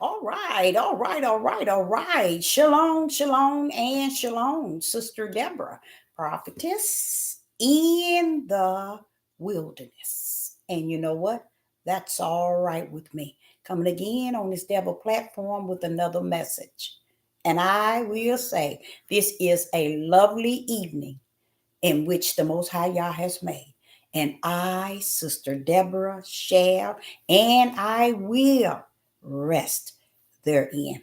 All right, all right, all right, all right. Shalom, shalom, and shalom, Sister Deborah, prophetess in the wilderness. And you know what? That's all right with me. Coming again on this Deborah platform with another message. And I will say, this is a lovely evening in which the Most High Yah has made. And I, Sister Deborah, shall and I will rest therein.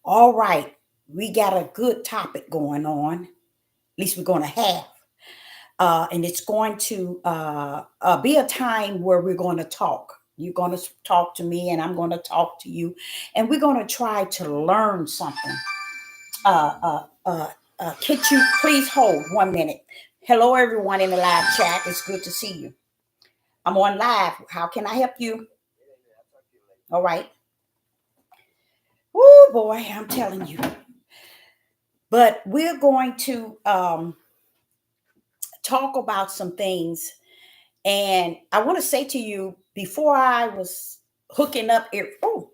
All right, we got a good topic going on. At least we're going to have. And it's going to be a time where we're going to talk. You're going to talk to me, and I'm going to talk to you. And we're going to try to learn something. Uh, uh, uh, could you please hold 1 minute? Hello, everyone in the live chat. It's good to see you. I'm on live. How can I help you? All right. Oh boy, I'm telling you. But we're going to talk about some things. And I want to say to you, before I was hooking up here, oh,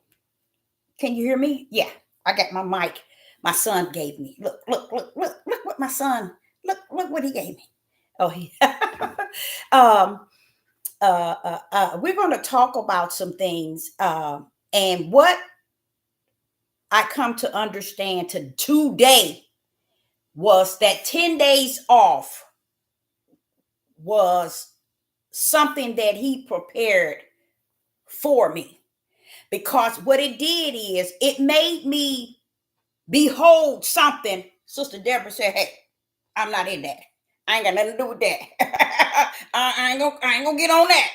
can you hear me? Yeah, I got my mic. My son gave me. Look what my son, look what he gave me. Oh, he, um, we're going to talk about some things. And what I come to understand today was that 10 days off was something that he prepared for me. Because what it did is it made me behold something. Sister Deborah said, hey, I'm not in that. I ain't got nothing to do with that. I ain't gonna get on that.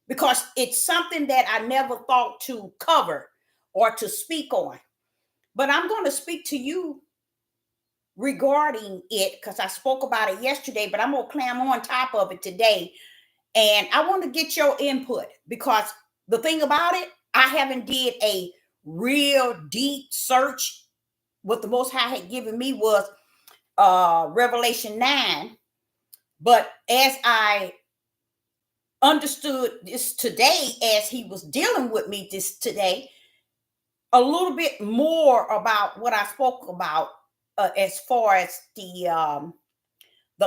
Because it's something that I never thought to cover or to speak on. But I'm going to speak to you regarding it because I spoke about it yesterday, but I'm going to climb on top of it today. And I want to get your input because the thing about it, I haven't did a real deep search. What the Most High had given me was Revelation 9. But as I understood this today, as he was dealing with me this today, a little bit more about what I spoke about as far as the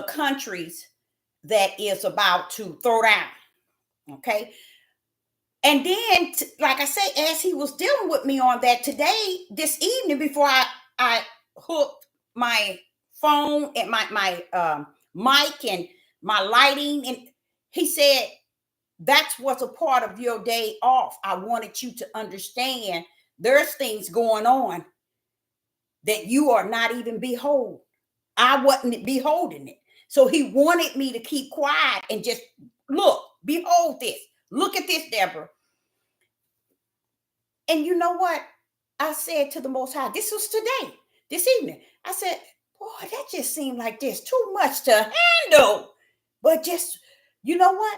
countries that is about to throw down. Okay. And then, like I say, as he was dealing with me on that today, this evening, before I hooked my phone and my mic and my lighting, and he said, that's what's a part of your day off. I wanted you to understand there's things going on that you are not even behold. I wasn't beholding it. So he wanted me to keep quiet and just look, behold this. Look at this, Deborah. And you know what? I said to the Most High, this was today, this evening. I said, boy, that just seemed like there's too much to handle. But just, you know what?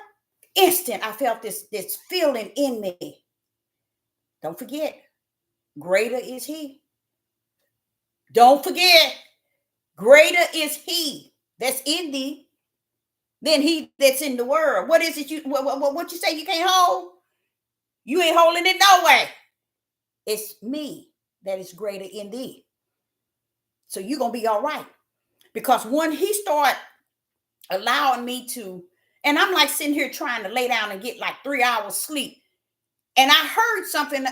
Instant, I felt this feeling in me. Don't forget, greater is he. Don't forget, greater is he that's in thee than he that's in the world. What is it what you say you can't hold? You ain't holding it no way. It's me that is greater in thee. So you're gonna be all right. Because when he started allowing me to, and I'm like sitting here trying to lay down and get like 3 hours sleep, and I heard something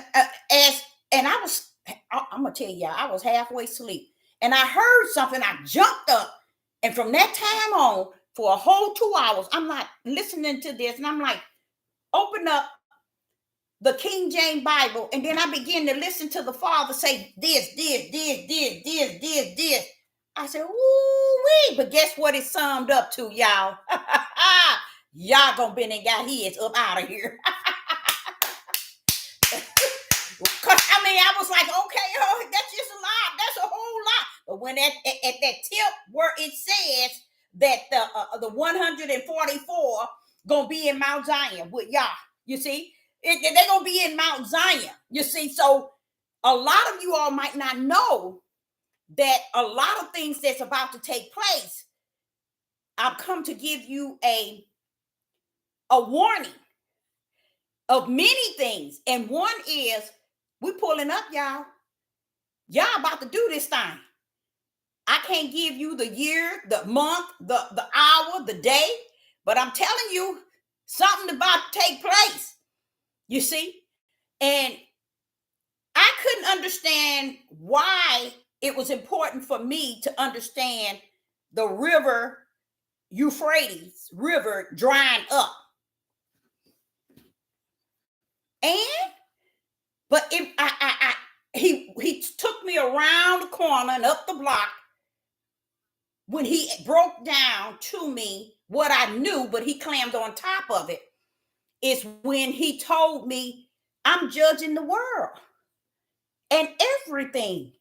and I'm gonna tell you, I was halfway asleep, and I heard something. I jumped up, and from that time on, for a whole 2 hours, I'm not listening to this, and I'm like, open up the King James Bible, and then I begin to listen to the Father say this. I said, ooh-wee. But guess what it summed up to, y'all? Y'all gonna been and got his up out of here. Cause I mean, I was like, okay, oh, that's just a lot. That's a whole lot. But when at that tip where it says that the 144 gonna be in Mount Zion with Yah, you see, they're gonna be in Mount Zion. You see, so a lot of you all might not know that a lot of things that's about to take place. I've come to give you a warning of many things, and one is We pulling up, y'all. Y'all about to do this thing. I can't give you the year, the month, the hour, the day, but I'm telling you, something about to take place. You see? And I couldn't understand why it was important for me to understand the river Euphrates River drying up. And but he took me around the corner and up the block when he broke down to me what I knew, but he clammed on top of it, is when he told me I'm judging the world and everything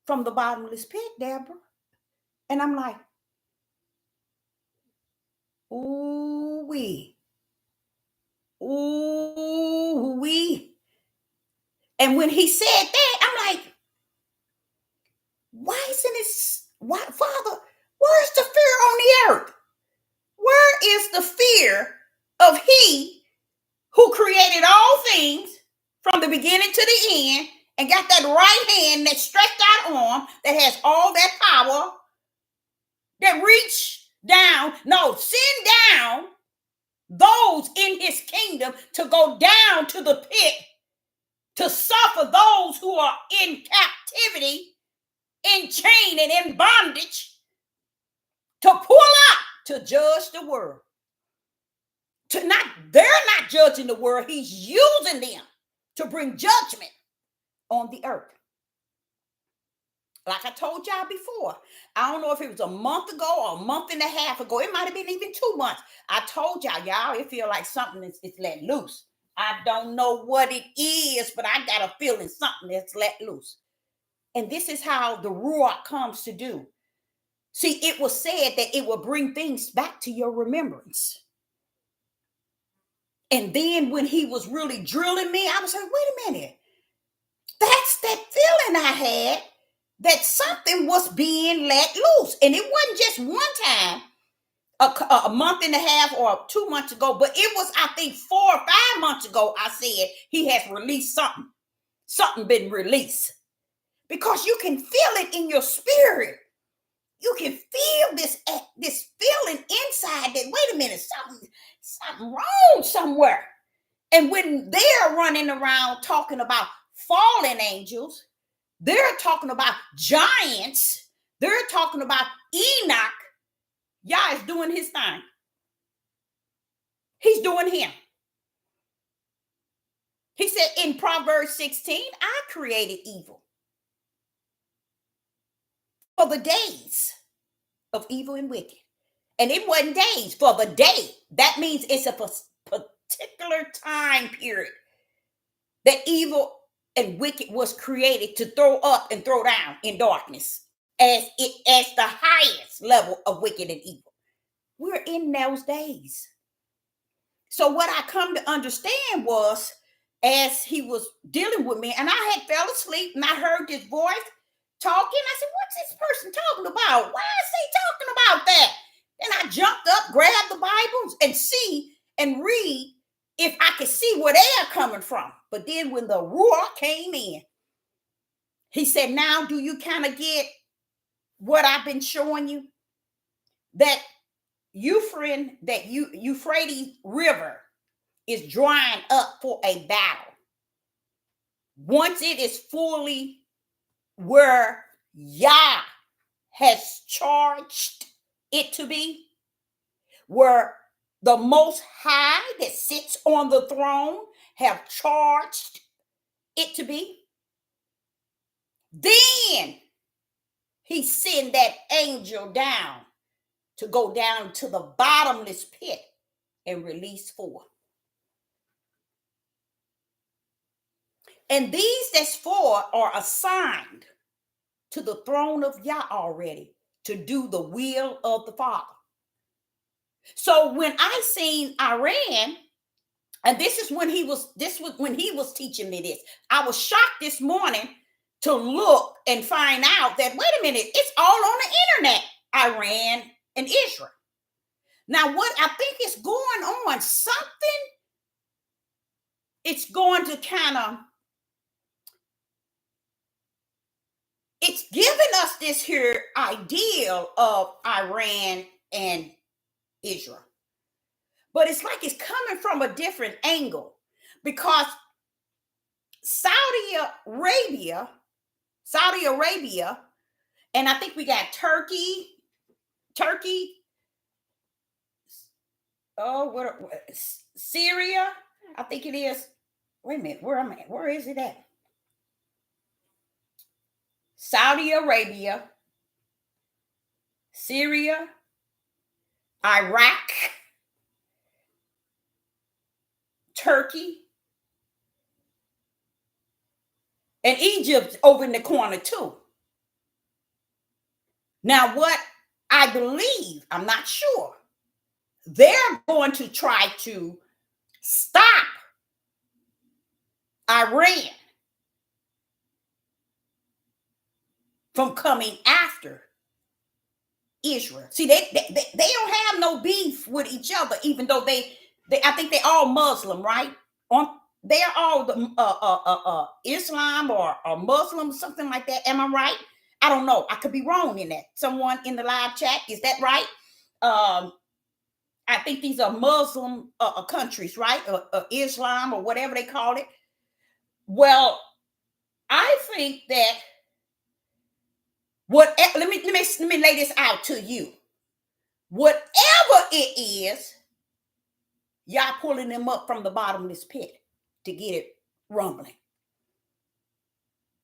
from the bottomless pit, Deborah. And I'm like, ooh wee, ooh wee. And when he said that, I'm like, why isn't this, why, Father, where's the fear on the earth? Where is the fear of he who created all things from the beginning to the end and got that right hand, that stretched out arm that has all that power, that reach down, no, send down those in his kingdom to go down to the pit to suffer those who are in captivity, in chain and in bondage, to pull out to judge the world. They're not judging the world. He's using them to bring judgment on the earth. Like I told y'all before, I don't know if it was a month ago or a month and a half ago. It might have been even 2 months. I told y'all, it feel like something is let loose. I don't know what it is, but I got a feeling something that's let loose. And this is how the Ruach comes to do. See, it was said that it will bring things back to your remembrance. And then when he was really drilling me, I was like, wait a minute. That's that feeling I had that something was being let loose. And it wasn't just one time, a month and a half or 2 months ago, but it was, I think, 4 or 5 months ago, I said he has released something. Something been released. Because you can feel it in your spirit. You can feel this feeling inside that, wait a minute, something wrong somewhere. And when they're running around talking about fallen angels, they're talking about giants, they're talking about Enoch. Yah is doing his thing. He's doing him. He said in Proverbs 16, I created evil for the days of evil and wicked. And it wasn't days, for the day. That means it's a particular time period that evil and wicked was created to throw up and throw down in darkness as the highest level of wicked and evil. We're in those days. So what I come to understand was, as he was dealing with me, and I had fell asleep and I heard this voice talking. I said, what's this person talking about? Why is he talking about that? Then I jumped up, grabbed the Bibles and see and read if I could see where they are coming from. But then when the Ruach came in, he said, now do you kind of get what I've been showing you? That Euphrates River is drying up for a battle. Once it is fully where Yah has charged it to be, where the Most High that sits on the throne have charged it to be, then he sent that angel down to go down to the bottomless pit and release 4. And these that's 4 are assigned to the throne of Yah already to do the will of the Father. So when I seen Iran, and this was when he was teaching me this, I was shocked this morning to look and find out that, wait a minute, it's all on the internet, Iran and Israel. Now, what I think is going on, something, it's going to kind of it's giving us this here ideal of Iran and Israel. But it's like it's coming from a different angle because Saudi Arabia, and I think we got Turkey, oh, what Syria, I think it is. Wait a minute, where am I? Where is it at? Saudi Arabia, Syria, Iraq, Turkey, and Egypt over in the corner too. Now, what I believe, I'm not sure, they're going to try to stop Iran from coming after Israel. See, they don't have no beef with each other, even though they I think they all Muslim, right? They're all the Islam or Muslim, something like that. Am I right? I don't know. I could be wrong in that. Someone in the live chat, is that right? I think these are Muslim countries, right? Islam or whatever they call it. Well, I think that let me lay this out to you. Whatever it is, y'all pulling them up from the bottomless pit to get it rumbling.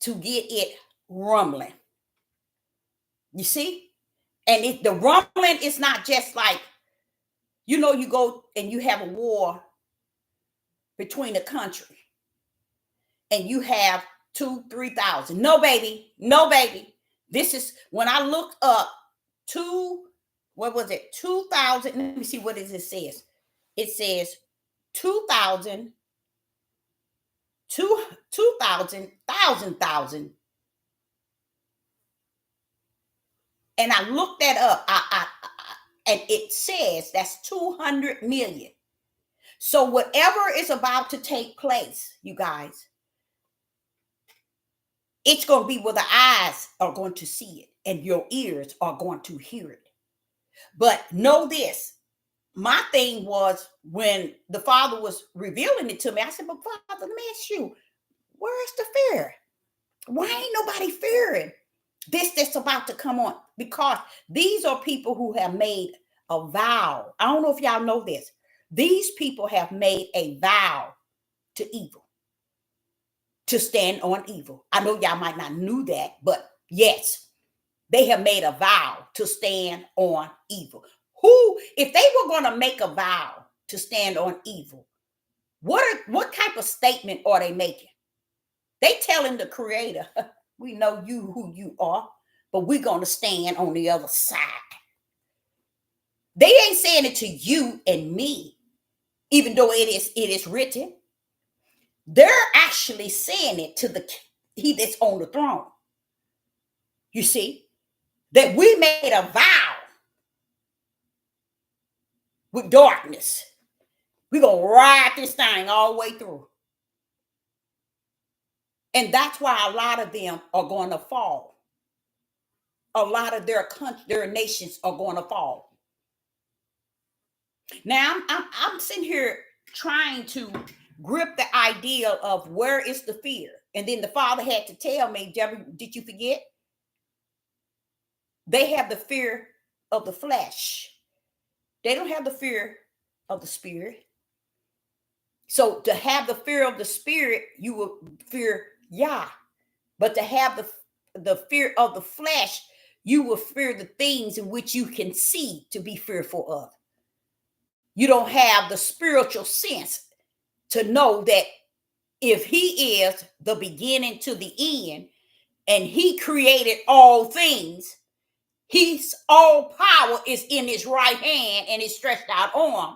To get it rumbling. You see? And the rumbling is not just like, you go and you have a war between a country and you have 2,000-3,000. No, baby. This is when I looked up what was it? 2,000. Let me see what it says. It says 2,000, 2,000, 1,000. And I looked that up. And it says that's 200 million. So whatever is about to take place, you guys, it's going to be where the eyes are going to see it and your ears are going to hear it. But know this. My thing was when the Father was revealing it to me, I said, but Father, let me ask you, where's the fear? Why ain't nobody fearing this that's about to come on? Because these are people who have made a vow. I don't know if y'all know this. These people have made a vow to evil, to stand on evil. I know y'all might not knew that, but yes, they have made a vow to stand on evil. If they were going to make a vow to stand on evil, what type of statement are they making? They telling the Creator, we know you who you are, but we're going to stand on the other side. They ain't saying it to you and me, even though it is written. They're actually saying it to he that's on the throne. You see, that we made a vow with darkness. We're going to ride this thing all the way through. And that's why a lot of them are going to fall. A lot of their nations are going to fall. Now, I'm sitting here trying to grip the idea of where is the fear. And then the Father had to tell me, did you forget? They have the fear of the flesh. They don't have the fear of the spirit. So to have the fear of the spirit, you will fear Yah. But to have the fear of the flesh, you will fear the things in which you can see to be fearful of. You don't have the spiritual sense to know that if he is the beginning to the end and he created all things, his all power is in his right hand and his stretched out arm.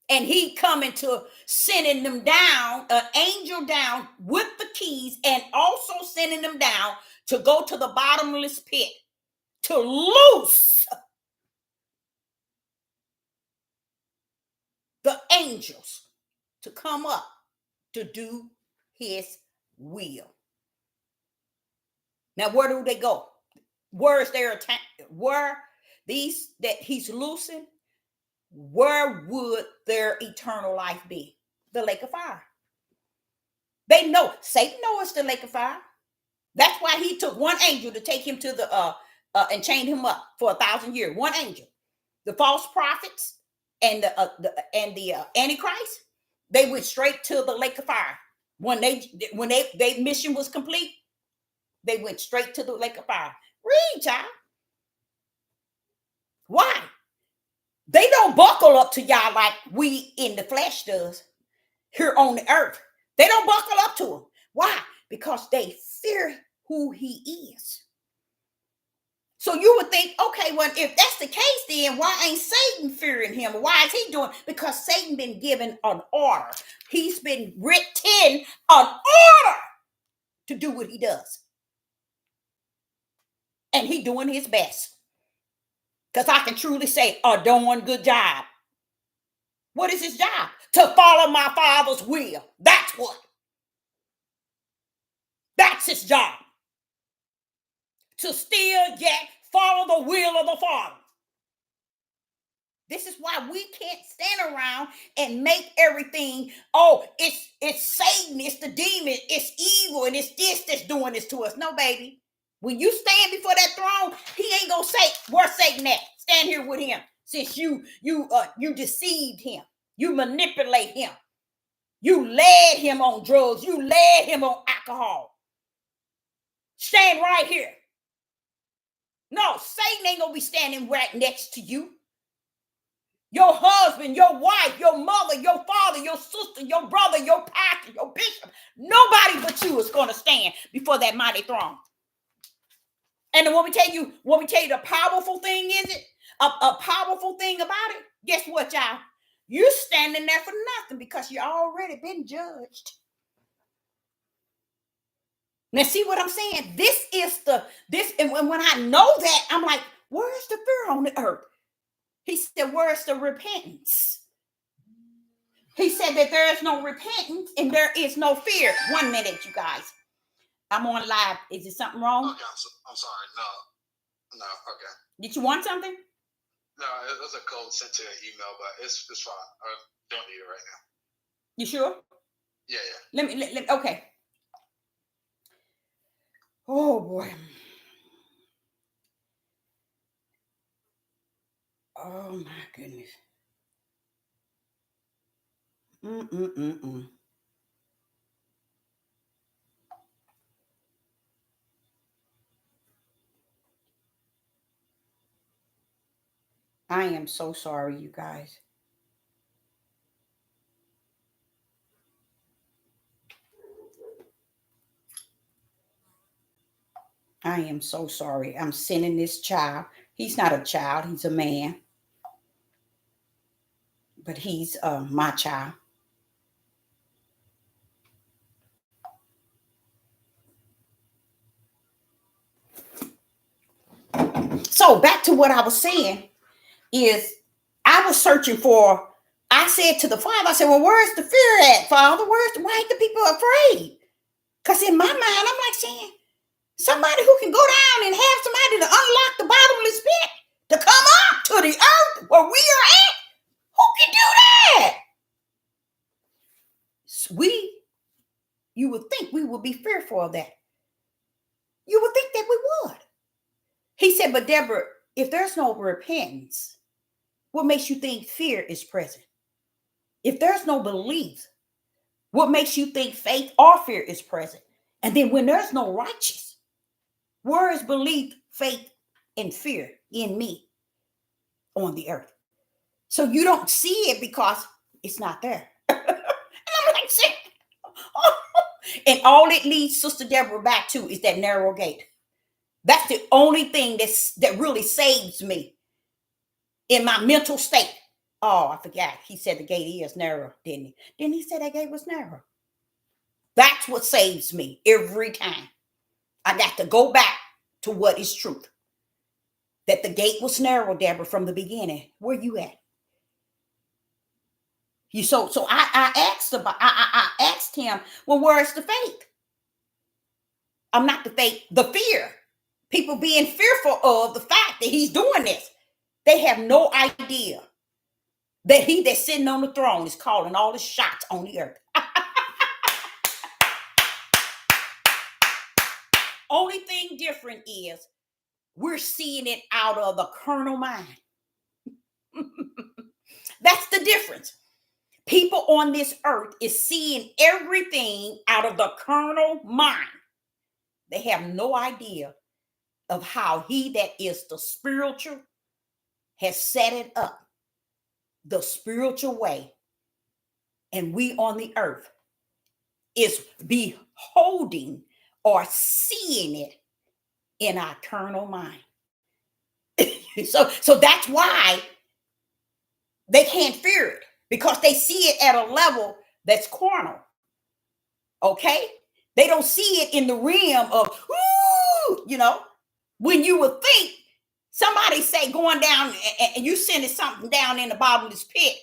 And he coming to sending them down, an angel down with the keys, and also sending them down to go to the bottomless pit to loose the angels to come up to do his will. Now, where do they go? Where is their attack? Where these that he's loosing? Where would their eternal life be? The lake of fire. They know. Satan knows it's the lake of fire. That's why he took one angel to take him to the and chained him up for 1,000 years. One angel. The false prophets and the Antichrist, they went straight to the lake of fire. When their mission was complete, they went straight to the lake of fire. Read, child. Why? They don't buckle up to y'all like we in the flesh does here on the earth. They don't buckle up to him. Why? Because they fear who he is. So you would think, okay, well, if that's the case, then why ain't Satan fearing him? Why is he doing? Because Satan been given an order. He's been written an order to do what he does. And he doing his best. Because I can truly say, doing good job. What is his job? To follow my Father's will. That's what. That's his job. To still yet follow the will of the Father. This is why we can't stand around and make everything, it's Satan, it's the demon, it's evil, and it's this that's doing this to us. No, baby. When you stand before that throne, he ain't gonna say, where's Satan at? Stand here with him. Since you deceived him, you manipulate him, you led him on drugs, you led him on alcohol. Stand right here. No, Satan ain't gonna be standing right next to you. Your husband, your wife, your mother, your father, your sister, your brother, your pastor, your bishop, nobody but you is gonna stand before that mighty throne. And then what we tell you the powerful thing is it? A powerful thing about it, guess what, y'all? You're standing there for nothing because you already been judged. Now, see what I'm saying? And when I know that, I'm like, where's the fear on the earth? He said, where's the repentance? He said that there is no repentance and there is no fear. 1 minute, you guys. I'm on live. Is there something wrong? Okay, I'm sorry. No, okay. Did you want something? No, it was a code sent to an email, but it's fine. I don't need it right now. You sure? Yeah. Let me okay. Oh boy. Oh my goodness. I am so sorry, you guys. I am so sorry. I'm sending this child. He's not a child. He's a man. But he's my child. So back to what I was saying is I was searching for, I said to the Father, I said, well, where's the fear at, Father? Why ain't the people afraid? Because in my mind, I'm like saying, somebody who can go down and have somebody to unlock the bottomless pit to come up to the earth where we are at. Who can do that? You would think we would be fearful of that. You would think that we would. He said, but Deborah, if there's no repentance, what makes you think fear is present? If there's no belief, what makes you think faith or fear is present? And then when there's no righteous, where is belief, faith, and fear in me on the earth? So you don't see it because it's not there. And I'm like, saying, and all it leads Sister Deborah back to is that narrow gate. That's the only thing that really saves me in my mental state. Oh, I forgot. He said the gate is narrow, didn't he? Didn't he say that gate was narrow? That's what saves me every time. I got to go back to what is truth. That the gate was narrow, Deborah, from the beginning. Where you at? So I asked him, well, where's the faith? I'm not the fake, the fear. People being fearful of the fact that he's doing this. They have no idea that he that's sitting on the throne is calling all the shots on the earth. Only thing different is we're seeing it out of the carnal mind. That's the difference. People on this earth is seeing everything out of the carnal mind. They have no idea of how he that is the spiritual has set it up the spiritual way. And we on the earth is beholding or seeing it in our carnal mind. So that's why they can't fear it, because they see it at a level that's carnal. Okay? They don't see it in the realm of, ooh, when you would think somebody say going down and you sending something down in the bottomless pit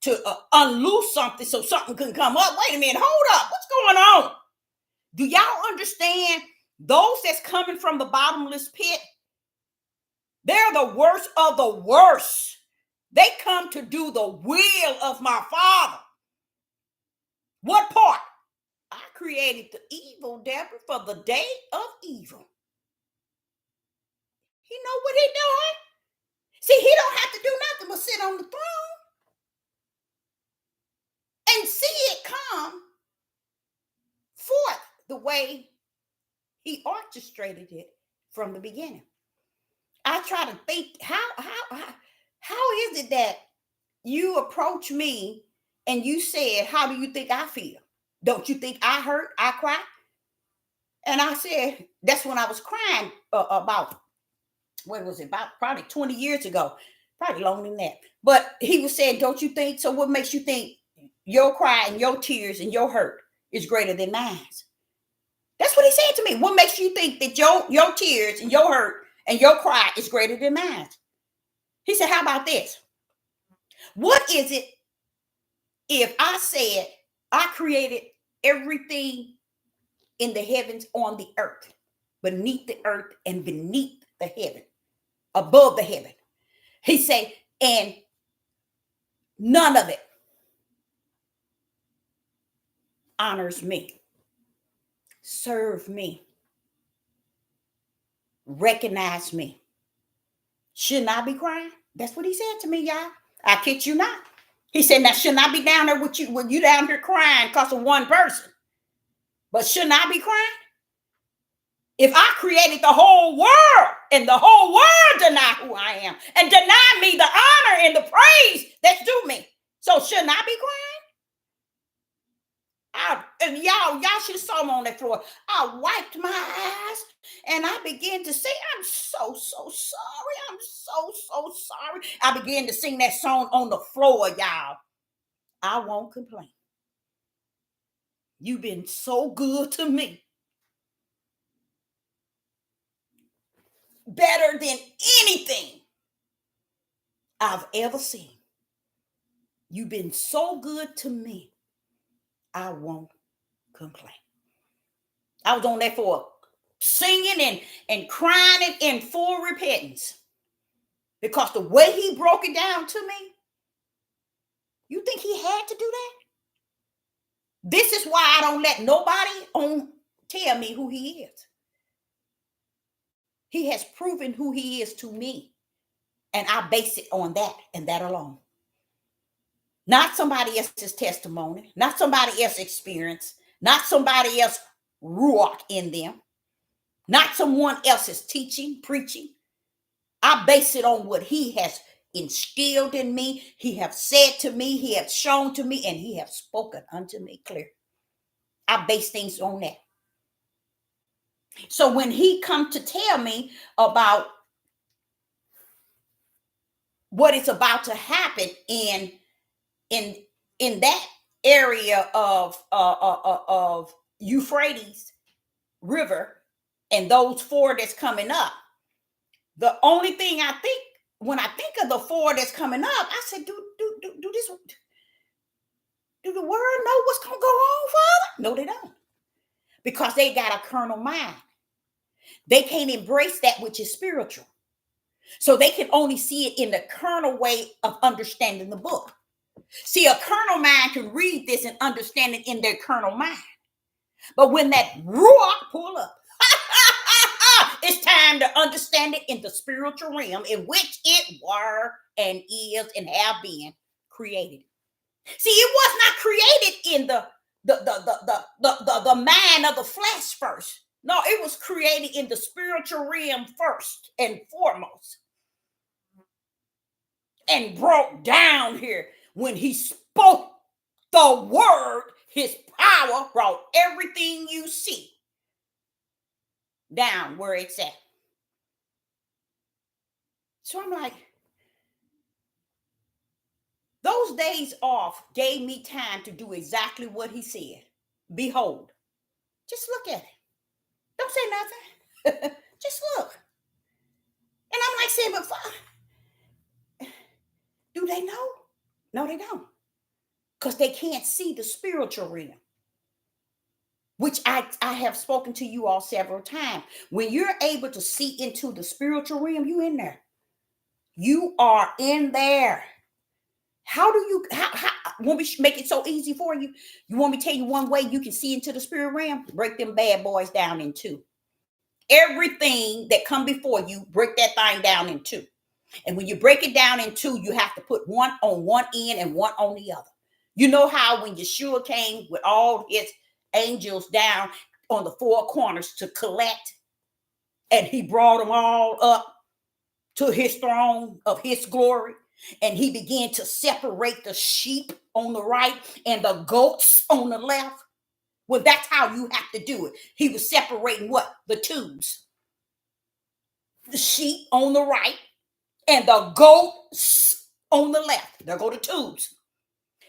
to unloose something so something can come up. Wait a minute, hold up. What's going on? Do y'all understand? Those that's coming from the bottomless pit, they're the worst of the worst. They come to do the will of my Father. What part? I created the evil, Deborah, for the day of evil. He know what he doing. See, he don't have to do nothing but sit on the throne and see it come forth the way he orchestrated it from the beginning. I try to think, how is it that you approach me and you said, how do you think I feel? Don't you think I hurt? I cry? And I said, that's when I was crying about, what was it, about probably 20 years ago, probably longer than that. But he was saying, don't you think? So what makes you think your cry and your tears and your hurt is greater than mine? That's what he said to me. What makes you think that your tears and your hurt and your cry is greater than mine? He said, how about this? What is it if I said I created everything in the heavens, on the earth, beneath the earth and beneath the heaven, above the heaven? He said, and none of it honors me, serve me, recognize me. Shouldn't I be crying? That's what he said to me, y'all. I kid you not. He said, now shouldn't I be down there with you when you down here crying because of one person? But shouldn't I be crying? If I created the whole world and the whole world deny who I am and deny me the honor and the praise that's due me, so shouldn't I be crying? And y'all should have saw me on that floor. I wiped my eyes and I began to say, I'm so sorry. I'm so sorry. I began to sing that song on the floor, y'all. I won't complain. You've been so good to me. Better than anything I've ever seen. You've been so good to me. I won't complain. I was on that floor singing and crying in full repentance, because the way he broke it down to me, you think he had to do that? This is why I don't let nobody tell me who he is. He has proven who he is to me, and I base it on that and that alone. Not somebody else's testimony, not somebody else's experience, not somebody else's ruach in them, not someone else's teaching, preaching. I base it on what he has instilled in me, he have said to me, he have shown to me, and he have spoken unto me clear. I base things on that. So when he come to tell me about what is about to happen in that area of Euphrates River and those 4 that's coming up, the only thing I think when I think of the 4 that's coming up, I said, do the world know what's gonna go on, Father? No, they don't, because they got a carnal mind. They can't embrace that which is spiritual. So they can only see it in the carnal way of understanding the book. See, a carnal mind can read this and understand it in their carnal mind. But when that ruach pull up, it's time to understand it in the spiritual realm in which it were and is and have been created. See, it was not created in the mind of the flesh first. No, it was created in the spiritual realm first and foremost. And brought down here when he spoke the word, his power brought everything you see down where it's at. So I'm like, those days off gave me time to do exactly what he said. Behold, just look at it. Don't say nothing. Just look. And I'm like saying, but Father, do they know? No, they don't. Because they can't see the spiritual realm, which I have spoken to you all several times. When you're able to see into the spiritual realm, you in there. You are in there. How do you, how want me to make it so easy for you? You want me to tell you one way you can see into the spirit realm? Break them bad boys down in two. Everything that come before you, break that thing down in two. And when you break it down in two, you have to put one on one end and one on the other. You know how when Yeshua came with all his angels down on the four corners to collect, and he brought them all up to his throne of his glory, and he began to separate the sheep on the right and the goats on the left. Well, that's how you have to do it. He was separating what? The twos. The sheep on the right and the goats on the left. There go the twos.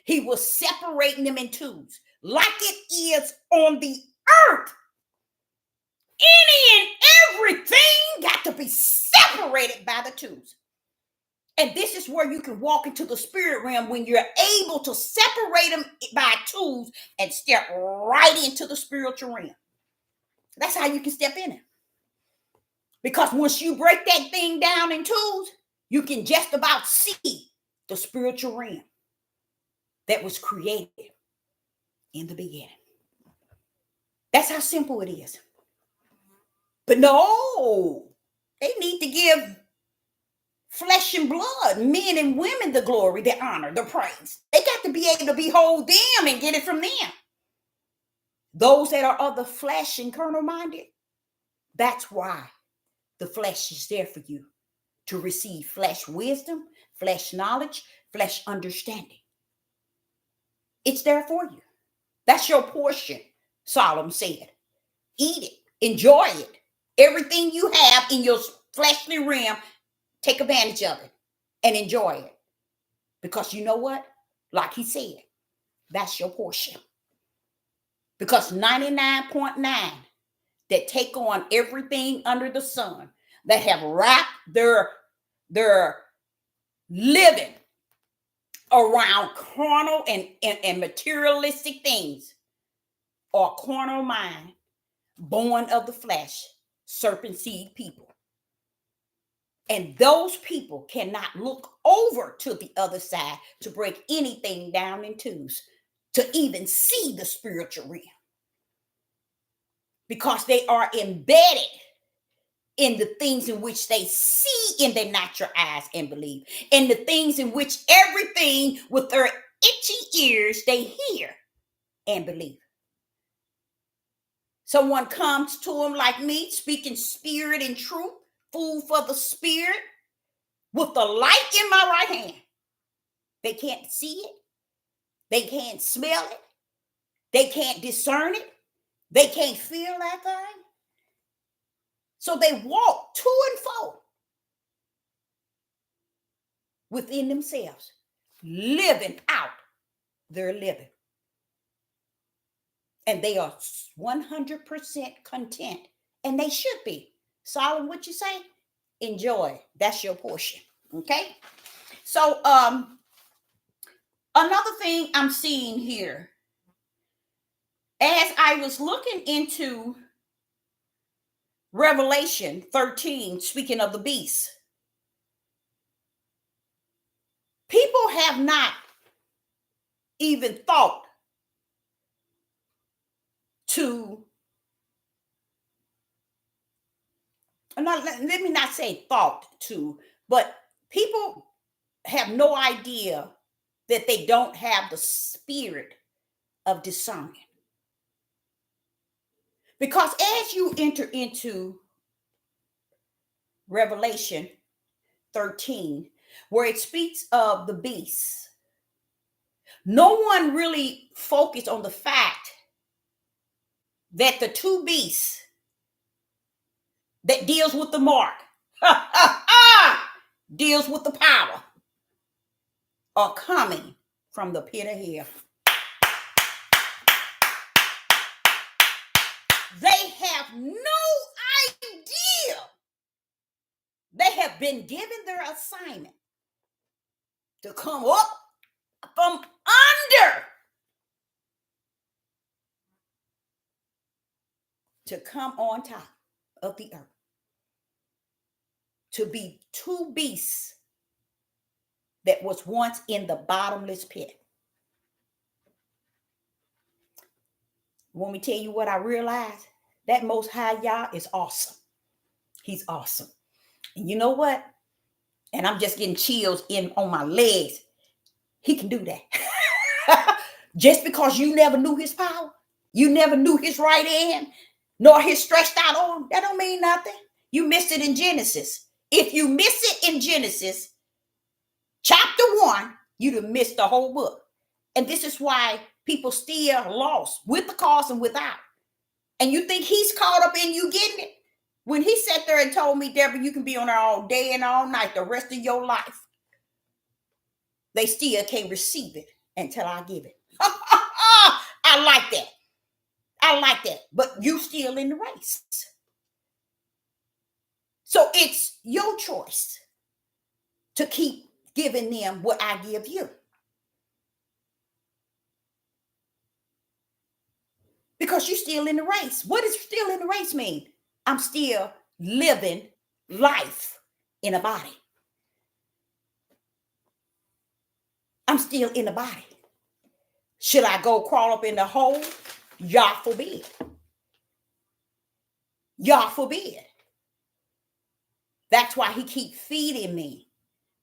He was separating them in twos, like it is on the earth. Any and everything got to be separated by the twos. And this is where you can walk into the spirit realm when you're able to separate them by twos and step right into the spiritual realm. That's how you can step in it. Because once you break that thing down in twos, you can just about see the spiritual realm that was created in the beginning. That's how simple it is. But no, they need to give flesh and blood, men and women, the glory, the honor, the praise. They got to be able to behold them and get it from them. Those that are of the flesh and carnal minded, that's why the flesh is there for you to receive flesh wisdom, flesh knowledge, flesh understanding. It's there for you. That's your portion, Solomon said. Eat it, enjoy it. Everything you have in your fleshly realm, take advantage of it and enjoy it. Because you know what? Like he said, that's your portion. Because 99.9 that take on everything under the sun, that have wrapped their living around carnal and materialistic things, or carnal mind, born of the flesh, serpent seed people. And those people cannot look over to the other side to break anything down in twos, to even see the spiritual realm. Because they are embedded in the things in which they see in their natural eyes and believe, in the things in which everything with their itchy ears they hear and believe. Someone comes to them like me, speaking spirit and truth, food for the spirit, with the light in my right hand. They can't see it. They can't smell it. They can't discern it. They can't feel that thing. So they walk to and fro within themselves, living out their living. And they are 100% content. And they should be. Solomon, what you say? Enjoy. That's your portion. Okay? So another thing I'm seeing here, as I was looking into Revelation 13, speaking of the beast. People have not even thought to, let me not say thought to, but people have no idea that they don't have the spirit of discernment. Because as you enter into Revelation 13, where it speaks of the beast, no one really focused on the fact that the two beasts that deals with the mark, deals with the power, are coming from the pit of hell. They have no idea. They have been given their assignment to come up from under, to come on top of the earth, to be two beasts that was once in the bottomless pit. Want me to tell you what I realized? That Most High Yah is awesome. He's awesome. And you know what? And I'm just getting chills in on my legs. He can do that. Just because you never knew his power, you never knew his right hand, nor his stretched out arm, that don't mean nothing. You missed it in Genesis. If you miss it in Genesis, chapter 1, you'd have missed the whole book. And this is why people still lost, with the cause and without. And you think he's caught up in you getting it? When he sat there and told me, Deborah, you can be on there all day and all night the rest of your life, they still can't receive it until I give it. I like that. I like that. But you still in the race. So it's your choice to keep giving them what I give you. Because you're still in the race. What does still in the race mean? I'm still living life in a body. I'm still in the body. Should I go crawl up in the hole? Yah forbid. Yah forbid. That's why he keeps feeding me,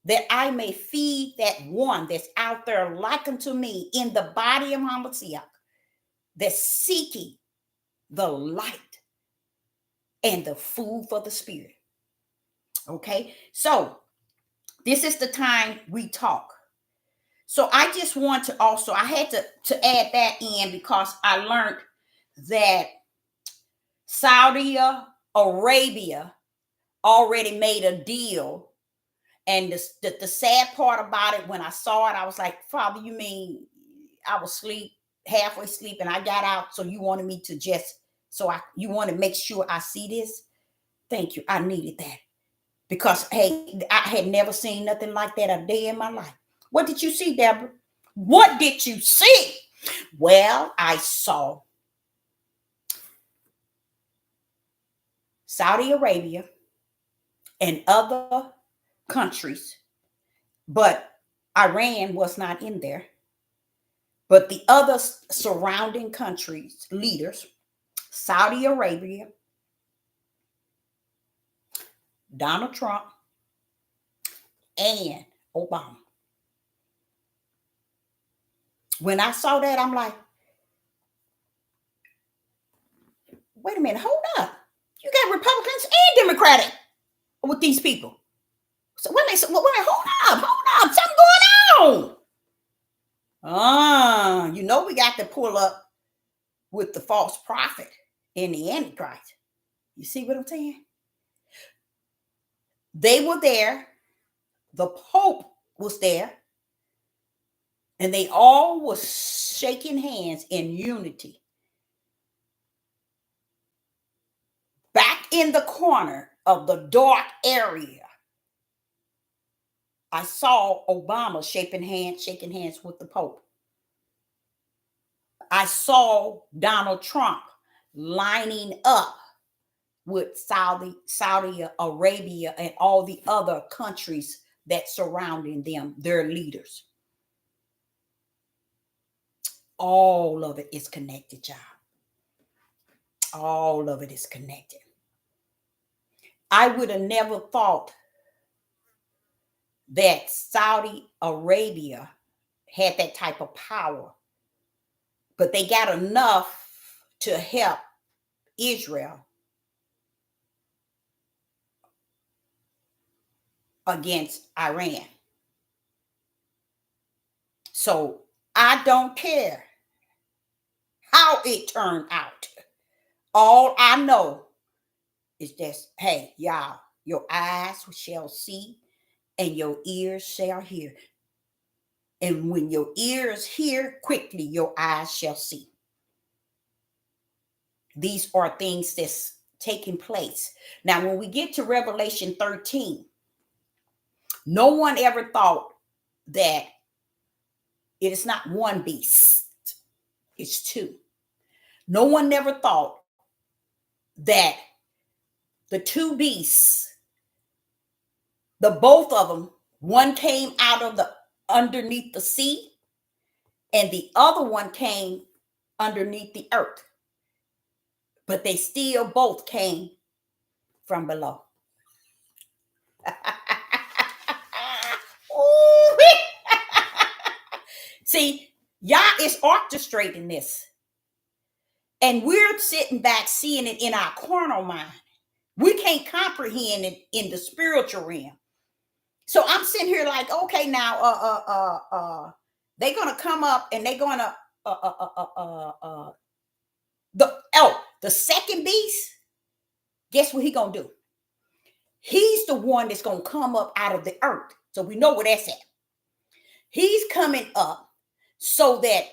that I may feed that one that's out there like unto me in the body of Hamashiach, that's seeking the light and the food for the spirit. Okay, so this is the time we talk. So I just want to also, I had to add that in because I learned that Saudi Arabia already made a deal. And the sad part about it, when I saw it, I was like, Father, you mean I was halfway asleep and I got out, so you wanted me to you want to make sure I see this? Thank you. I needed that. Because, hey, I had never seen nothing like that a day in my life. What did you see, Deborah? What did you see? Well, I saw Saudi Arabia and other countries, but Iran was not in there. But the other surrounding countries, leaders, Saudi Arabia, Donald Trump, and Obama. When I saw that, I'm like, wait a minute, hold up. You got Republicans and Democratic with these people. So wait a minute, hold up, something going on. You know we got to pull up with the false prophet and the Antichrist. You see what I'm saying? They were there. The Pope was there. And they all was shaking hands in unity. Back in the corner of the dark area, I saw Obama shaking hands with the Pope. I saw Donald Trump lining up with Saudi Arabia and all the other countries that surrounding them, their leaders. All of it is connected, y'all. All of it is connected. I would have never thought that Saudi Arabia had that type of power, but they got enough to help Israel against Iran. So I don't care how it turned out. All I know is that, hey, y'all, your eyes shall see and your ears shall hear. And when your ears hear, quickly your eyes shall see. These are things that's taking place. Now, when we get to Revelation 13, no one ever thought that it is not one beast, it's two. No one never thought that the two beasts, the both of them, one came out of the underneath the sea and the other one came underneath the earth. But they still both came from below. See, Yah is orchestrating this. And we're sitting back seeing it in our carnal mind. We can't comprehend it in the spiritual realm. So I'm sitting here like, okay, now they're gonna come up and they're gonna the second beast, guess what he gonna do? He's the one that's gonna come up out of the earth. So we know where that's at. He's coming up so that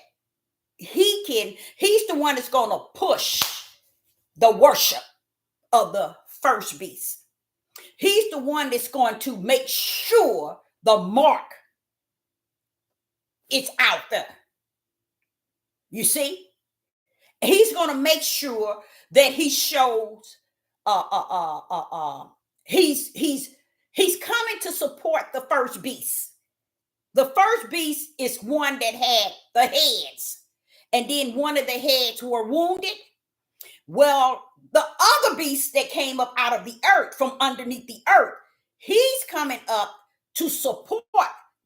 he's the one that's gonna push the worship of the first beast. He's the one that's going to make sure the mark is out there. You see? He's going to make sure that he shows he's coming to support the first beast. The first beast is one that had the heads, and then one of the heads were wounded. Well, the other beast that came up out of the earth, from underneath the earth, he's coming up to support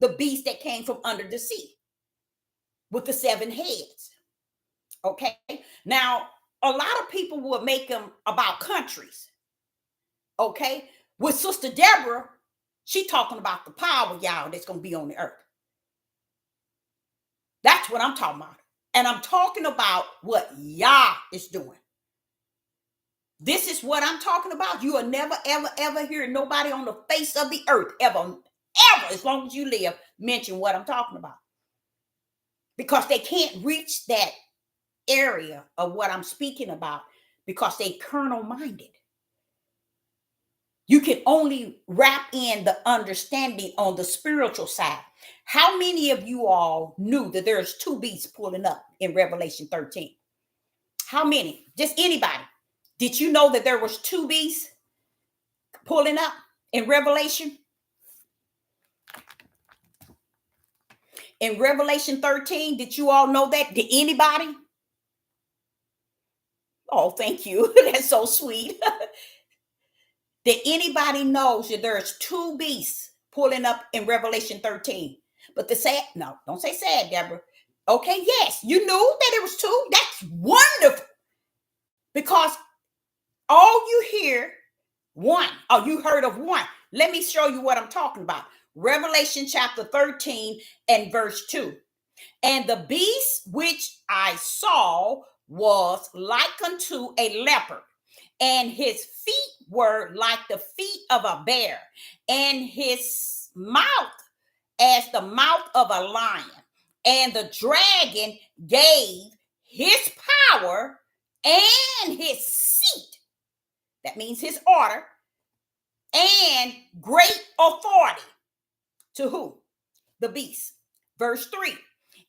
the beast that came from under the sea with the 7 heads. Okay. Now, a lot of people will make them about countries. Okay. With Sister Deborah, she talking about the power, y'all, that's going to be on the earth. That's what I'm talking about. And I'm talking about what Yah is doing. This is what I'm talking about. You will never, ever, ever hear nobody on the face of the earth, ever, as long as you live, mention what I'm talking about. Because they can't reach that area of what I'm speaking about because they carnal minded. You can only wrap in the understanding on the spiritual side. How many of you all knew that there's 2 beasts pulling up in Revelation 13? How many? Just anybody. Did you know that there was 2 beasts pulling up in Revelation? In Revelation 13, did you all know that? Did anybody? Oh, thank you. That's so sweet. Did anybody know that there's 2 beasts pulling up in Revelation 13? But the sad, no, don't say sad, Deborah. Okay, yes, you knew that it was 2. That's wonderful. Because all you hear, one, oh, you heard of one. Let me show you what I'm talking about. Revelation chapter 13 and verse 2. And the beast which I saw was like unto a leopard, and his feet were like the feet of a bear, and his mouth as the mouth of a lion. And the dragon gave his power and his seat, that means his order, and great authority to who? The beast. Verse 3.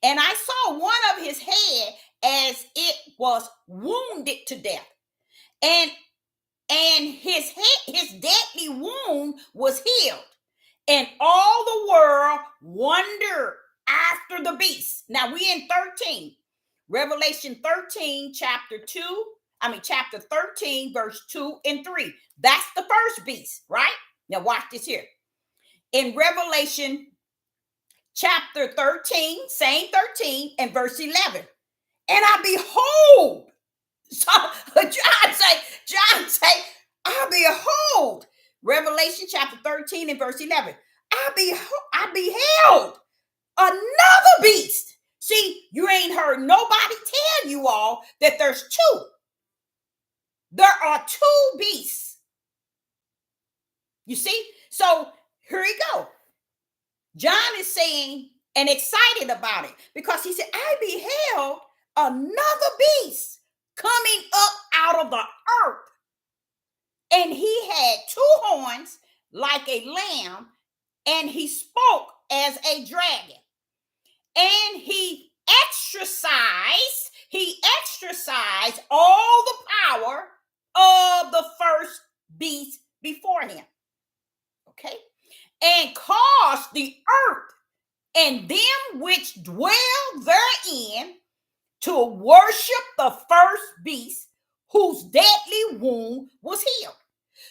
And I saw one of his head as it was wounded to death, and and his deadly wound was healed, and all the world wondered after the beast. Now we in 13, Revelation 13, chapter 13, verse 2 and 3. That's the first beast, right? Now watch this here. In Revelation chapter 13, same 13 and verse 11. And I behold, so John say, I behold, Revelation chapter 13 and verse 11. I beheld another beast. See, you ain't heard nobody tell you all that there's two. There are two beasts. You see? So here we go. John is saying and excited about it because he said, I beheld another beast coming up out of the earth. And he had two horns like a lamb, and he spoke as a dragon. And he exercised all the power of the first beast before him. Okay? And caused the earth and them which dwell therein to worship the first beast, whose deadly wound was healed.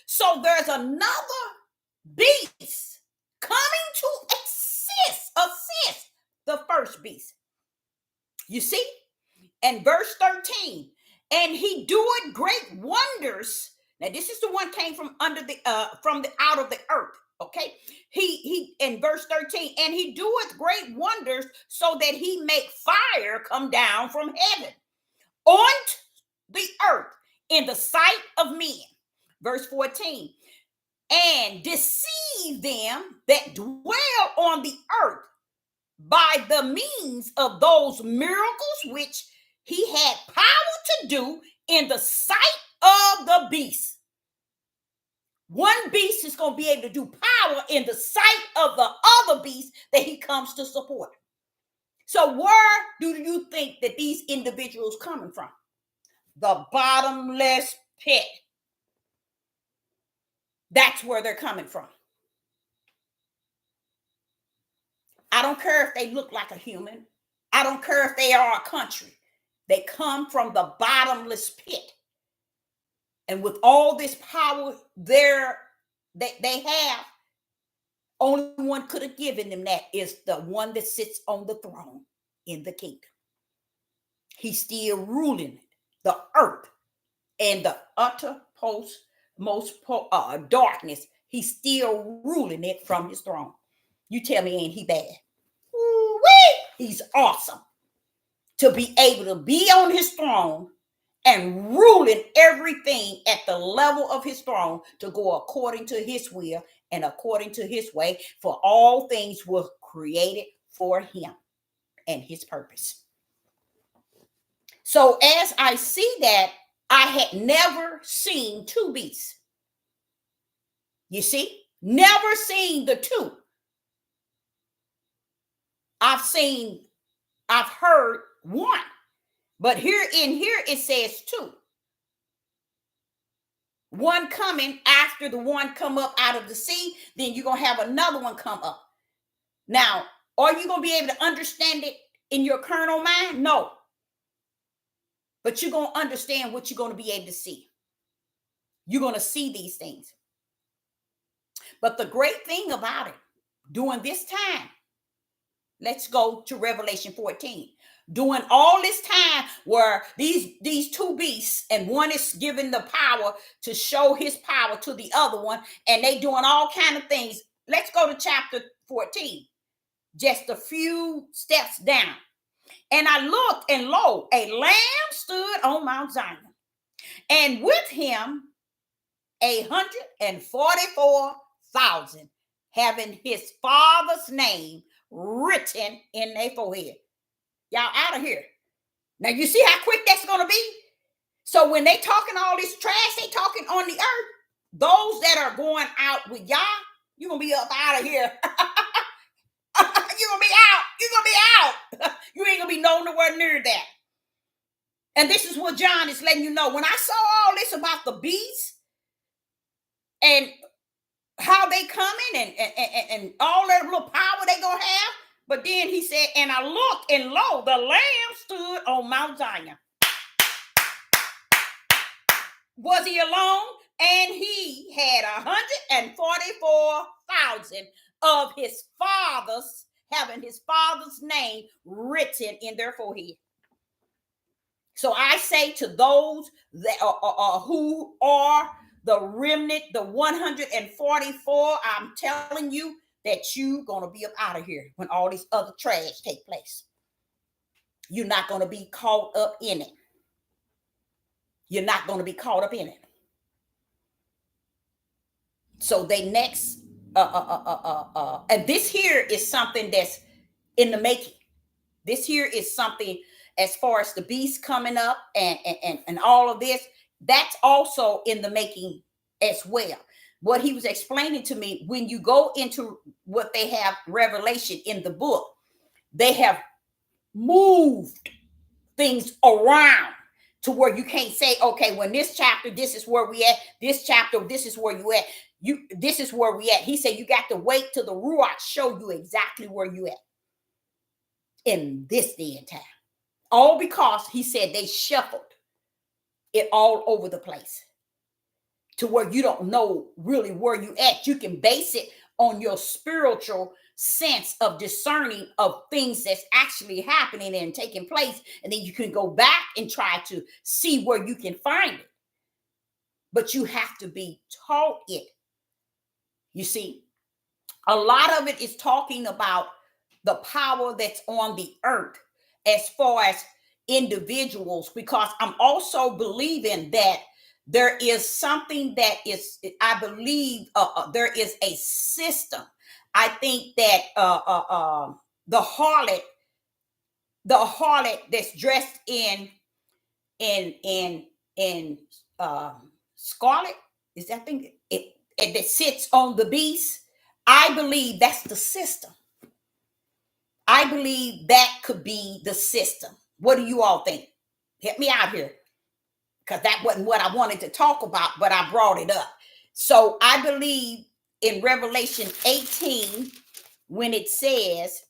So there's another beast coming to assist the first beast. You see? And verse 13, and he doeth great wonders. Now this is the one came from out of the earth. Okay, he in verse 13, and he doeth great wonders, so that he make fire come down from heaven on the earth in the sight of men. Verse 14, and deceive them that dwell on the earth by the means of those miracles which he had power to do in the sight of the beast. One beast is going to be able to do power in the sight of the other beast that he comes to support. So where do you think that these individuals coming from? The bottomless pit. That's where they're coming from. I don't care if they look like a human. I don't care if they are a country. They come from the bottomless pit. And with all this power that they have, only one could have given them that is the one that sits on the throne in the kingdom. He's still ruling the earth and the uttermost darkness. He's still ruling it from his throne. You tell me, ain't he bad? Ooh-wee! He's awesome to be able to be on his throne and ruling everything at the level of his throne to go according to his will and according to his way, for all things were created for him and his purpose. So as I see that, I had never seen two beasts. You see? Never seen the two. I've heard one. But here it says two. One coming after the one come up out of the sea, then you're going to have another one come up. Now, are you going to be able to understand it in your carnal mind? No. But you're going to understand what you're going to be able to see. You're going to see these things. But the great thing about it, during this time, let's go to Revelation 14. During all this time where these two beasts, and one is given the power to show his power to the other one, and they doing all kind of things. Let's go to chapter 14, just a few steps down. And I looked, and lo, a lamb stood on Mount Zion, and with him 144,000, having his father's name written in their forehead. Y'all out of here. Now you see how quick that's going to be? So when they talking all this trash, they talking on the earth. Those that are going out with y'all, you're going to be up out of here. You're going to be out. You're going to be out. You ain't going to be nowhere near that. And this is what John is letting you know. When I saw all this about the beast, and how they coming and all that little power they gonna have. But then he said, and I looked, and lo, the Lamb stood on Mount Zion. Was he alone? And he had 144,000 of his fathers having his father's name written in their forehead. So I say to those that who are the remnant, the 144, I'm telling you that you're going to be up out of here when all these other trash take place. You're not going to be caught up in it. You're not going to be caught up in it. So they next, and this here is something that's in the making. This here is something as far as the beast coming up and all of this, that's also in the making as well. What he was explaining to me, when you go into what they have Revelation in the book, they have moved things around to where you can't say, okay, when this chapter, this is where we at, this chapter, this is where you at, this is where we at. He said you got to wait till the Ruach show you exactly where you at in this day and time. All because he said they shuffled it all over the place to where you don't know really where you at. You can base it on your spiritual sense of discerning of things that's actually happening and taking place. And then you can go back and try to see where you can find it. But you have to be taught it. You see, a lot of it is talking about the power that's on the earth as far as individuals, because I'm also believing that there is something that is, I believe there is a system. I think that the harlot that's dressed in scarlet, is that thing it that sits on the beast. I believe that's the system. I believe that could be the system. What do you all think? Help me out here, because that wasn't what I wanted to talk about, but I brought it up. So I believe in Revelation 18, when it says,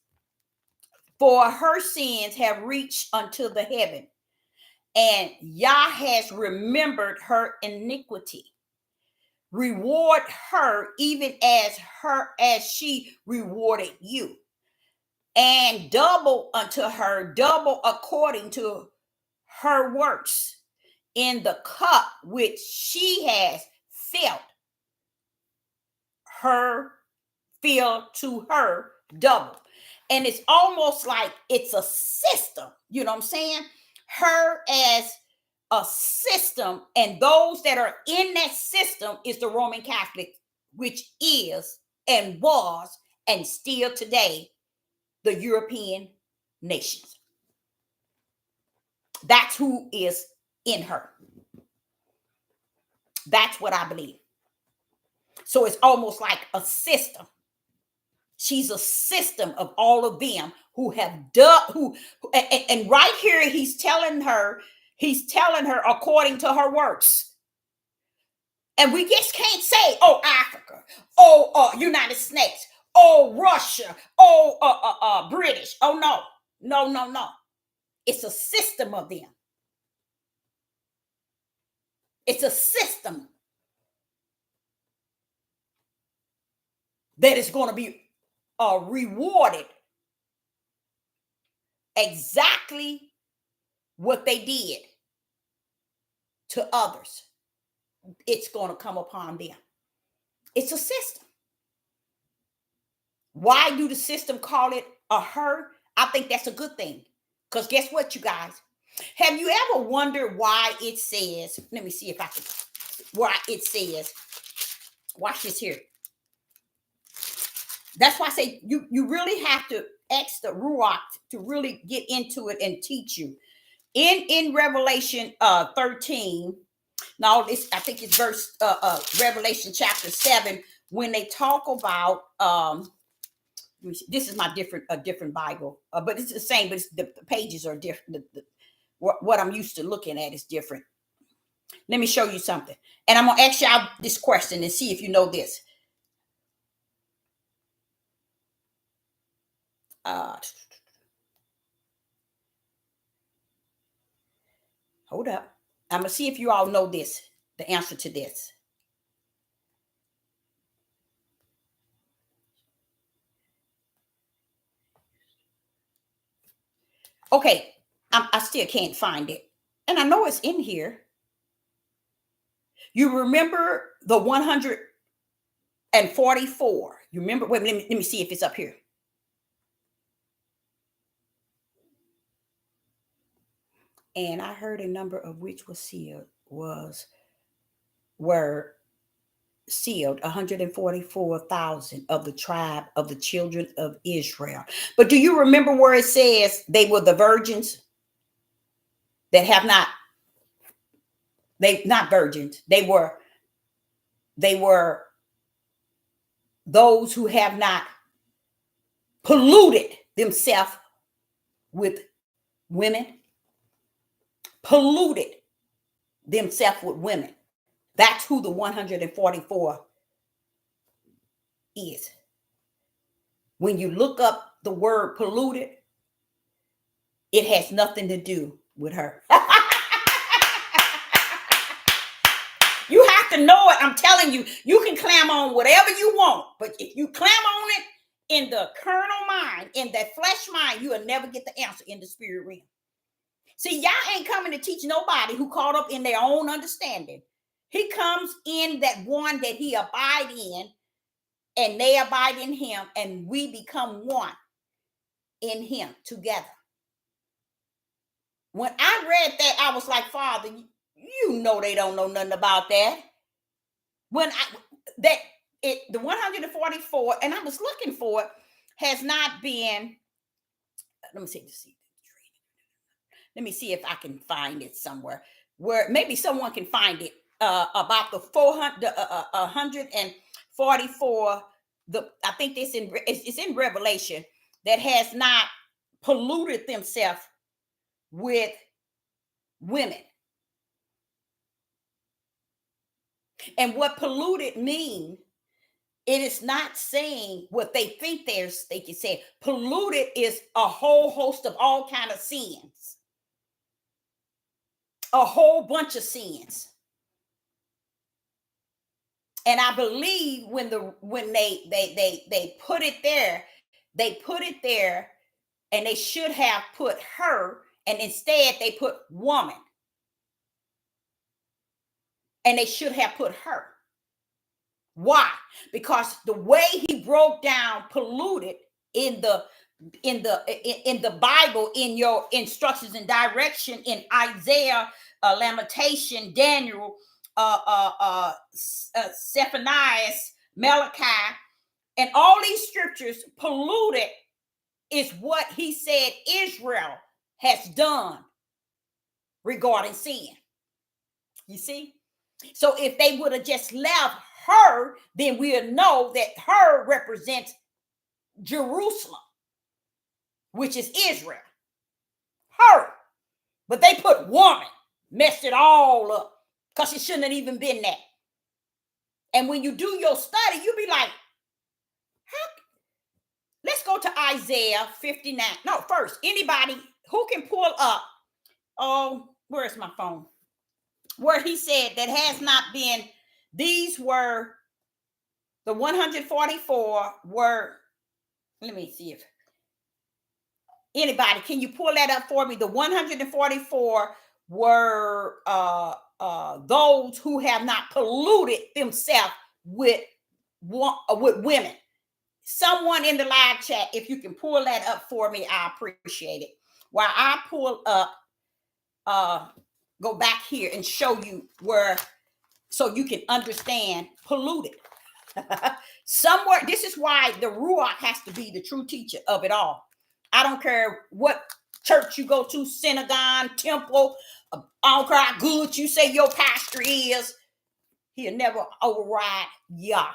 for her sins have reached unto the heaven, and Yah has remembered her iniquity. Reward her even as she rewarded you, and double unto her, double according to her works, in the cup which she has filled to her double. And it's almost like it's a system, you know what I'm saying? Her as a system, and those that are in that system is the Roman Catholic, which is and was and still today the European nations. That's who is in her. That's what I believe. So it's almost like a system. She's a system of all of them who have done and right here he's telling her according to her works. And we just can't say, oh, Africa, oh, United States, oh, Russia, oh, British. Oh, no. It's a system of them. It's a system that is going to be rewarded exactly what they did to others. It's going to come upon them. It's a system. Why do the system call it a her? I think that's a good thing. Because guess what, you guys? Have you ever wondered why it says, let me see if I can, why it says, watch this here. That's why I say you really have to ask the Ruach to really get into it and teach you. In Revelation 13, now this I think it's verse Revelation chapter 7, when they talk about this is my different Bible, but it's the same, but the pages are different. What I'm used to looking at is different. Let me show you something. And I'm going to ask y'all this question and see if you know this. Hold up. I'm going to see if you all know this, the answer to this. Okay, I still can't find it. And I know it's in here. You remember the 144. You remember? Wait, let me see if it's up here. And I heard a number of which was sealed were sealed 144,000 of the tribe of the children of Israel. But do you remember where it says they were the virgins that have not virgins. They were those who have not polluted themselves with women. Polluted themselves with women. That's who the 144 is. When you look up the word polluted, it has nothing to do with her. You have to know it. I'm telling you, you can clam on whatever you want, but if you clam on it in the carnal mind, in that flesh mind, you will never get the answer in the spirit realm. See, y'all ain't coming to teach nobody who caught up in their own understanding. He comes in that one that he abide in, and they abide in him, and we become one in him together. When I read that, I was like, Father, you know they don't know nothing about that. The 144, and I was looking for it, has not been. Let me see if I can find it somewhere where maybe someone can find it about the 144. I think it's in Revelation that has not polluted themselves with women. And what polluted mean, it is not saying what they think they can say. Polluted is a whole host of all kind of sins. A whole bunch of sins. And I believe when they put it there, and they should have put her, and instead they put woman. And they should have put her. Why? Because the way he broke down polluted in the Bible, in your instructions and direction in Isaiah, Lamentation, Daniel, Zephaniah, Malachi, and all these scriptures, polluted is what he said Israel has done regarding sin. You see? So if they would have just left her, then we'll know that her represents Jerusalem, which is Israel. Her. But they put woman, messed it all up, because it shouldn't have even been that. And when you do your study, you'll be like, let's go to Isaiah 59. No, first, anybody who can pull up, where's my phone? Where he said that has not been, these were the 144 were, let me see if anybody, can you pull that up for me? The 144 were those who have not polluted themselves with women. Someone in the live chat, if you can pull that up for me, I appreciate it. While I pull up, go back here and show you where, so you can understand polluted. Somewhere, this is why the Ruach has to be the true teacher of it all. I don't care what church you go to, synagogue, temple, I don't care how good you say your pastor is, he'll never override Yah,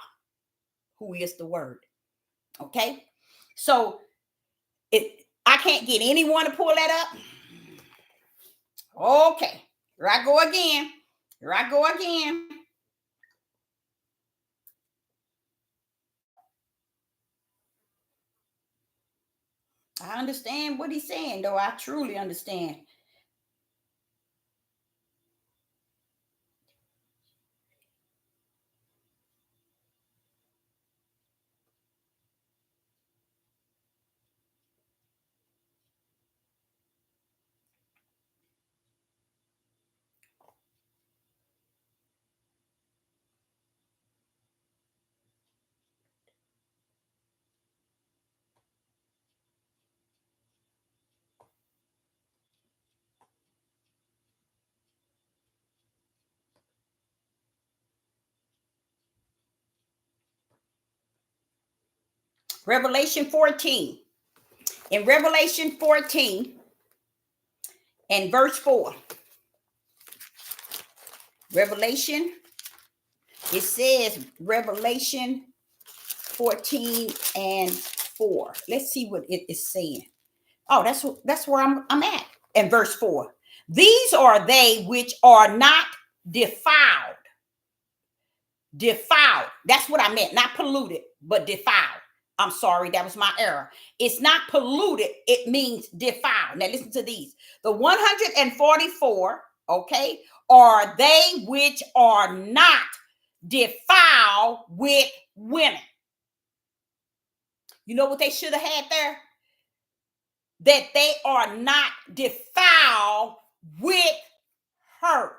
who is the word. Okay? So I can't get anyone to pull that up. Okay, here I go again. Here I go again. I understand what he's saying, though. I truly understand. Revelation 14. In Revelation 14 and verse 4. Revelation, it says Revelation 14 and 4. Let's see what it is saying. Oh, that's where I'm at. In verse 4. These are they which are not defiled. Defiled. That's what I meant. Not polluted, but defiled. I'm sorry, that was my error. It's not polluted, it means defiled. Now listen to these. The 144, okay, are they which are not defiled with women. You know what they should have had there? That they are not defiled with her.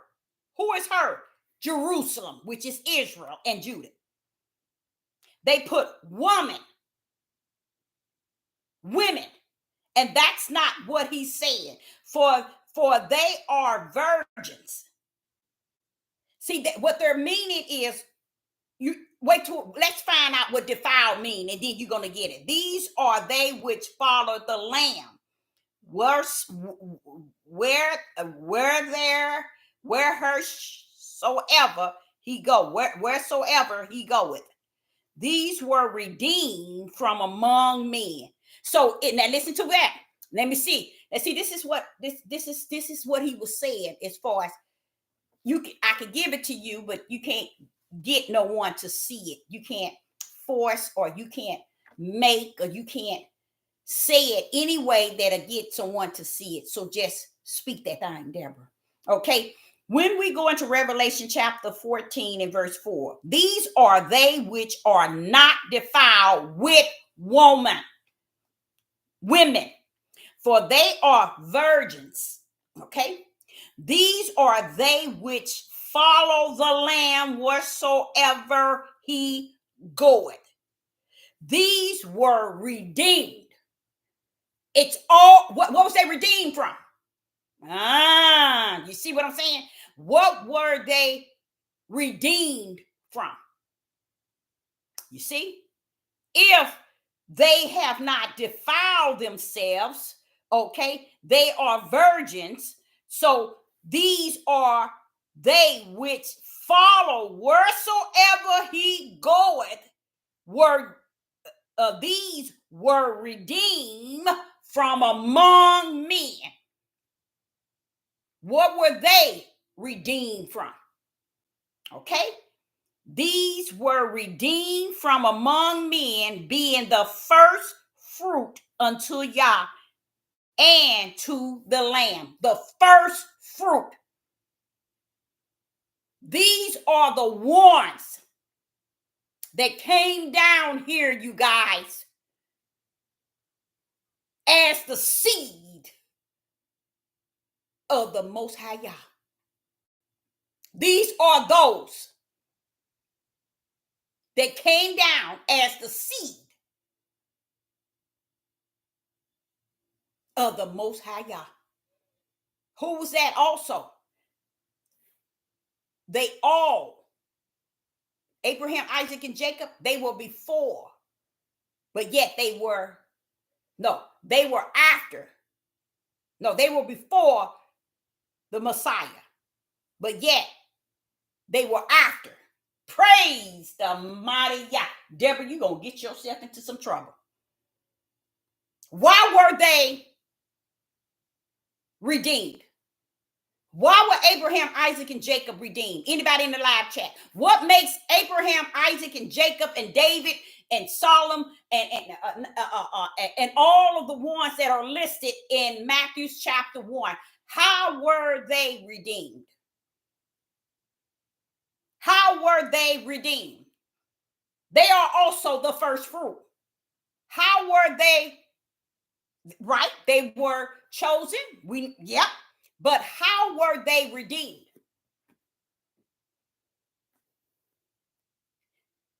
Who is her? Jerusalem, which is Israel and Judah. They put women, and that's not what he's saying. For they are virgins. See, that what they're meaning is, you wait till let's find out what defiled mean, and then you're gonna get it. These are they which follow the Lamb. Wheresoever he go, wheresoever he goeth. These were redeemed from among men. So now listen to that. Let me see. Let's see. This is what he was saying. As far as I could give it to you, but you can't get no one to see it. You can't force, or you can't make, or you can't say it any way that'll get someone to see it. So just speak that thing, Deborah. Okay. When we go into Revelation chapter 14 and verse 4, these are they which are not defiled with women, for they are virgins. Okay. These are they which follow the Lamb wheresoever he goeth. These were redeemed. It's all, what was they redeemed from? You see what I'm saying? What were they redeemed from? You see? If they have not defiled themselves, okay, they are virgins. So these are they which follow wheresoever he goeth. These were redeemed from among men. What were they redeemed from? Okay. These were redeemed from among men, being the first fruit unto Yah and to the Lamb. The first fruit. These are the ones that came down here, you guys, as the seed of the Most High Yah. These are those that came down as the seed of the Most High Yah. Who was that also? They all, Abraham, Isaac, and Jacob, they were before, but yet they were after. No, they were before the Messiah, but yet they were after. Praise the mighty Yah. Deborah, you're going to get yourself into some trouble. Why were they redeemed? Why were Abraham, Isaac, and Jacob redeemed? Anybody in the live chat? What makes Abraham, Isaac, and Jacob, and David, and Solomon, and all of the ones that are listed in Matthew chapter 1, how were they redeemed? How were they redeemed? They are also the first fruit. How were they? Right? They were chosen. Yep. But how were they redeemed?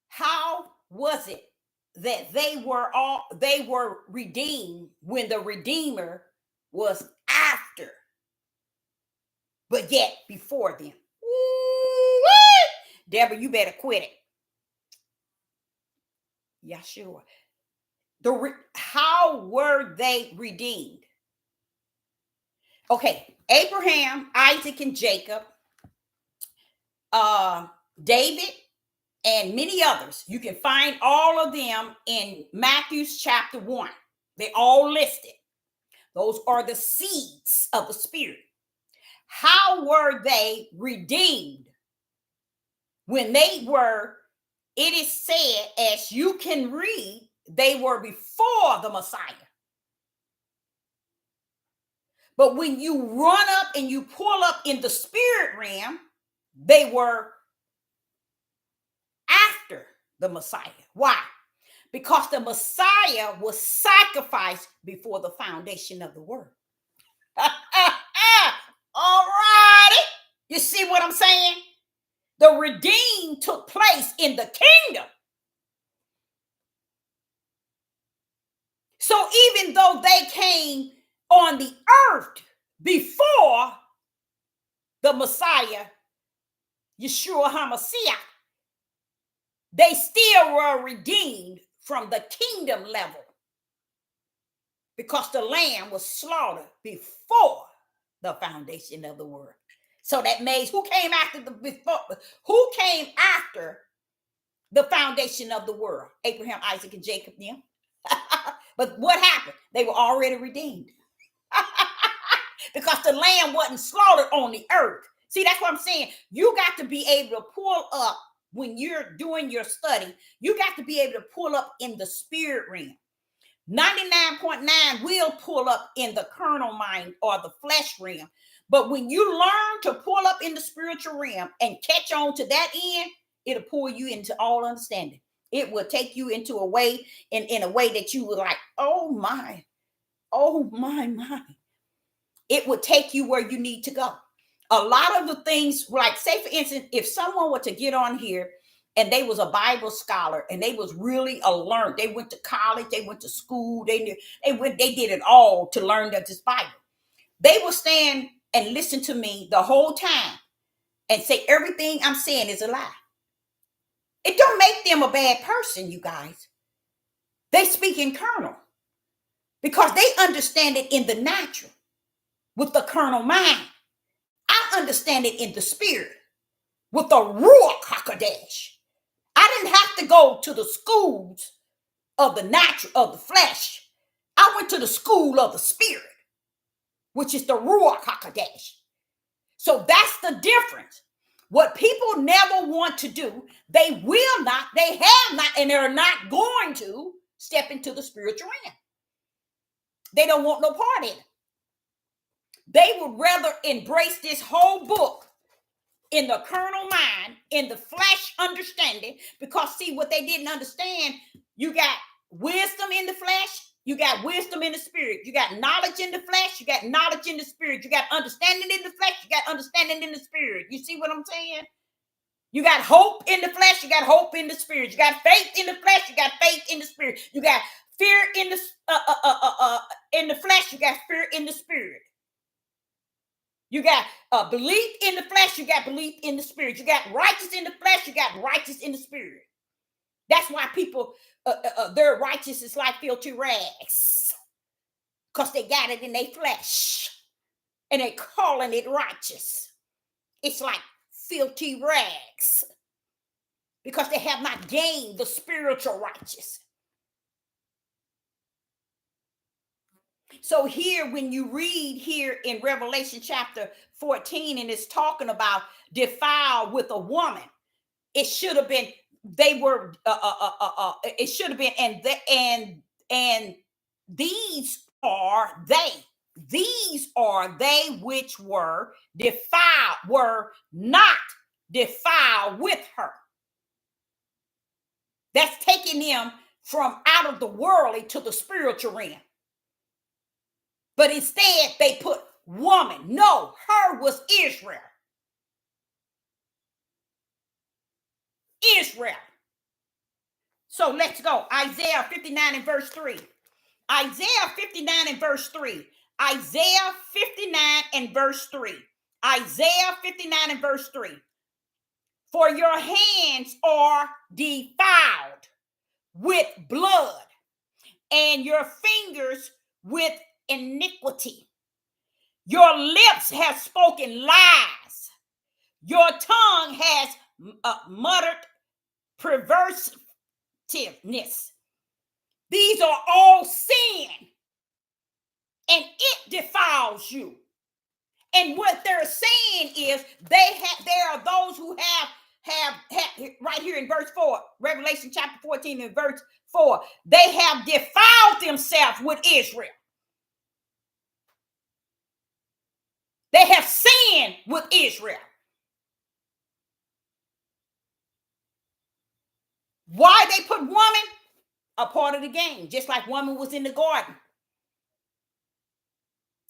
How was it that they were redeemed when the Redeemer was after, but yet before them? Ooh-wee! Deborah, you better quit it. Yeah, sure. How were they redeemed? Okay, Abraham, Isaac, and Jacob, David, and many others. You can find all of them in Matthew chapter 1. They all listed. Those are the seeds of the Spirit. How were they redeemed? When they were, it is said, as you can read, they were before the Messiah. But when you run up and you pull up in the spirit realm, they were after the Messiah. Why? Because the Messiah was sacrificed before the foundation of the world. All righty. You see what I'm saying? The redeemed took place in the kingdom. So even though they came on the earth before the Messiah, Yeshua HaMashiach, they still were redeemed from the kingdom level because the lamb was slaughtered before the foundation of the world. So that means who came after the foundation of the world? Abraham, Isaac, and Jacob, them. But what happened? They were already redeemed. Because the lamb wasn't slaughtered on the earth. See, that's what I'm saying. You got to be able to pull up when you're doing your study. You got to be able to pull up in the spirit realm. 99.9 will pull up in the carnal mind or the flesh realm. But when you learn to pull up in the spiritual realm and catch on to that end, it'll pull you into all understanding. It will take you into a way, in a way that you were like, oh my. It would take you where you need to go. A lot of the things, like say for instance, if someone were to get on here and they was a Bible scholar and they was really learned, they went to college, they went to school, they did it all to learn this Bible. They will stand and listen to me the whole time and say everything I'm saying is a lie. It don't make them a bad person, you guys. They speak in carnal because they understand it in the natural with the carnal mind. I understand it in the spirit with the Ruach HaKodesh. I didn't have to go to the schools of the natural, of the flesh. I went to the school of the spirit, which is the Ruach HaKodesh. So that's the difference. What people never want to do, they will not, they have not, and they're not going to step into the spiritual realm. They don't want no part in it. They would rather embrace this whole book in the carnal mind, in the flesh understanding, because see what they didn't understand, you got wisdom in the flesh, you got wisdom in the spirit, you got knowledge in the flesh, you got knowledge in the spirit, you got understanding in the flesh, you got understanding in the spirit. You see what I'm saying? You got hope in the flesh, you got hope in the spirit, you got faith in the flesh, you got faith in the spirit, you got fear in the flesh, you got fear in the spirit. You got belief in the flesh, you got belief in the spirit. You got righteous in the flesh, you got righteous in the spirit. That's why people, their righteous is like filthy rags. Because they got it in their flesh. And they calling it righteous. It's like filthy rags. Because they have not gained the spiritual righteous. So here, when you read here in Revelation chapter 14, and it's talking about defiled with a woman, it should have been, they were, it should have been, and these are they. These are they which were defiled, were not defiled with her. That's taking them from out of the worldly to the spiritual realm. But instead, they put woman. No, her was Israel. Israel. So let's go. Isaiah 59 and verse 3. Isaiah 59 and verse 3. Isaiah 59 and verse 3. Isaiah 59 and verse 3. For your hands are defiled with blood, and your fingers with iniquity. Your lips have spoken lies. Your tongue has muttered perversiveness. These are all sin, and it defiles you. And what they're saying is there are those who have right here in verse 4, Revelation chapter 14 and verse 4, they have defiled themselves with Israel. They have sinned with Israel. Why they put woman? A part of the game, just like woman was in the garden.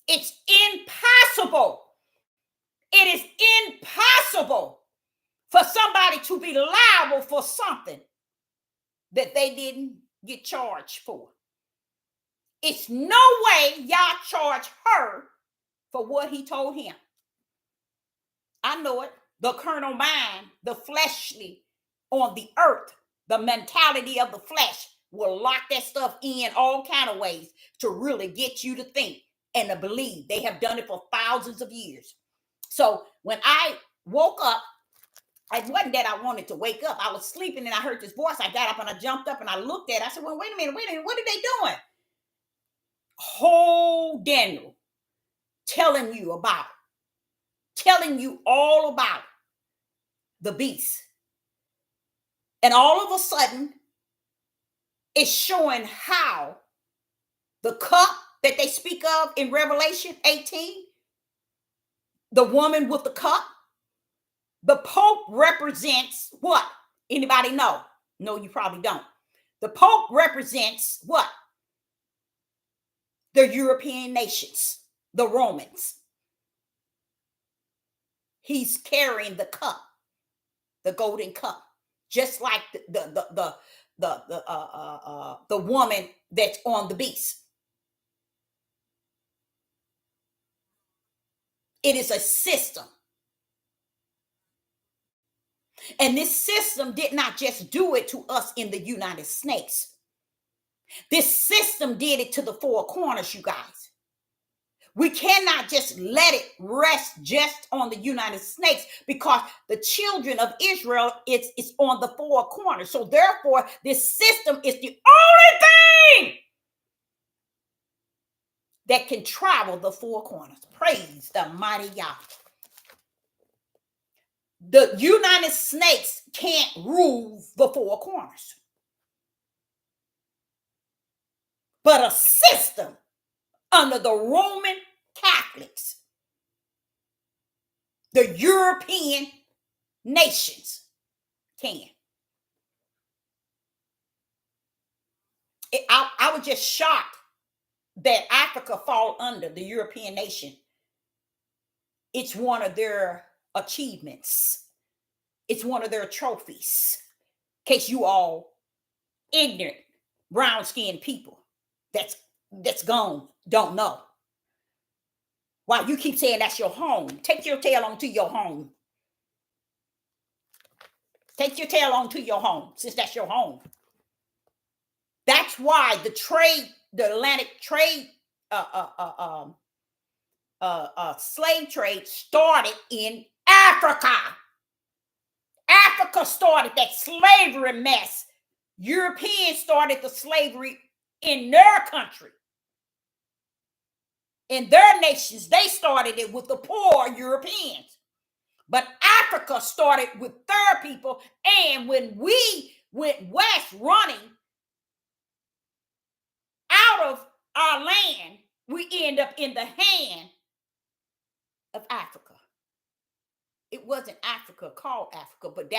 It's impossible. It is impossible for somebody to be liable for something that they didn't get charged for. It's no way y'all charge her for what he told him. I know it. The carnal mind, the fleshly on the earth, the mentality of the flesh will lock that stuff in all kind of ways to really get you to think and to believe. They have done it for thousands of years. So when I woke up, it wasn't that I wanted to wake up. I was sleeping and I heard this voice. I got up and I jumped up and I looked at it. I said, well, wait a minute. What are they doing? Whole Daniel telling you all about the beast. And all of a sudden, it's showing how the cup that they speak of in Revelation 18, the woman with the cup, the Pope represents what? Anybody know? No, you probably don't. The Pope represents what? The European nations, the Romans. He's carrying the cup, the golden cup, just like the woman that's on the beast. It is a system. And this system did not just do it to us in the United States. This system did it to the four corners, you guys. We cannot just let it rest just on the United States because the children of Israel is on the four corners. So therefore, this system is the only thing that can travel the four corners. Praise the mighty Yah. The United States can't rule the four corners. But a system under the Roman Catholics, the European nations can. I was just shocked that Africa fall under the European nation. It's one of their achievements. It's one of their trophies. In case you all ignorant, brown-skinned people that's gone, don't know. Why you keep saying that's your home? Take your tail on to your home. Take your tail on to your home, since that's your home. That's why the Atlantic trade, slave trade started in Africa. Africa started that slavery mess. Europeans started the slavery in their country. In their nations, they started it with the poor Europeans. But Africa started with their people. And when we went west running out of our land, we end up in the hand of Africa. It wasn't Africa called Africa, but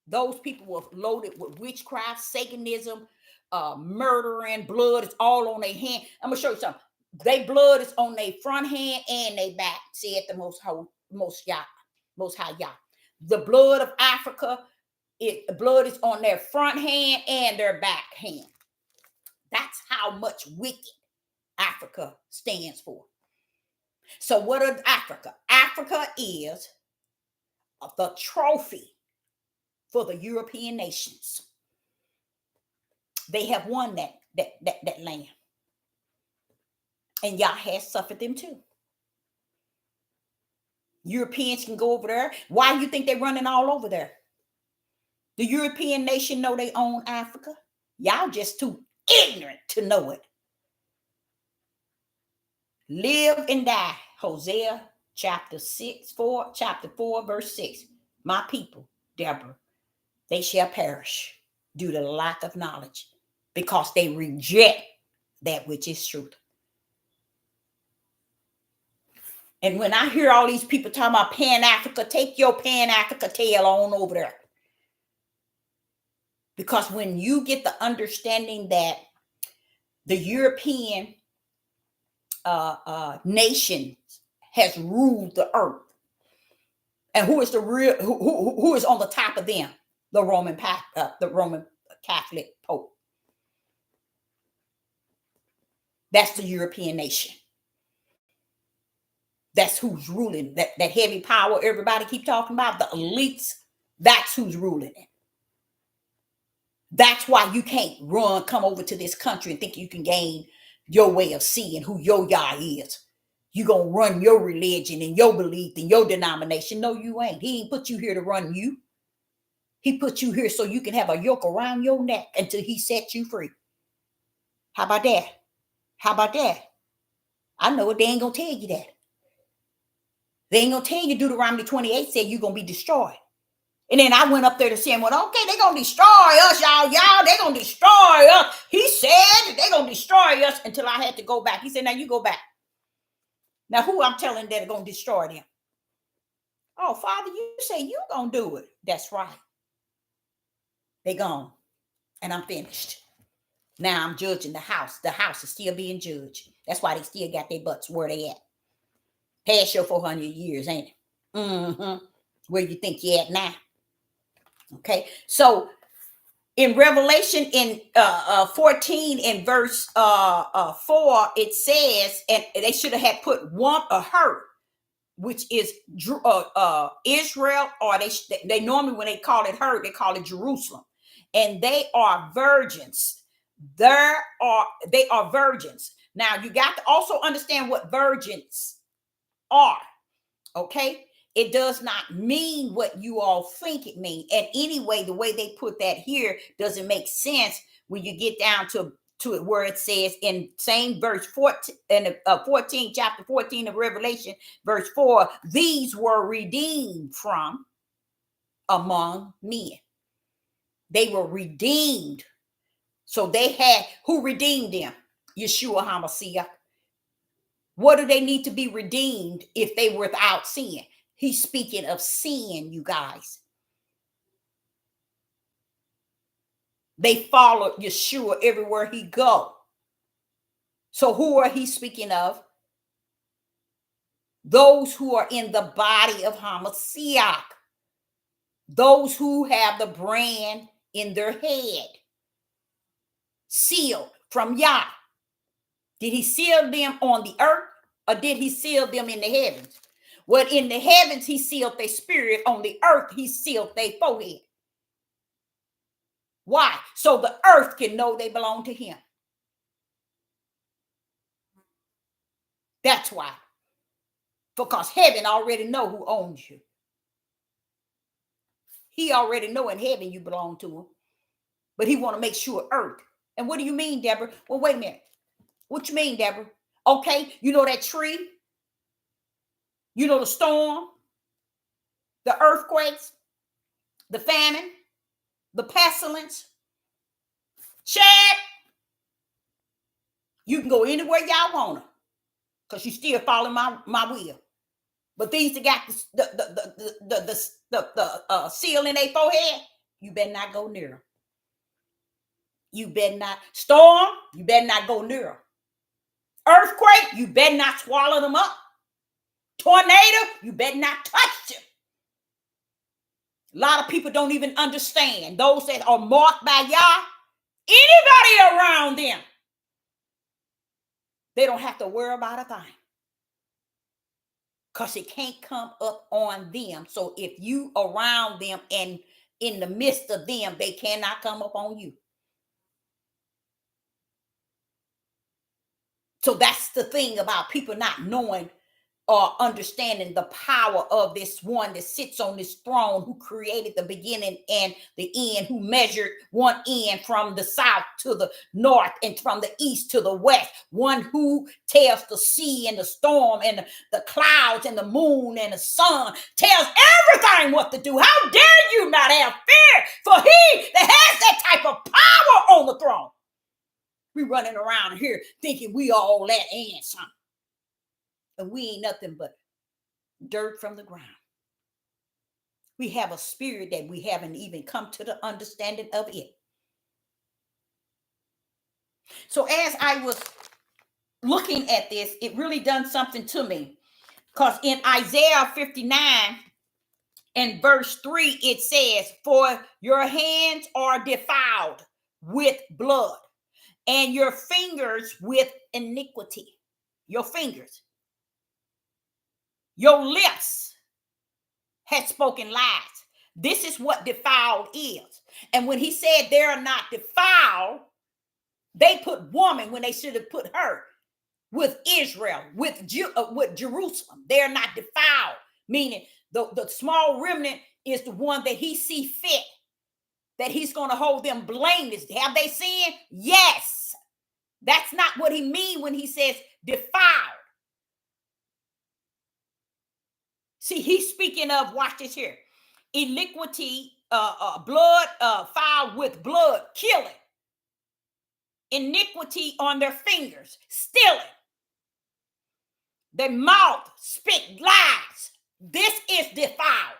those people were loaded with witchcraft, Satanism, murdering, blood is all on their hand. I'm gonna show you something. Their blood is on their front hand and their back, said the most high Yah. The blood of Africa, blood is on their front hand and their back hand. That's how much wicked Africa stands for. So what is Africa? Africa is the trophy for the European nations. They have won that land. And Yah has suffered them too. Europeans can go over there. Why do you think they're running all over there? The European nation know they own Africa. Y'all just too ignorant to know it. Live and die. Hosea chapter 4, verse 6. My people, Deborah, they shall perish due to lack of knowledge because they reject that which is truth. And when I hear all these people talking about Pan-Africa, take your Pan-Africa tail on over there. Because when you get the understanding that the European nation has ruled the earth, and who is who is on the top of them? The Roman Catholic Pope. That's the European nation. That's who's ruling that heavy power everybody keep talking about, the elites. That's who's ruling it. That's why you can't come over to this country and think you can gain your way of seeing who your Yah is. You gonna run your religion and your belief and your denomination. No, you ain't. He ain't put you here to run you. He put you here so you can have a yoke around your neck until he sets you free. How about that? How about that? I know it. They ain't gonna tell you that. They ain't gonna tell you Deuteronomy 28 said you're gonna be destroyed. And then I went up there to say, well, okay, they're gonna destroy us, y'all. They're gonna destroy us. He said they're gonna destroy us until I had to go back. He said, now you go back. Now who I'm telling that are gonna destroy them? Oh, Father, you say you gonna do it. That's right. They gone. And I'm finished. Now I'm judging the house. The house is still being judged. That's why they still got their butts where they at. Past your 400 years, ain't it? Where you think you at now? Okay. So in Revelation in 14 in verse 4, it says, and they should have had put one or her, which is Israel, or they normally, when they call it her, they call it Jerusalem. And they are virgins. They are virgins. Now you got to also understand what virgins are. Okay. It does not mean what you all think it means. And anyway, the way they put that here doesn't make sense when you get down to it, where it says in same verse 14, in 14, chapter 14 of Revelation, verse 4, these were redeemed from among men. They were redeemed. So they had, who redeemed them? Yeshua HaMashiach. What do they need to be redeemed if they were without sin? He's speaking of sin, you guys. They followed Yeshua everywhere he go. So who are he speaking of? Those who are in the body of HaMashiach. Those who have the brand in their head. Sealed from Yah. Did he seal them on the earth, or did he seal them in the heavens? Well, in the heavens, he sealed their spirit. On the earth, he sealed their forehead. Why? So the earth can know they belong to him. That's why. Because heaven already know who owns you. He already know in heaven you belong to him. But he want to make sure earth. And what do you mean, Deborah? Well, wait a minute. What you mean, Deborah? Okay, you know that tree, you know the storm, the earthquakes, the famine, the pestilence. Chad, you can go anywhere y'all want to, because you still following my will. But these that got the seal in their forehead, you better not go near them. You better not. Storm, you better not go near them. Earthquake, you better not swallow them up. Tornado, you better not touch them. A lot of people don't even understand. Those that are marked by Yah, anybody around them, they don't have to worry about a thing, because it can't come up on them. So if you around them and in the midst of them, they cannot come up on you. So that's the thing about people not knowing or understanding the power of this one that sits on this throne, who created the beginning and the end, who measured one end from the south to the north and from the east to the west, one who tells the sea and the storm and the clouds and the moon and the sun, tells everything what to do. How dare you not have fear for he that has that type of power on the throne? We running around here thinking we all that and something. And we ain't nothing but dirt from the ground. We have a spirit that we haven't even come to the understanding of it. So as I was looking at this, it really done something to me. Because in Isaiah 59 and verse 3, it says, "For your hands are defiled with blood, and your fingers with iniquity." Your fingers. Your lips had spoken lies. This is what defiled is. And when he said they're not defiled, they put woman when they should have put her with Israel, with Jerusalem. They're not defiled, meaning the small remnant is the one that he see fit, that he's going to hold them blameless. Have they sinned? Yes. That's not what he means when he says defiled. See, he's speaking of, watch this here, iniquity, blood, foul with blood, killing, iniquity on their fingers, stealing, their mouth spit lies. This is defiled.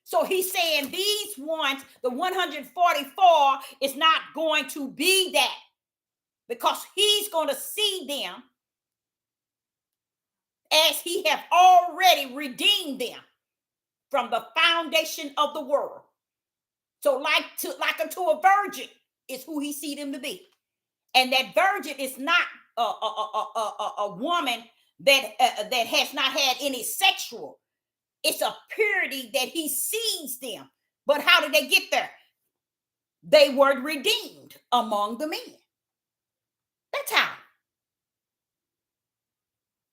So he's saying these ones, the 144, is not going to be that, because he's going to see them as he have already redeemed them from the foundation of the world. So like unto a virgin is who he see them to be. And that virgin is not a woman that has not had any sexual. It's a purity that he sees them. But how did they get there? They were redeemed among the men. That's how.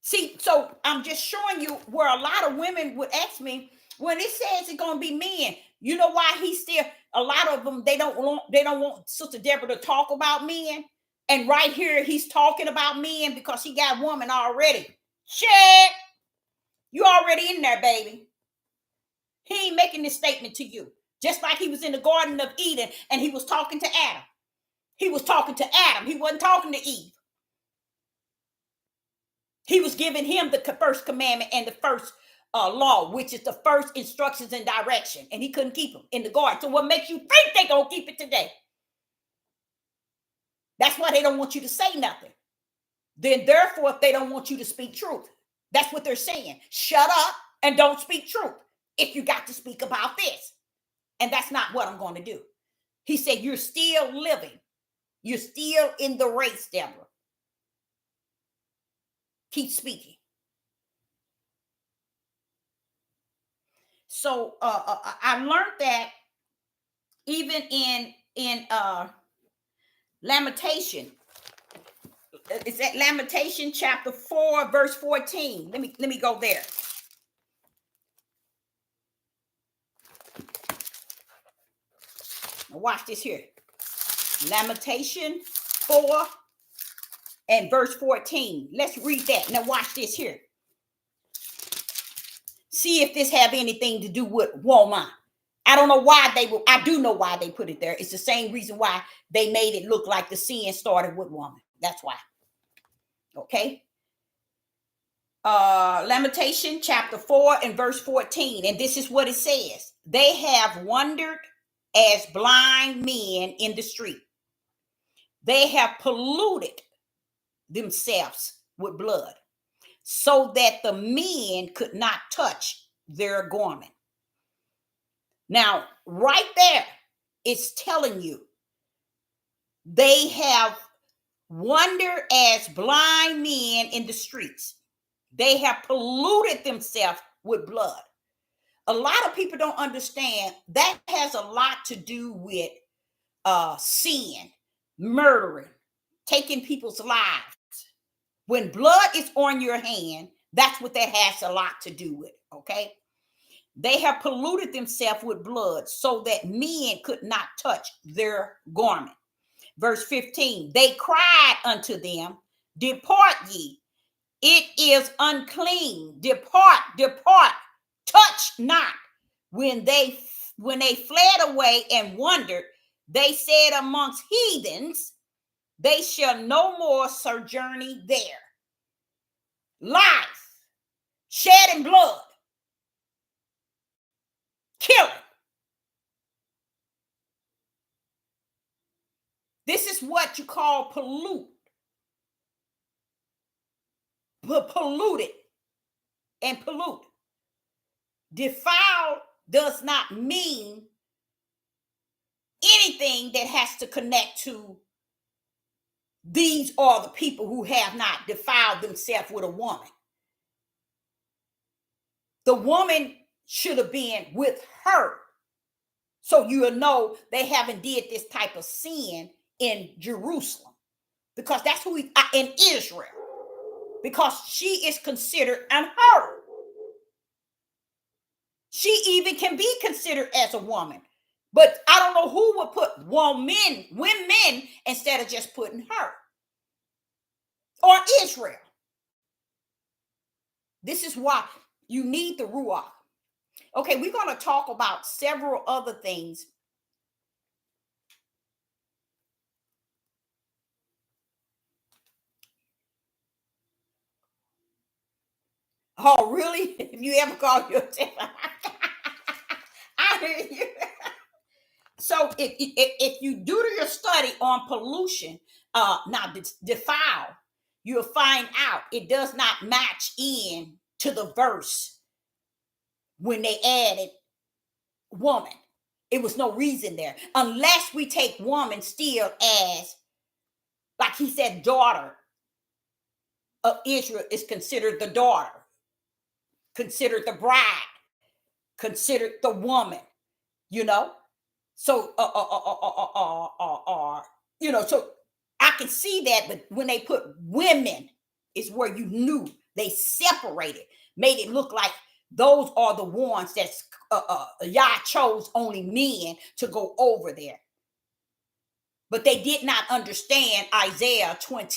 See, so I'm just showing you where a lot of women would ask me, when it says it's going to be men, you know why he's still, a lot of them, they don't want Sister Deborah to talk about men. And right here, he's talking about men because he got woman already. Shit, you already in there, baby. He ain't making this statement to you. Just like he was in the Garden of Eden and he was talking to Adam. He was talking to Adam. He wasn't talking to Eve. He was giving him the first commandment and the first law, which is the first instructions and direction. And he couldn't keep them in the garden. So what makes you think they're going to keep it today? That's why they don't want you to say nothing. Then therefore, they don't want you to speak truth. That's what they're saying. Shut up and don't speak truth if you got to speak about this. And that's not what I'm going to do. He said, you're still living. You're still in the race, Deborah. Keep speaking. So I learned that even in Lamentation. It's at Lamentation chapter 4, verse 14. Let me go there. Now watch this here. Lamentation 4, and verse 14. Let's read that. Now watch this here. See if this have anything to do with woman. I don't know why they will. I do know why they put it there. It's the same reason why they made it look like the sin started with woman. That's why. Okay. Lamentation chapter 4 and verse 14. And this is what it says. They have wandered as blind men in the street. They have polluted themselves with blood, so that the men could not touch their garment. Now, right there, it's telling you they have wandered as blind men in the streets. They have polluted themselves with blood. A lot of people don't understand that has a lot to do with sin, murdering, taking people's lives. When blood is on your hand, that's what that has a lot to do with, okay? They have polluted themselves with blood so that men could not touch their garment. Verse 15, they cried unto them, depart ye, it is unclean. Depart, depart, touch not. When they fled away and wandered, they said amongst heathens, they shall no more sojourn there. Life, shedding blood, killing. This is what you call polluted. And pollute. Defile does not mean anything that has to connect to these are the people who have not defiled themselves with a woman. The woman should have been with her. So you'll know they haven't did this type of sin in Jerusalem. Because that's who in Israel. Because she is considered unheard. She even can be considered as a woman. But I don't know who would put women instead of just putting her. Or Israel. This is why you need the Ruach. Okay, we're going to talk about several other things. Oh, really? If you ever call yourself, I hear you. So if you do your study on pollution, now defile, you'll find out it does not match in to the verse when they added woman. It was no reason there. Unless we take woman still as, like he said, daughter of Israel is considered the daughter, considered the bride, considered the woman, you know? So, so I can see that, but when they put women is where you knew they separated, made it look like those are the ones that's Yah chose only men to go over there. But they did not understand Isaiah chapter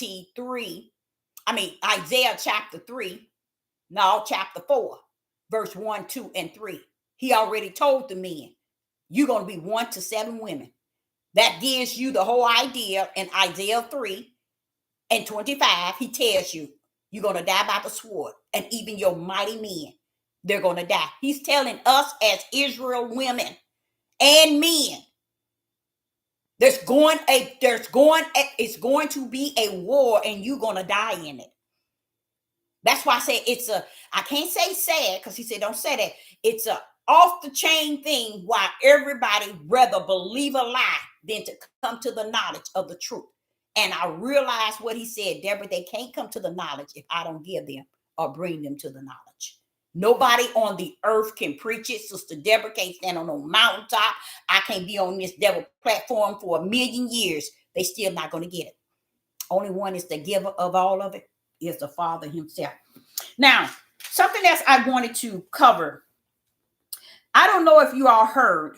3, chapter 4, verse 1, 2, and 3. He already told the men, you're going to be 1 to 7 women. That gives you the whole idea. In Isaiah 3 and 25, he tells you, you're going to die by the sword. And even your mighty men, they're going to die. He's telling us as Israel women and men, it's going to be a war and you're going to die in it. That's why I say I can't say sad because he said, don't say that. It's a off the chain thing why everybody rather believe a lie than to come to the knowledge of the truth. And I realized what he said, Deborah, they can't come to the knowledge if I don't give them or bring them to the knowledge. Nobody on the earth can preach it. Sister Deborah can't stand on no mountaintop. I can't be on this devil platform for 1,000,000 years. They still not going to get it. Only one is the giver of all of it is the Father himself. Now, something else I wanted to cover. I don't know if you all heard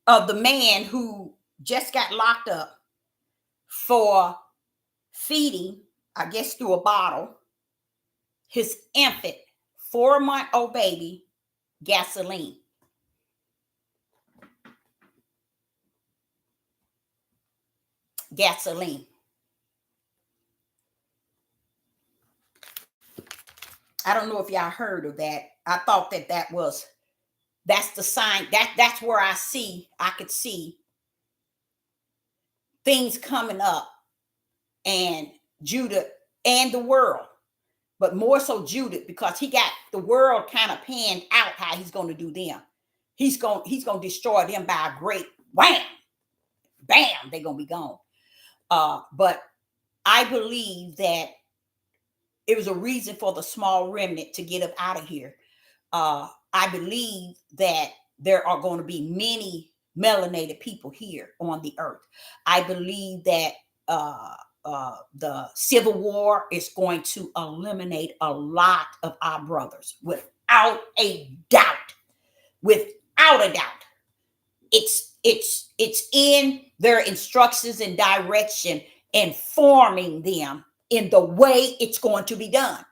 of the man who just got locked up for feeding, I guess through a bottle, his infant 4-month-old baby gasoline. Gasoline. I don't know if y'all heard of that. I thought that's the sign. That's where I could see things coming up, and Judah and the world, but more so Judah, because he got the world kind of panned out how he's going to do them. He's going to destroy them by a great wham, bam, they're going to be gone. But I believe that it was a reason for the small remnant to get up out of here. I believe that there are going to be many melanated people here on the earth. I believe that the Civil War is going to eliminate a lot of our brothers, without a doubt. Without a doubt. It's in their instructions and direction, informing them in the way it's going to be done.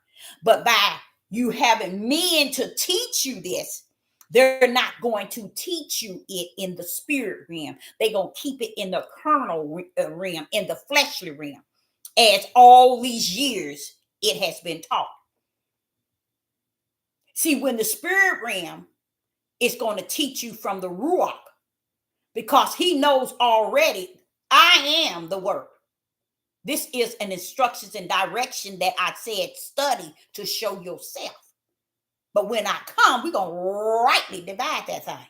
But by you having men to teach you this, they're not going to teach you it in the spirit realm. They're going to keep it in the carnal realm, in the fleshly realm, as all these years it has been taught. See, when the spirit realm is going to teach you from the Ruach, because he knows already, I am the word. This is an instructions and direction that I said, study to show yourself. But when I come, we're going to rightly divide that thing.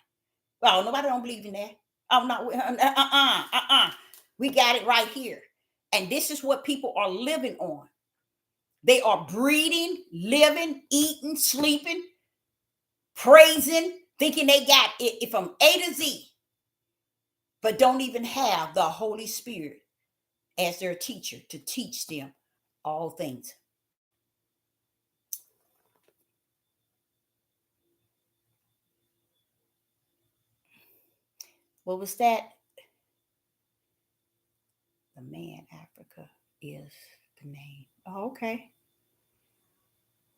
Well, nobody don't believe in that. Oh, no, we got it right here. And this is what people are living on. They are breathing, living, eating, sleeping, praising, thinking they got it from A to Z, but don't even have the Holy Spirit as their teacher to teach them all things. What was that? The Man Africa is the name. Oh, okay.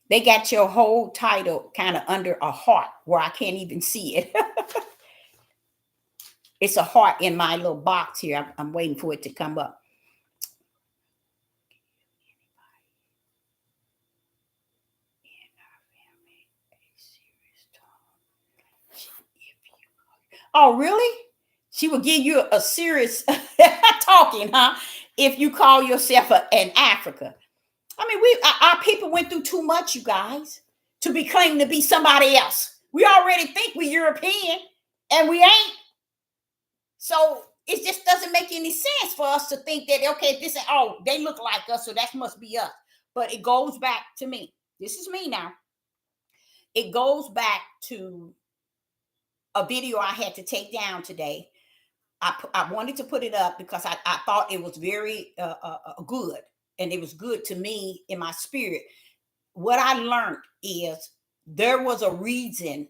They got your whole title kind of under a heart where I can't even see it. It's a heart in my little box here. I'm waiting for it to come up. Oh, really? She will give you a serious talking, huh? If you call yourself an Africa. I mean, our people went through too much, you guys, to be claiming to be somebody else. We already think we're European, and we ain't. So it just doesn't make any sense for us to think that, okay, this is, oh, they look like us, so that must be us. But it goes back to me. This is me now. It goes back to a video I had to take down today. I wanted to put it up because I thought it was very good, and it was good to me in my spirit. What I learned is there was a reason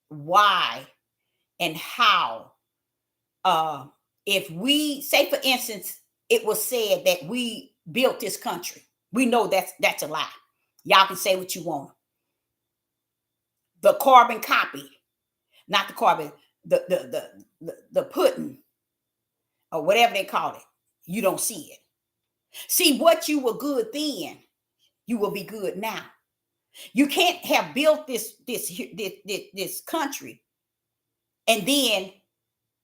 why and how. If we say, for instance, it was said that we built this country, we know that's a lie. Y'all can say what you want. The carbon copy, not the carbon, the pudding, or whatever they call it, you don't see it. See, what you were good then, you will be good now. You can't have built this country and then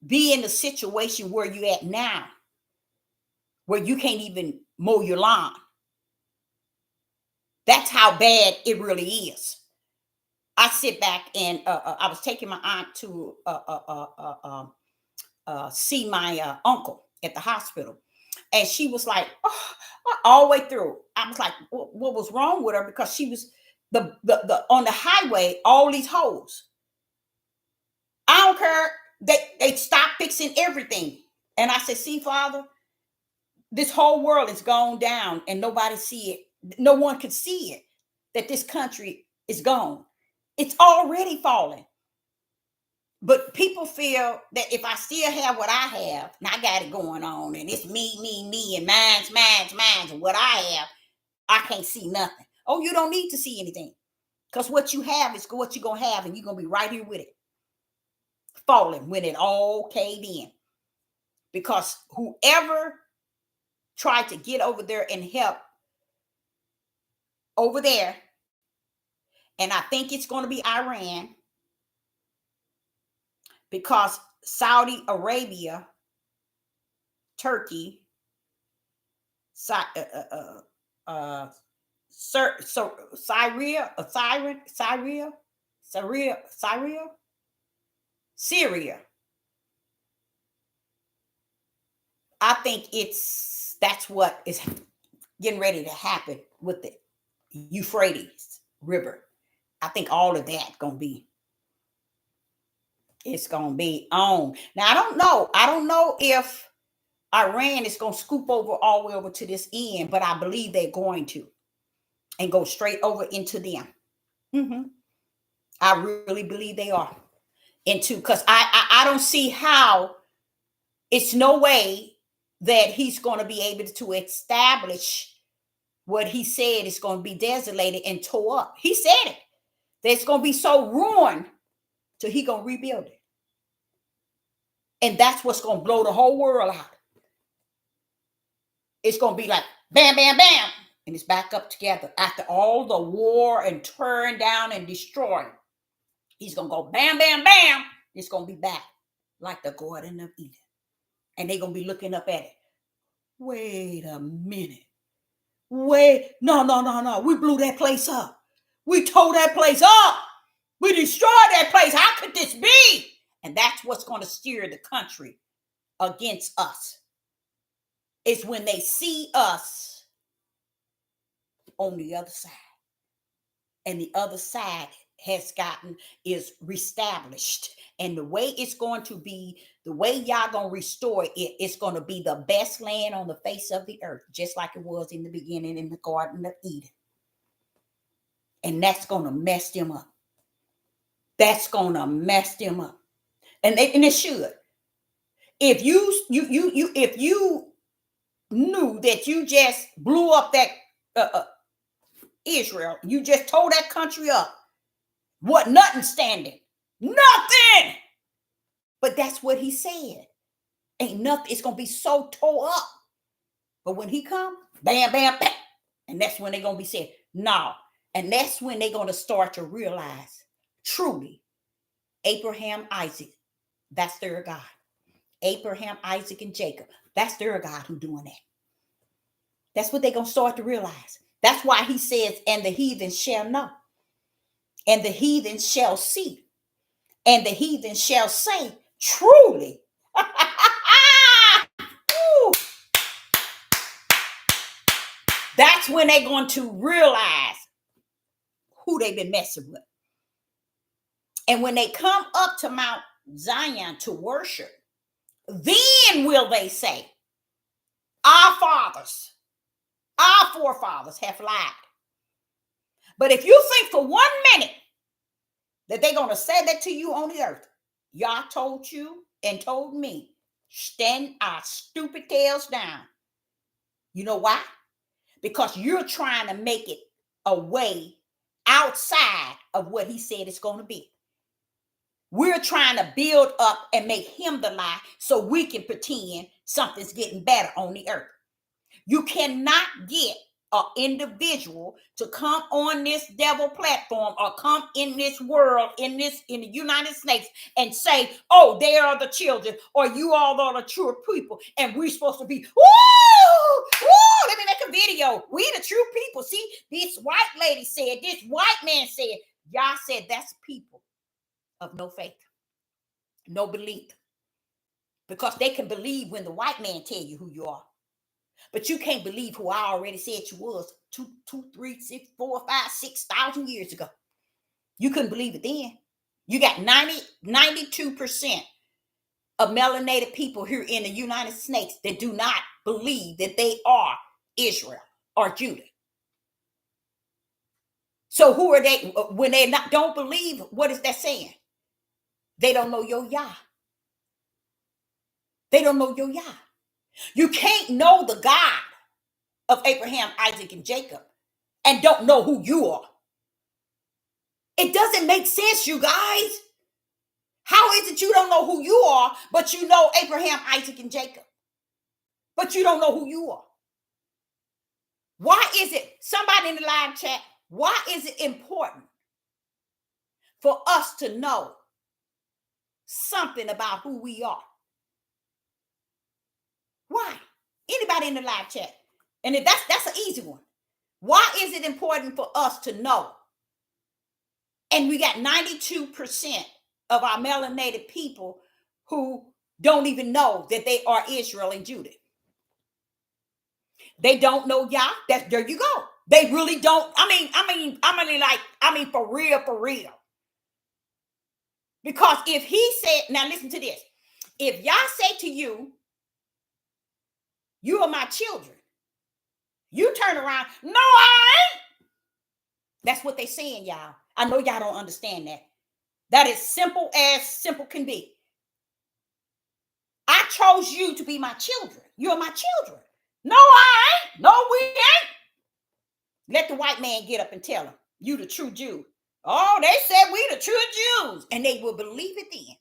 be in the situation where you at now, where you can't even mow your lawn. That's how bad it really is. I sit back and I was taking my aunt to see my uncle at the hospital. And she was like, oh, all the way through. I was like, what was wrong with her? Because she was the on the highway, all these holes. I don't care. They stopped fixing everything. And I said, see, Father, this whole world is gone down and nobody see it. No one could see it, that this country is gone. It's already falling. But people feel that if I still have what I have, and I got it going on, and it's me, and mine's, and what I have, I can't see nothing. Oh, you don't need to see anything. Because what you have is what you're going to have, and you're going to be right here with it. Falling when it all caved in. Because whoever tried to get over there and help over there, and I think it's going to be Iran, because Saudi Arabia, Turkey, Syria. I think that's what is getting ready to happen with the Euphrates River. I think all of that it's gonna be on. Now I don't know if Iran is gonna scoop over all the way over to this end, but I believe they're going to, and go straight over into them. I really believe they are into, because I don't see how. It's no way that he's going to be able to establish what he said is going to be desolated and tore up. He said it. That it's going to be so ruined till he going to rebuild it. And that's what's going to blow the whole world out. It's going to be like bam, bam, bam. And it's back up together after all the war and turn down and destroy. He's going to go bam, bam, bam. It's going to be back like the Garden of Eden. And they're going to be looking up at it. Wait a minute. No. We blew that place up. We tore that place up. We destroyed that place. How could this be? And that's what's going to steer the country against us. It's when they see us on the other side. And the other side is reestablished. And the way it's going to be, the way y'all gonna restore it, it's gonna be the best land on the face of the earth, just like it was in the beginning in the Garden of Eden. And that's gonna mess them up. That's gonna mess them up. And it should. If you knew that you just blew up that Israel, you just tore that country up. What? Nothing standing. Nothing. But that's what he said. Ain't nothing. It's going to be so tore up. But when he come, bam, bam, bam. And that's when they're going to be saying, no. And that's when they're going to start to realize, truly, Abraham, Isaac, that's their God. Abraham, Isaac, and Jacob, that's their God who's doing that. That's what they're going to start to realize. That's why he says, and the heathen shall know. And the heathen shall see. And the heathen shall say, truly. That's when they're going to realize who they've been messing with. And when they come up to Mount Zion to worship, then will they say, our fathers, our forefathers have lied. But if you think for 1 minute that they're going to say that to you on the earth, y'all told you and told me, stand our stupid tails down. You know why? Because you're trying to make it a way outside of what he said it's going to be. We're trying to build up and make him the lie so we can pretend something's getting better on the earth. You cannot get an individual to come on this devil platform or come in this world, in the United States, and say, oh, they are the children, or you all are the true people, and we're supposed to be, woo, let me make a video. We the true people. See, this white lady said, this white man said, y'all said that's people of no faith, no belief. Because they can believe when the white man tell you who you are. But you can't believe who I already said you was 2, 3, 6, 4, 5, 6,000 years ago. You couldn't believe it then. You got 92% of melanated people here in the United States that do not believe that they are Israel or Judah. So who are they when they don't believe? What is that saying? They don't know your Yah. They don't know your Yah. You can't know the God of Abraham, Isaac, and Jacob and don't know who you are. It doesn't make sense, you guys. How is it you don't know who you are, but you know Abraham, Isaac, and Jacob? But you don't know who you are. Why is it, somebody in the live chat, why is it important for us to know something about who we are? Why? Anybody in the live chat? And if that's an easy one. Why is it important for us to know? And we got 92% of our melanated people who don't even know that they are Israel and Judah. They don't know Yah. There you go. They really don't. I mean, for real. Because if he said, now listen to this. If Yah say to you, you are my children, you turn around, no, I ain't. That's what they saying, y'all. I know y'all don't understand that. That is simple as simple can be. I chose you to be my children. You're my children. No, I ain't. No, we ain't. Let the white man get up and tell him, you the true Jew. Oh, they said we the true Jews. And they will believe it then.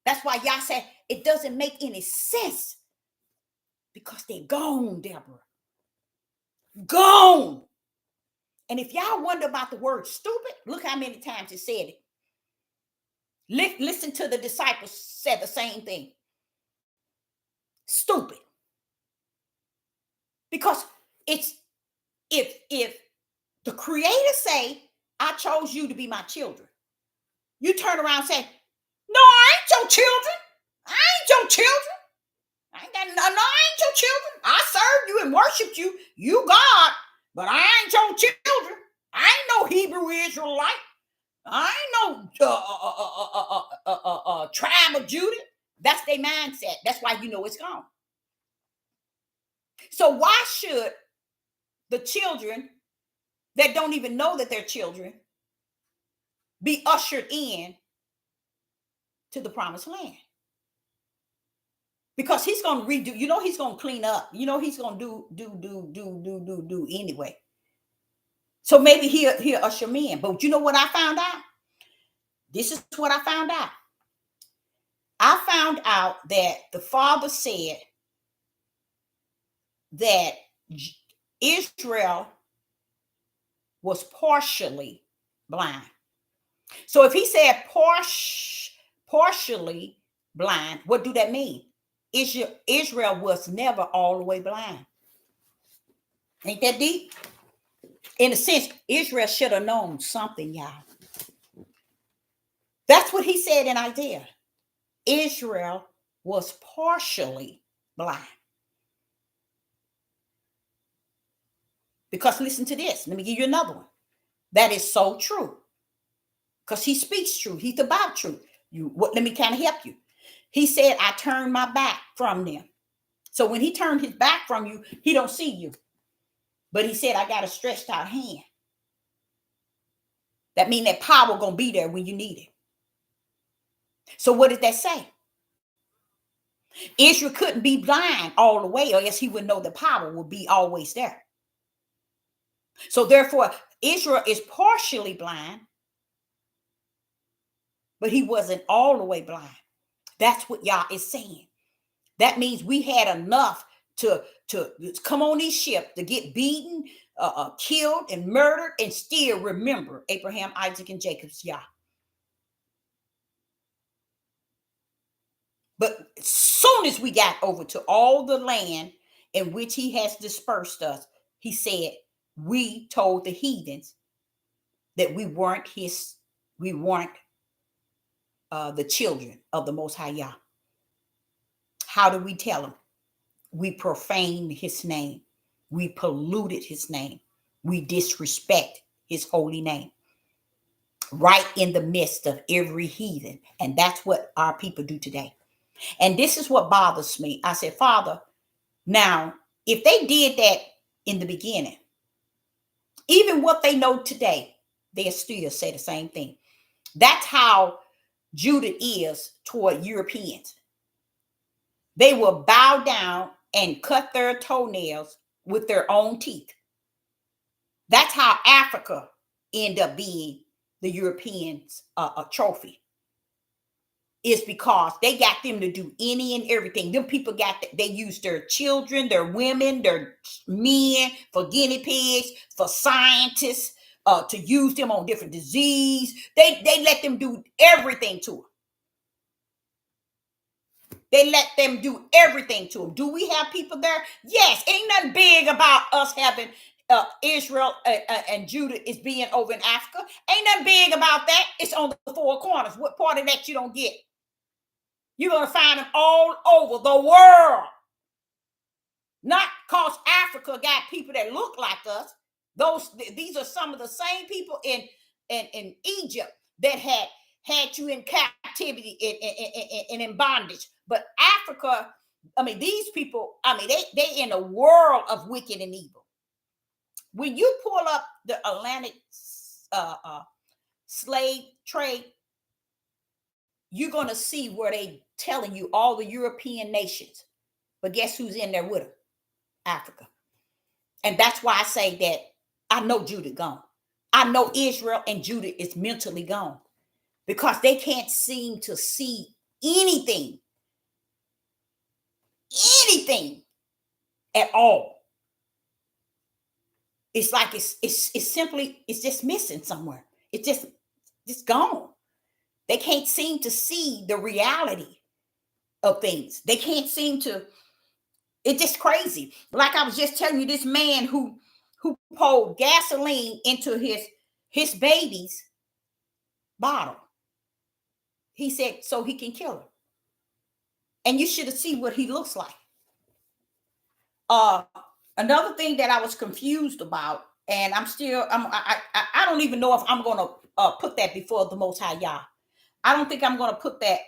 That's why y'all said it doesn't make any sense. Because they're gone, Deborah. Gone. And if y'all wonder about the word stupid, look how many times it said it. Listen to the disciples said the same thing. Stupid. Because it's if the creator say, I chose you to be my children, you turn around and say, no, I ain't your children. I ain't your children. I ain't your children. I served you and worshiped you. You God, but I ain't your children. I ain't no Hebrew Israelite. I ain't no tribe of Judah. That's their mindset. That's why you know it's gone. So why should the children that don't even know that they're children be ushered in to the promised land? Because he's going to redo, he's going to clean up, he's going to do anyway. So maybe he'll usher me in. But you know what I found out? This is what I found out. I found out that the Father said that Israel was partially blind. So if he said partially blind, what do that mean? Israel was never all the way blind. Ain't that deep? In a sense, Israel should have known something, y'all. That's what he said in Isaiah. Israel was partially blind. Because listen to this. Let me give you another one. That is so true. Because he speaks truth. He's about truth. Let me kind of help you. He said, I turned my back from them. So when he turned his back from you, he don't see you. But he said, I got a stretched out hand. That means that power going to be there when you need it. So what did that say? Israel couldn't be blind all the way, or else he would know the power would be always there. So therefore, Israel is partially blind, but he wasn't all the way blind. That's what Yah is saying. That means we had enough to come on these ships, to get beaten, killed, and murdered, and still remember Abraham, Isaac, and Jacob's Yah. But as soon as we got over to all the land in which he has dispersed us, he said, we told the heathens that we weren't the children of the Most High Yah. How do we tell them? We profaned his name. We polluted his name. We disrespect his holy name. Right in the midst of every heathen. And that's what our people do today. And this is what bothers me. I said, Father, now, if they did that in the beginning, even what they know today, they'll still say the same thing. That's how Judah is toward Europeans. They will bow down and cut their toenails with their own teeth. That's how Africa ended up being the Europeans' a trophy. Is because they got them to do any and everything. Them people they use their children, their women, their men for guinea pigs, for scientists, to use them on different disease. They let them do everything to them. They let them do everything to them. Do we have people there? Yes. Ain't nothing big about us having Israel and Judah is being over in Africa. Ain't nothing big about that. It's on the four corners. What part of that you don't get? You're going to find them all over the world. Not because Africa got people that look like us. These are some of the same people in Egypt that had you in captivity and in bondage. But Africa, I mean, these people, I mean, they in a world of wicked and evil. When you pull up the Atlantic slave trade, you're going to see where they telling you all the European nations. But guess who's in there with them? Africa. And that's why I say that I know Judah gone. I know Israel and Judah is mentally gone because they can't seem to see anything at all. It's like it's simply just missing somewhere. It's just gone. They can't seem to see the reality of things. They can't seem to. It's just crazy. Like I was just telling you, this man who poured gasoline into his baby's bottle. He said so he can kill her. And you should have seen what he looks like. Another thing that I was confused about, and I don't even know if I'm gonna put that before the Most High Yah. I don't think I'm gonna put that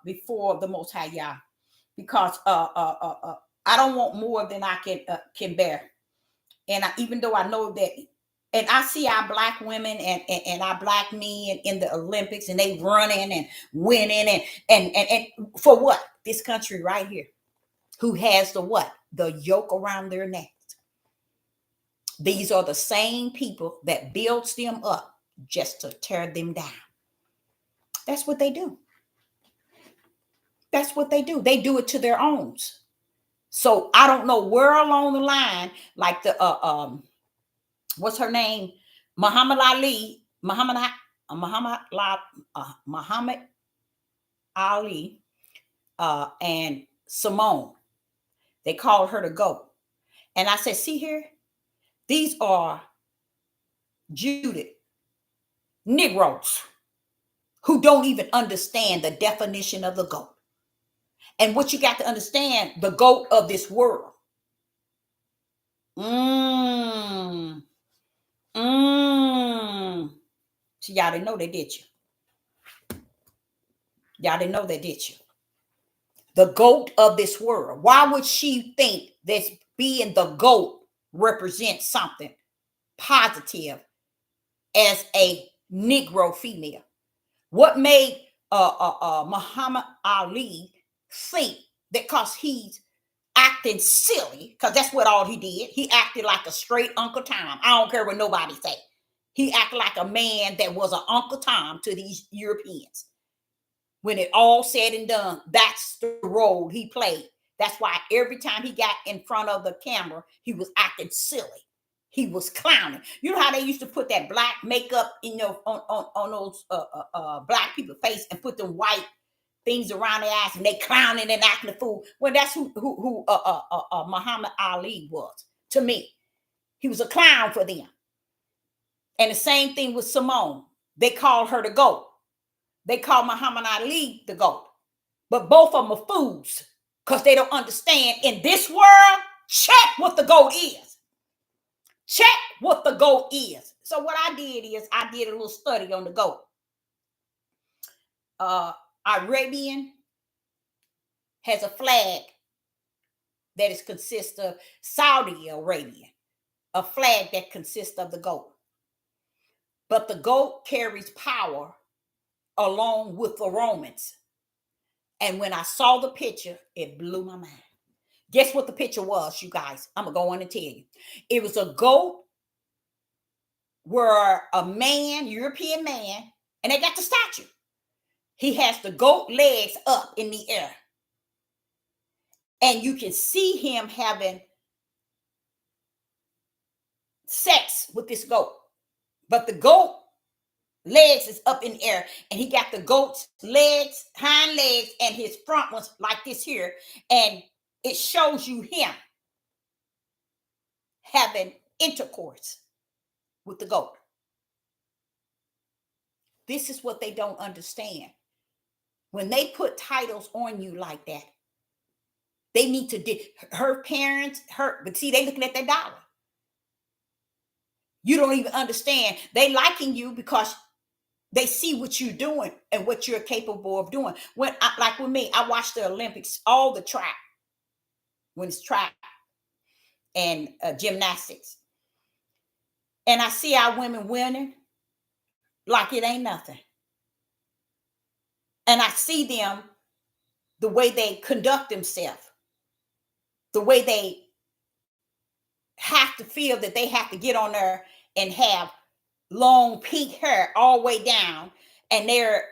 before the Most High Yah because I don't want more than I can bear. And even though I know that, and I see our black women and our black men in the Olympics, and they running and winning and for what? This country right here, who has the what? The yoke around their necks. These are the same people that builds them up just to tear them down. That's what they do. That's what they do. They do it to their own. So I don't know where along the line, like the what's her name? Muhammad Ali, and Simone. They called her the GOAT. And I said, see here, these are Judah Negroes who don't even understand the definition of the GOAT. And what you got to understand, the GOAT of this world. So y'all didn't know that, did you? Y'all didn't know that, did you? The GOAT of this world. Why would she think that being the GOAT represents something positive as a Negro female? What made Muhammad Ali think that because he's acting silly, because that's what all he did. He acted like a straight Uncle Tom. I don't care what nobody say. He acted like a man that was an Uncle Tom to these Europeans. When it all said and done, that's the role he played. That's why every time he got in front of the camera, he was acting silly. He was clowning. You know how they used to put that black makeup in on those black people's face and put them white things around their eyes and they clowning and acting a fool. Well, that's who Muhammad Ali was to me. He was a clown for them. And the same thing with Simone. They called her the GOAT. They call Muhammad Ali the GOAT. But both of them are fools because they don't understand in this world, check what the GOAT is. Check what the GOAT is. So what I did is I did a little study on the GOAT. Arabian has a flag that is consists of Saudi Arabia, a flag that consists of the GOAT. But the GOAT carries power along with the Romans. And when I saw the picture, it blew my mind. Guess what the picture was, you guys? I'm going to go on and tell you. It was a goat where a man, European man, and they got the statue. He has the goat legs up in the air. And you can see him having sex with this goat. But the goat legs is up in the air, and he got the goat's legs, hind legs, and his front ones like this here. And it shows you him having intercourse with the goat. This is what they don't understand. When they put titles on you like that, they need to her parents, but see, they looking at their dollar. You don't even understand. They liking you because they see what you're doing and what you're capable of doing. Like with me, I watch the Olympics, all the track, when it's track and gymnastics. And I see our women winning like it ain't nothing. And I see them, the way they conduct themselves, the way they have to feel that they have to get on there and have long pink hair all the way down, and their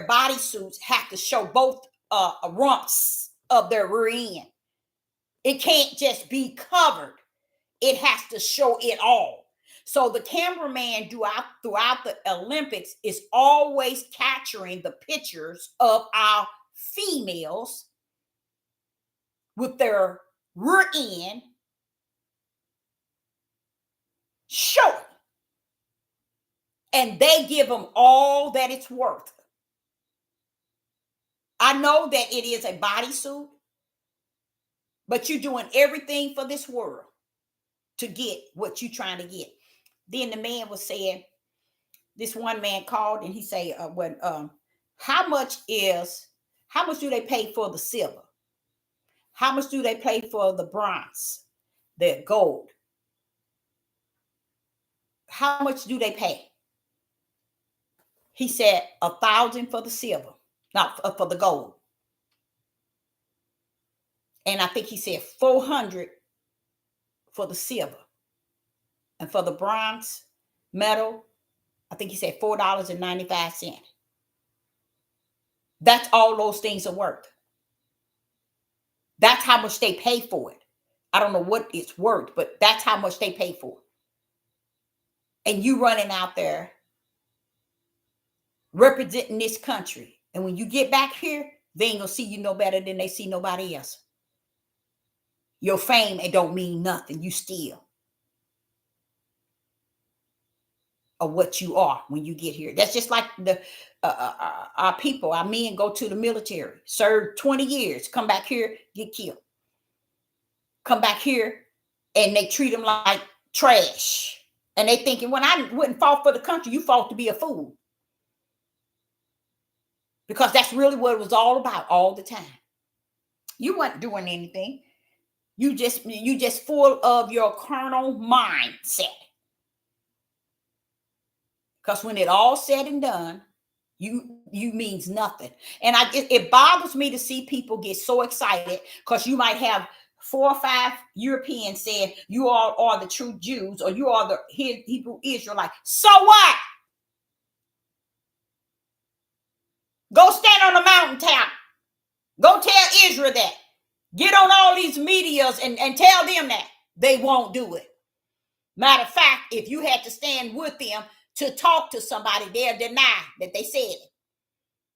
bodysuits have to show both rumps of their rear end. It can't just be covered. It has to show it all. So the cameraman throughout the Olympics is always capturing the pictures of our females with their rear end showing. And they give them all that it's worth. I know that it is a bodysuit, but you're doing everything for this world to get what you're trying to get. Then the man was saying, this one man called and he said, how much do they pay for the silver? How much do they pay for the bronze, the gold? How much do they pay? He said 1,000 for the silver, not for the gold. And I think he said 400 for the silver. And for the bronze medal, I think he said $4.95. That's all those things are worth. That's how much they pay for it. I don't know what it's worth, but that's how much they pay for it. And you running out there representing this country. And when you get back here, they ain't gonna see you no better than they see nobody else. Your fame, it don't mean nothing. You still are what you are when you get here. That's just like our people, our men go to the military, serve 20 years, come back here, get killed. Come back here, and they treat them like trash. And they thinking, when I wouldn't fought for the country, you fought to be a fool. Because that's really what it was all about all the time. You weren't doing anything. You just full of your carnal mindset. Because when it all said and done, you means nothing. And it bothers me to see people get so excited because you might have 4 or 5 Europeans saying you all are the true Jews or you are the Hebrew Israelite. So what? Go stand on the mountaintop. Go tell Israel that. Get on all these medias and tell them that. They won't do it. Matter of fact, if you had to stand with them to talk to somebody, they'll deny that they said it.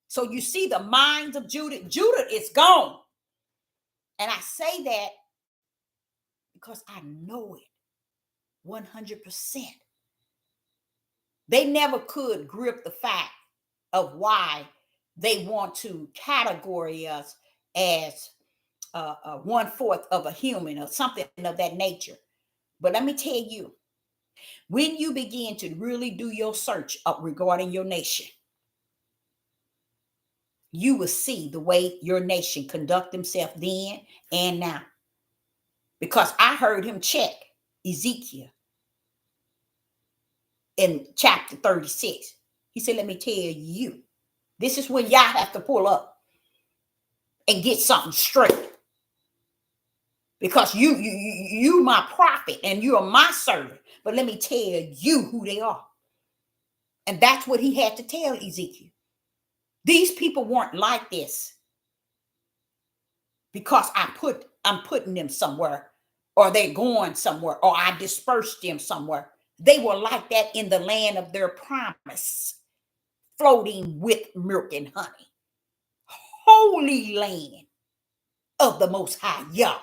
So you see the minds of Judah. Judah is gone. And I say that because I know it 100%. They never could grip the fact of why they want to categorize us as 1/4 of a human or something of that nature. But let me tell you, when you begin to really do your search up regarding your nation, you will see the way your nation conduct themselves then and now. Because I heard him check Ezekiel in chapter 36. He said, let me tell you, This is when y'all have to pull up and get something straight. Because you my prophet and you are my servant. But let me tell you who they are. And that's what he had to tell Ezekiel. These people weren't like this because I'm putting them somewhere, or they're going somewhere, or I dispersed them somewhere. They were like that in the land of their promise, floating with milk and honey. Holy land of the Most High Yah.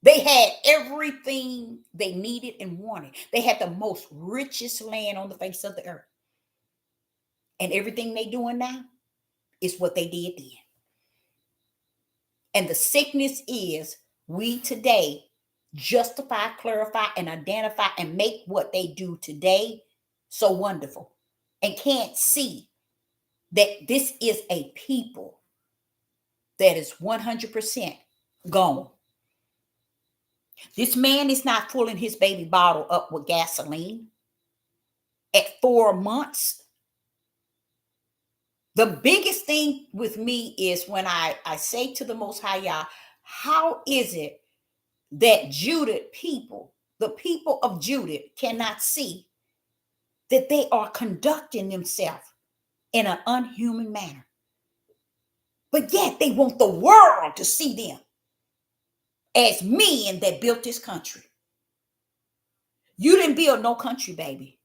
They had everything they needed and wanted. They had the most richest land on the face of the earth. And everything they doing now is what they did then. And the sickness is we today justify, clarify, and identify and make what they do today so wonderful, and can't see that this is a people that is 100% gone. This man is not filling his baby bottle up with gasoline at 4 months. The biggest thing with me is when I say to the Most High Yah, how is it that Judah people, the people of Judah, cannot see that they are conducting themselves in an unhuman manner? But yet they want the world to see them as men that built this country. You didn't build no country, baby.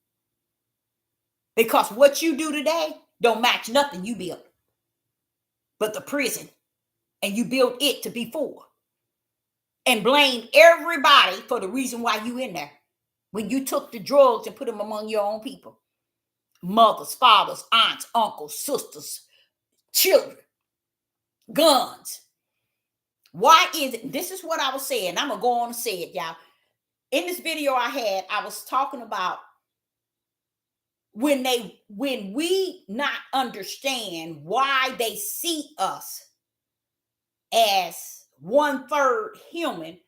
Because what you do today don't match nothing you built but the prison. And you built it to be full. And blame everybody for the reason why you in there. When you took the drugs and put them among your own people. Mothers, fathers, aunts, uncles, sisters, children, guns. Why is it? This is what I was saying. I'm going to go on and say it, y'all. In this video I was talking about when we not understand why they see us as 1/3 human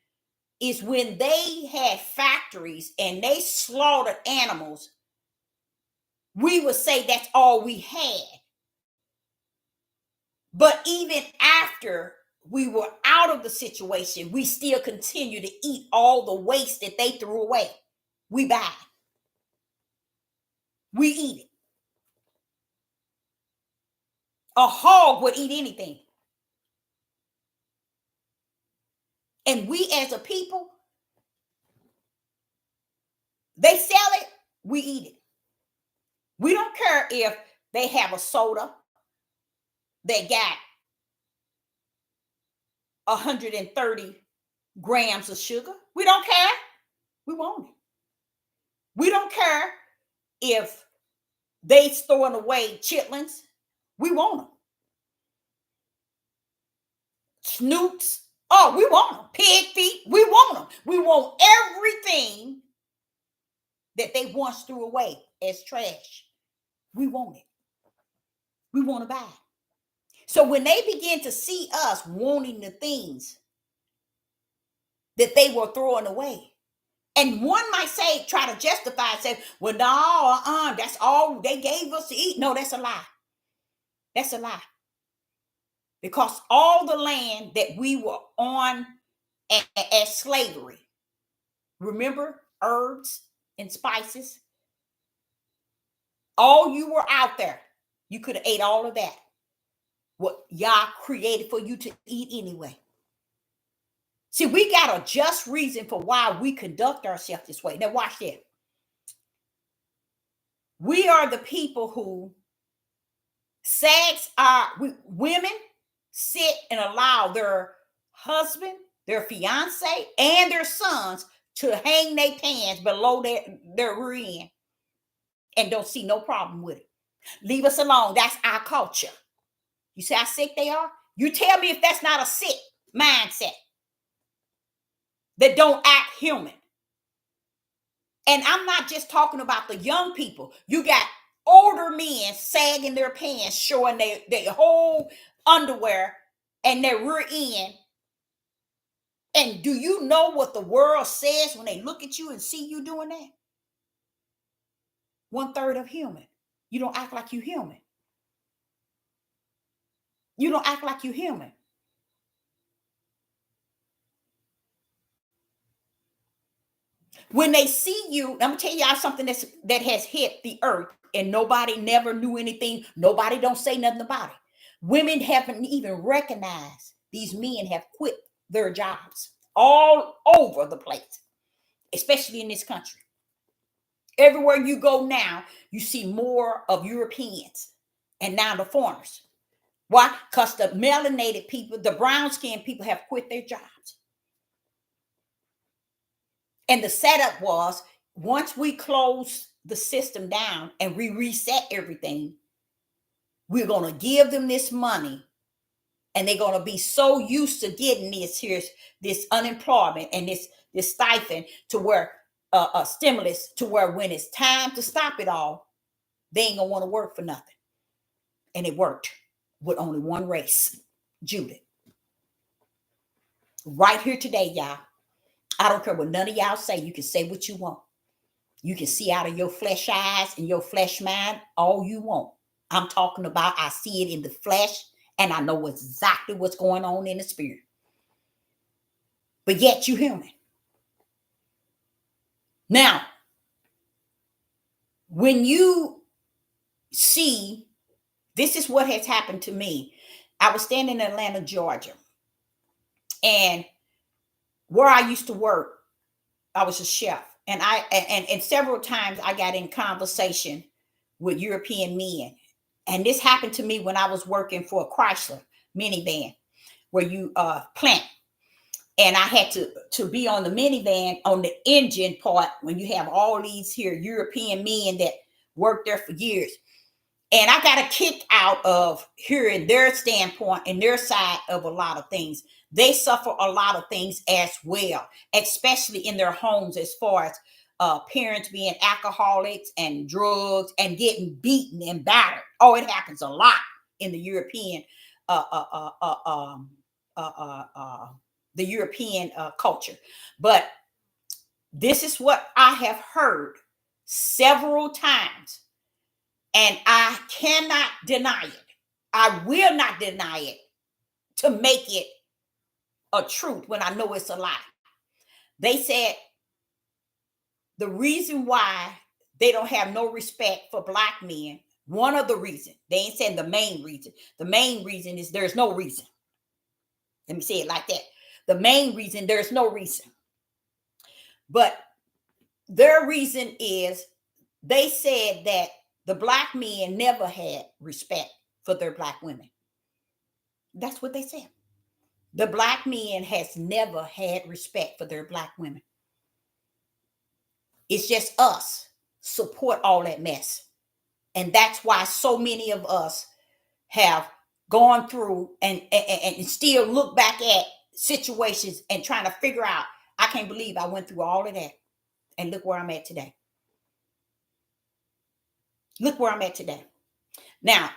is when they had factories and they slaughtered animals. We would say that's all we had. But even after we were out of the situation, we still continue to eat all the waste that they threw away. We buy it. We eat it. A hog would eat anything. And we as a people, they sell it, we eat it. We don't care if they have a soda that got 130 grams of sugar. We don't care. We want it. We don't care if they throwing away chitlins. We want them. Snoops. Oh, we want them. Pig feet. We want them. We want everything that they once threw away as trash. We want it. We want to buy it. So when they begin to see us wanting the things that they were throwing away, and one might say, try to justify and say, well, no, that's all they gave us to eat. No, that's a lie. That's a lie. Because all the land that we were on as slavery, remember, herbs and spices, all you were out there, you could have ate all of that. What Yah created for you to eat anyway. See, we got a just reason for why we conduct ourselves this way. Now watch that. We are the people who women sit and allow their husband, their fiance, and their sons to hang their pants below their rear end and don't see no problem with it. Leave us alone. That's our culture. You see how sick they are? You tell me if that's not a sick mindset that don't act human. And I'm not just talking about the young people. You got older men sagging their pants, showing their whole underwear and their rear end. And do you know what the world says when they look at you and see you doing that? 1/3 of human. You don't act like you human. You don't act like you human. When they see you, I'm gonna tell y'all something that has hit the earth and nobody never knew anything. Nobody don't say nothing about it. Women haven't even recognized these men have quit their jobs all over the place, especially in this country. Everywhere you go now, you see more of Europeans and now the foreigners. Why? Because the melanated people, the brown skinned people have quit their jobs. And the setup was once we close the system down and we reset everything, we're going to give them this money and they're going to be so used to getting this unemployment and this stipend to where a stimulus to where when it's time to stop it all, they ain't going to want to work for nothing. And it worked with only one race, Judith. Right here today, y'all. I don't care what none of y'all say. You can say what you want. You can see out of your flesh eyes and your flesh mind all you want. I'm talking about I see it in the flesh and I know exactly what's going on in the spirit. But yet you human. Now, when you see, this is what has happened to me. I was standing in Atlanta, Georgia. And where I used to work, I was a chef. And several times I got in conversation with European men. And this happened to me when I was working for a Chrysler minivan where you plant. And I had to be on the minivan on the engine part when you have all these here European men that worked there for years. And I got a kick out of hearing their standpoint and their side of a lot of things. They suffer a lot of things as well, especially in their homes as far as parents being alcoholics and drugs and getting beaten and battered. Oh, it happens a lot in the European the European culture. But this is what I have heard several times. And I cannot deny it. I will not deny it to make it a truth when I know it's a lie. They said the reason why they don't have no respect for black men, one of the reasons, they ain't saying the main reason. The main reason is there's no reason. Let me say it like that. The main reason, there's no reason. But their reason is they said that the black men never had respect for their black women. That's what they said. The black men has never had respect for their black women. It's just us support all that mess. And that's why so many of us have gone through and still look back at situations and trying to figure out, I can't believe I went through all of that. And look where I'm at today. Look where I'm at today. Now,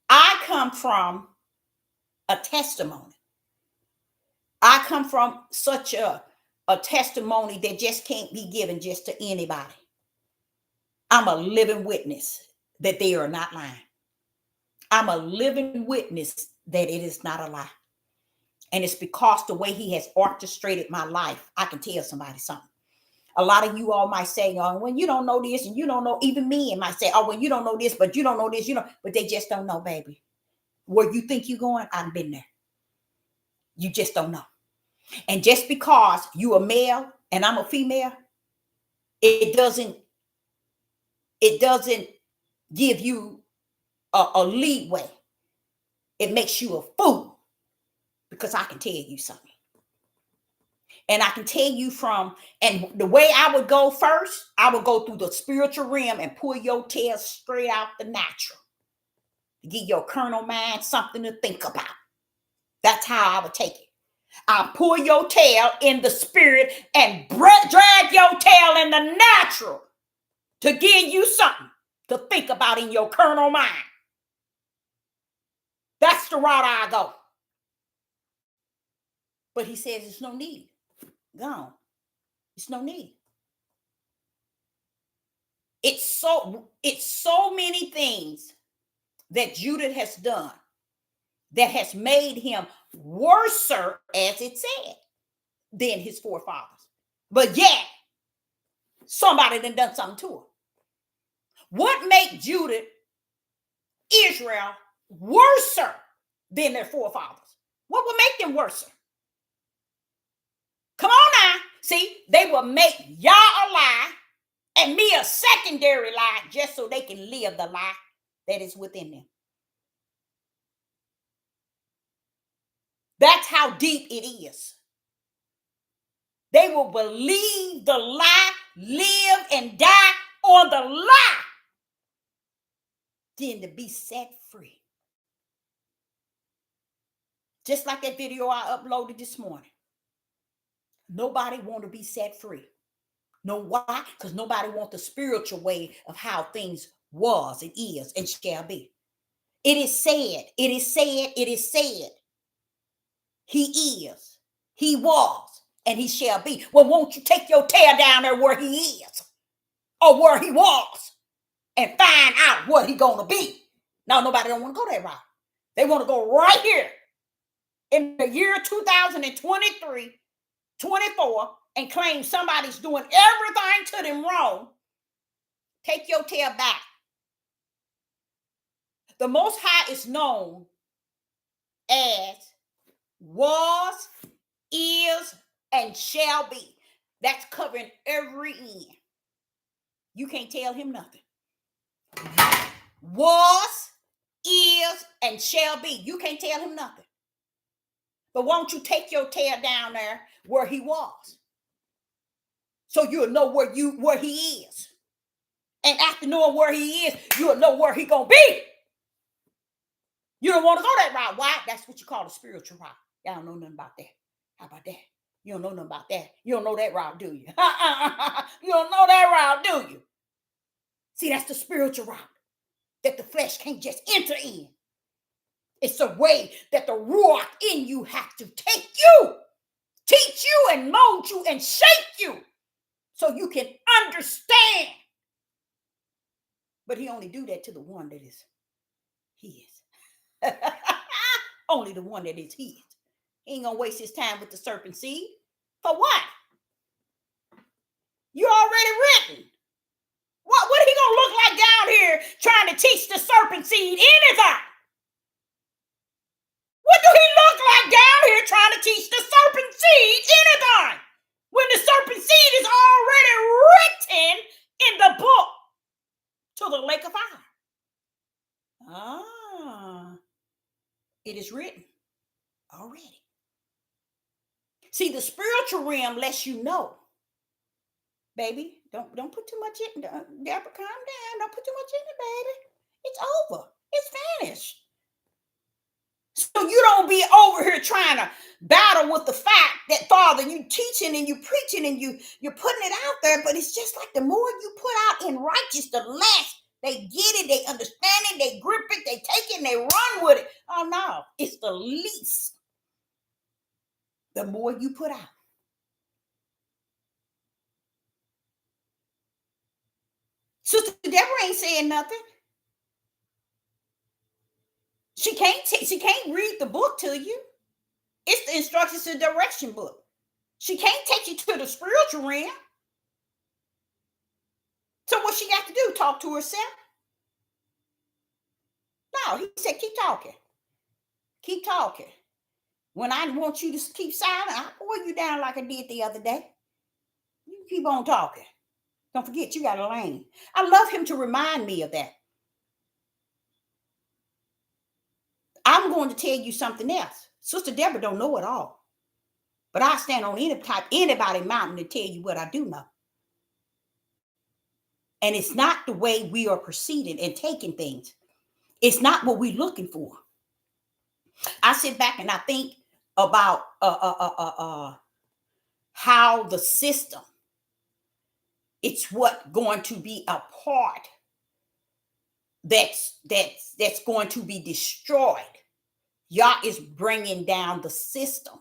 I come from a testimony. I come from such a testimony that just can't be given just to anybody. I'm a living witness that they are not lying. I'm a living witness that it is not a lie. And it's because the way he has orchestrated my life, I can tell somebody something. A lot of you all might say, oh, when you don't know this and you don't know, even me might say, oh, when you don't know this, but you don't know this, but they just don't know, baby. Where you think you're going, I've been there. You just don't know. And just because you a male and I'm a female, it doesn't give you a leeway. It makes you a fool because I can tell you something. And I can tell you and the way I would go first, I would go through the spiritual realm and pull your tail straight out the natural. Give your carnal mind something to think about. That's how I would take it. I'll pull your tail in the spirit and drag your tail in the natural to give you something to think about in your carnal mind. That's the route I go. But he says there's no need. Gone. It's no need. It's so many things that Judah has done that has made him worser, as it said, than his forefathers. But yet, somebody done something to him. What made Judah, Israel, worser than their forefathers? What would make them worser? Come on now. See, they will make Yah a lie and me a secondary lie just so they can live the lie that is within them. That's how deep it is. They will believe the lie, live and die on the lie, than to be set free. Just like that video I uploaded this morning. Nobody want to be set free. Know why? Because nobody wants the spiritual way of how things was and is and shall be. It is said, it is said, it is said. He is, he was, and he shall be. Well, won't you take your tail down there where he is or where he was and find out what he gonna be? Now, nobody don't want to go that route. They want to go right here in the year 2023, 24, and claim somebody's doing everything to them wrong. Take your tail back. The Most High is known as was, is, and shall be. That's covering every end. You can't tell him nothing. Was, is, and shall be. You can't tell him nothing. But won't you take your tail down there where he was, so you'll know where he is. And after knowing where he is, you'll know where he gonna be. You don't want to go that route. Why? That's what you call the spiritual route. Y'all don't know nothing about that. How about that? You don't know nothing about that. You don't know that route, do you? You don't know that route, do you? See, that's the spiritual route that the flesh can't just enter in. It's a way that the Ruach in you has to take you, teach you and mold you and shape you so you can understand. But he only do that to the one that is his. Only the one that is his. He ain't gonna waste his time with the serpent seed. For what? You already written. What he gonna look like down here trying to teach the serpent seed anything? What do he look like down here trying to teach the serpent seed anything? When the serpent seed is already written in the book to the lake of fire. It is written already. See, the spiritual realm lets you know, baby, don't put too much in. Deborah, calm down. Don't put too much in it, baby. It's over. It's finished. So you don't be over here trying to battle with the fact that, Father, you teaching and you preaching and you're putting it out there, but it's just like the more you put out in righteous, the less they get it, they understand it, they grip it, they take it, and they run with it. Oh no, it's the least. The more you put out. Sister Deborah ain't saying nothing. She can't read the book to you. It's the instructions and direction book. She can't take you to the spiritual realm. So what she got to do? Talk to herself? No, he said, keep talking. Keep talking. When I want you to keep silent, I'll pour you down like I did the other day. You keep on talking. Don't forget, you got a lane. I love him to remind me of that. I'm going to tell you something else. Sister Deborah don't know it all. But I stand on anybody mountain to tell you what I do know. And it's not the way we are proceeding and taking things. It's not what we're looking for. I sit back and I think about how the system, it's what going to be a part that's going to be destroyed. Yah is bringing down the system,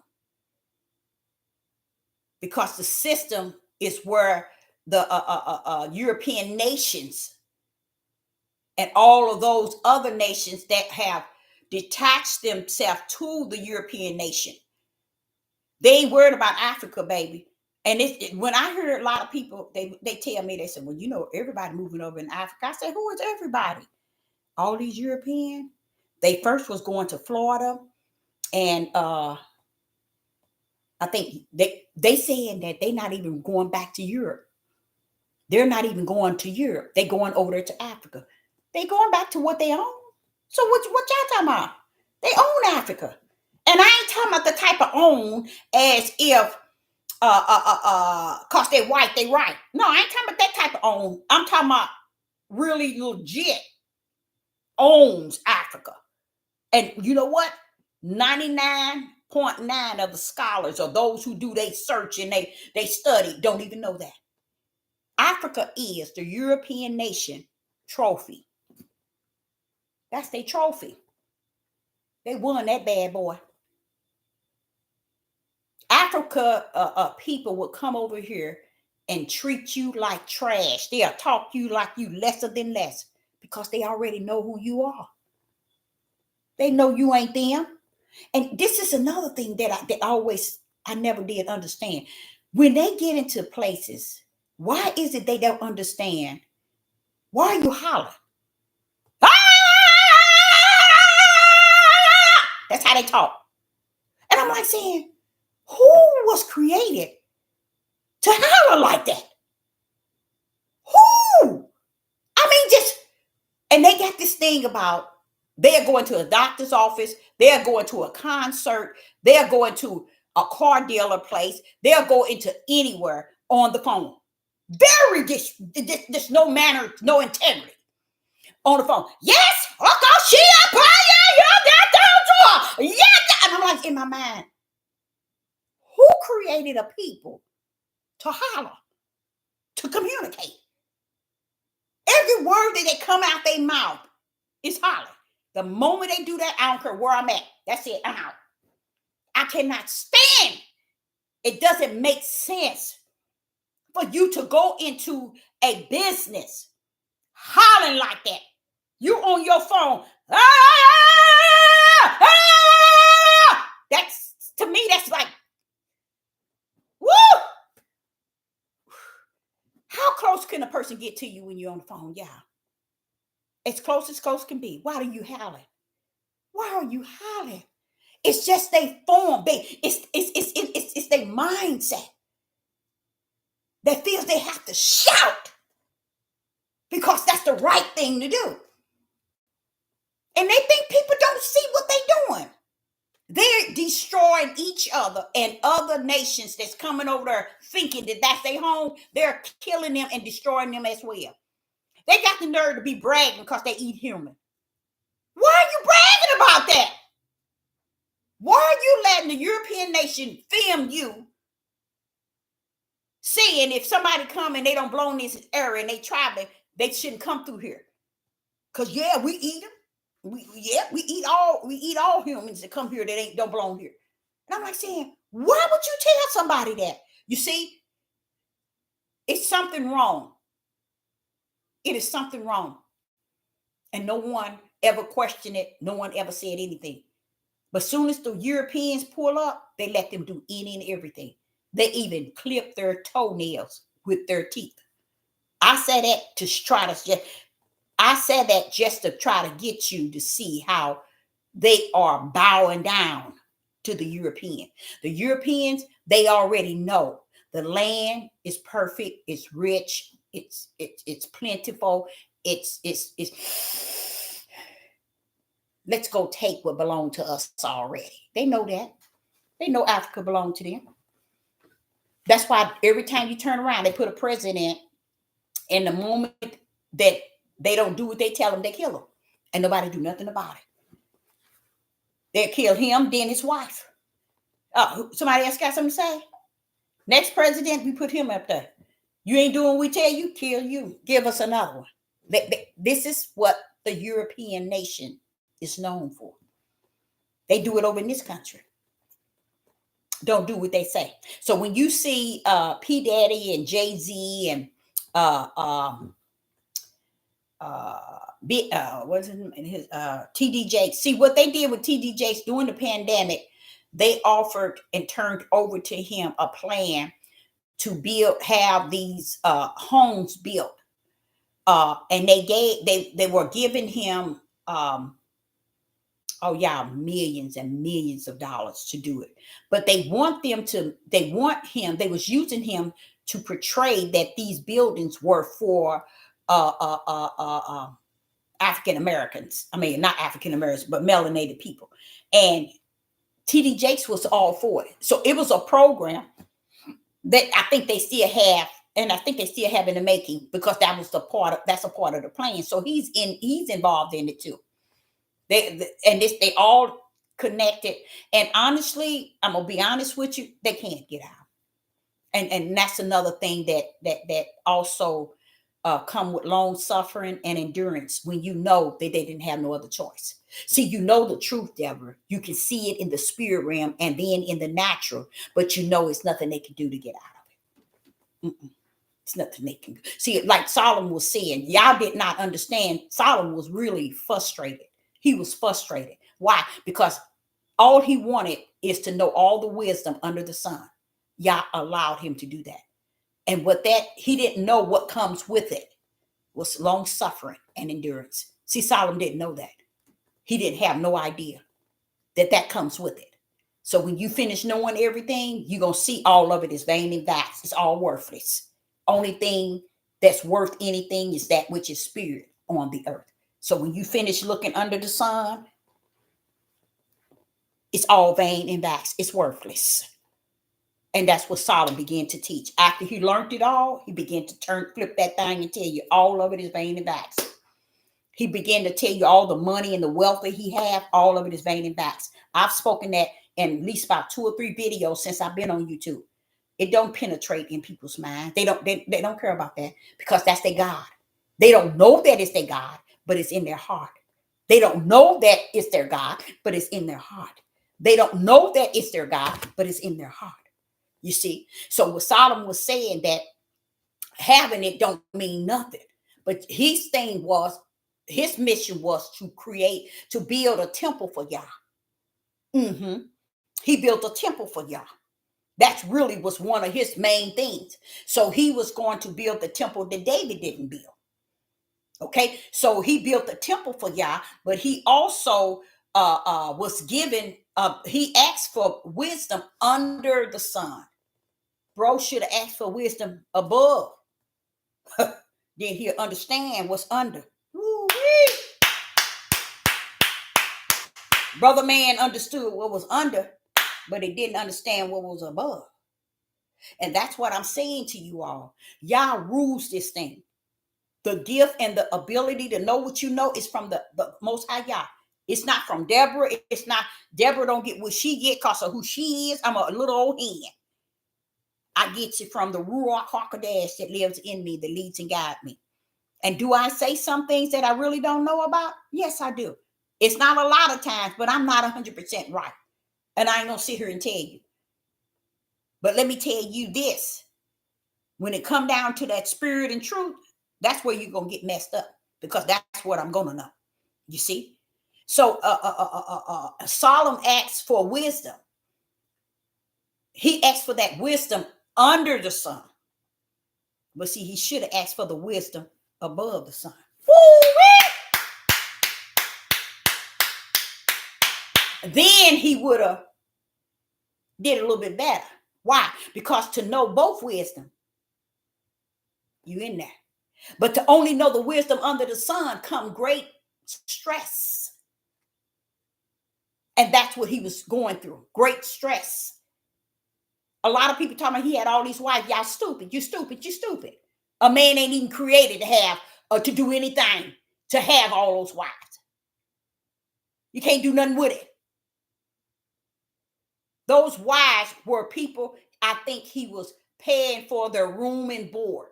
because the system is where the European nations and all of those other nations that have detached themselves to the European nation. They ain't worried about Africa, baby. And when I hear a lot of people, they tell me, they say, well, you know, everybody moving over in Africa. I said, who is everybody? All these European. They first was going to Florida, and I think they saying that they not even going back to Europe. They're not even going to Europe. They going over there to Africa. They going back to what they own. So what y'all talking about? They own Africa. And I ain't talking about the type of own as if cause they white, they right. No, I ain't talking about that type of own. I'm talking about really legit owns Africa. And you know what? 99.9 of the scholars or those who do they search and they study don't even know that. Africa is the European nation trophy. That's their trophy. They won that bad boy. Africa people will come over here and treat you like trash. They'll talk you like you lesser than less because they already know who you are. They know you ain't them. And this is another thing that I never did understand. When they get into places, why is it they don't understand? Why are you hollering? Ah! That's how they talk. And I'm like saying, who was created to holler like that? Who? I mean, and they got this thing about they're going to a doctor's office, they're going to a concert, they're going to a car dealer place, they'll go into anywhere on the phone. Very there's no manner, no integrity on the phone. Yes, yeah. And I'm like in my mind, who created a people to holler, to communicate? Every word that they come out their mouth is holler. The moment they do that, I don't care where I'm at. That's it. I'm out. I cannot stand. It doesn't make sense for you to go into a business hollering like that. You on your phone. That's, to me, that's like, woo! How close can a person get to you when you're on the phone? Yeah. As close can be. Why are you howling? Why are you howling? It's just they form. It's their mindset that feels they have to shout because that's the right thing to do. And they think people don't see what they're doing. They're destroying each other and other nations that's coming over there thinking that that's their home. They're killing them and destroying them as well. They got the nerve to be bragging because they eat human. Why are you bragging about that? Why are you letting the European nation film you saying if somebody come and they don't belong in this area and they traveling, they shouldn't come through here? Because yeah, we eat them. We eat all humans that come here that don't belong here. And I'm like saying, why would you tell somebody that? You see, it's something wrong. It is something wrong. And no one ever questioned it. No one ever said anything. But soon as the Europeans pull up, they let them do any and everything. They even clip their toenails with their teeth. I said that just to try to get you to see how they are bowing down to the European. The Europeans, they already know the land is perfect, it's rich, it's plentiful, it's let's go take what belonged to us already. They know that. They know Africa belonged to them. That's why every time you turn around, they put a president, and the moment that they don't do what they tell them, they kill him. And nobody do nothing about it. They kill him, then his wife. Somebody else got something to say? Next president, we put him up there. You ain't doing what we tell you, kill you. Give us another one. This is what the European nation is known for. They do it over in this country. don't do what they say. So when you see P Daddy and Jay-Z and what's his TD Jakes, see what they did with TD Jakes during the pandemic, they offered and turned over to him a plan to have these homes built. And they were giving him millions and millions of dollars to do it. But they was using him to portray that these buildings were for African Americans. I mean, not African Americans, but melanated people. And TD Jakes was all for it. So it was a program that I think they still have, and I think they still have in the making, because that's a part of the plan. So he's involved in it too. They all connected. And honestly, I'm gonna be honest with you, they can't get out. And that's another thing that also come with long suffering and endurance, when you know that they didn't have no other choice. See, you know the truth, Deborah. You can see it in the spirit realm and then in the natural, but you know it's nothing they can do to get out of it. It's nothing they can do. See, like Solomon was saying, y'all did not understand. Solomon was really frustrated. He was frustrated. Why? Because all he wanted is to know all the wisdom under the sun. Yah allowed him to do that. And he didn't know what comes with it was long suffering and endurance. See, Solomon didn't know that. He didn't have no idea that comes with it. So when you finish knowing everything, you're going to see all of it is vain and vast. It's all worthless. Only thing that's worth anything is that which is spirit on the earth. So when you finish looking under the sun, it's all vain and vast. It's worthless. And that's what Solomon began to teach. After he learned it all, he began to flip that thing and tell you all of it is vain and vast. He began to tell you all the money and the wealth that he have, all of it is vain and vast. I've spoken that in at least about 2 or 3 videos since I've been on YouTube. It don't penetrate in people's minds. They don't care about that, because that's their God. They don't know that it's their God, but it's in their heart. They don't know that it's their God, but it's in their heart. They don't know that it's their God, but it's in their heart. You see? So what Solomon was saying, that having it don't mean nothing. But his mission was to build a temple for Yah. He built a temple for Yah. That really was one of his main things. So he was going to build the temple that David didn't build. Okay, so he built a temple for Yah, but he also was given, he asked for wisdom under the sun. Bro should have asked for wisdom above. Then he'll understand what's under. Woo-wee. Brother man understood what was under, but he didn't understand what was above. And that's what I'm saying to you all. Yah rules this thing. The gift and the ability to know what you know is from the Most High Yah. It's not from Deborah. It's not, Deborah don't get what she get because of who she is. I'm a little old hen. I get it from the Ruach HaKodesh that lives in me, that leads and guides me. And do I say some things that I really don't know about? Yes, I do. It's not a lot of times, but I'm not 100% right. And I ain't going to sit here and tell you. But let me tell you this. When it come down to that spirit and truth, that's where you're going to get messed up, because that's what I'm going to know. You see? So Solomon asked for wisdom. He asked for that wisdom under the sun. But see, he should have asked for the wisdom above the sun. Then he would have did a little bit better. Why? Because to know both wisdom, you in there. But to only know the wisdom under the sun come great stress. And that's what he was going through. Great stress. A lot of people talking about he had all these wives. Y'all stupid. You stupid. You stupid. A man ain't even created to have to do anything to have all those wives. You can't do nothing with it. Those wives were people, I think he was paying for their room and board.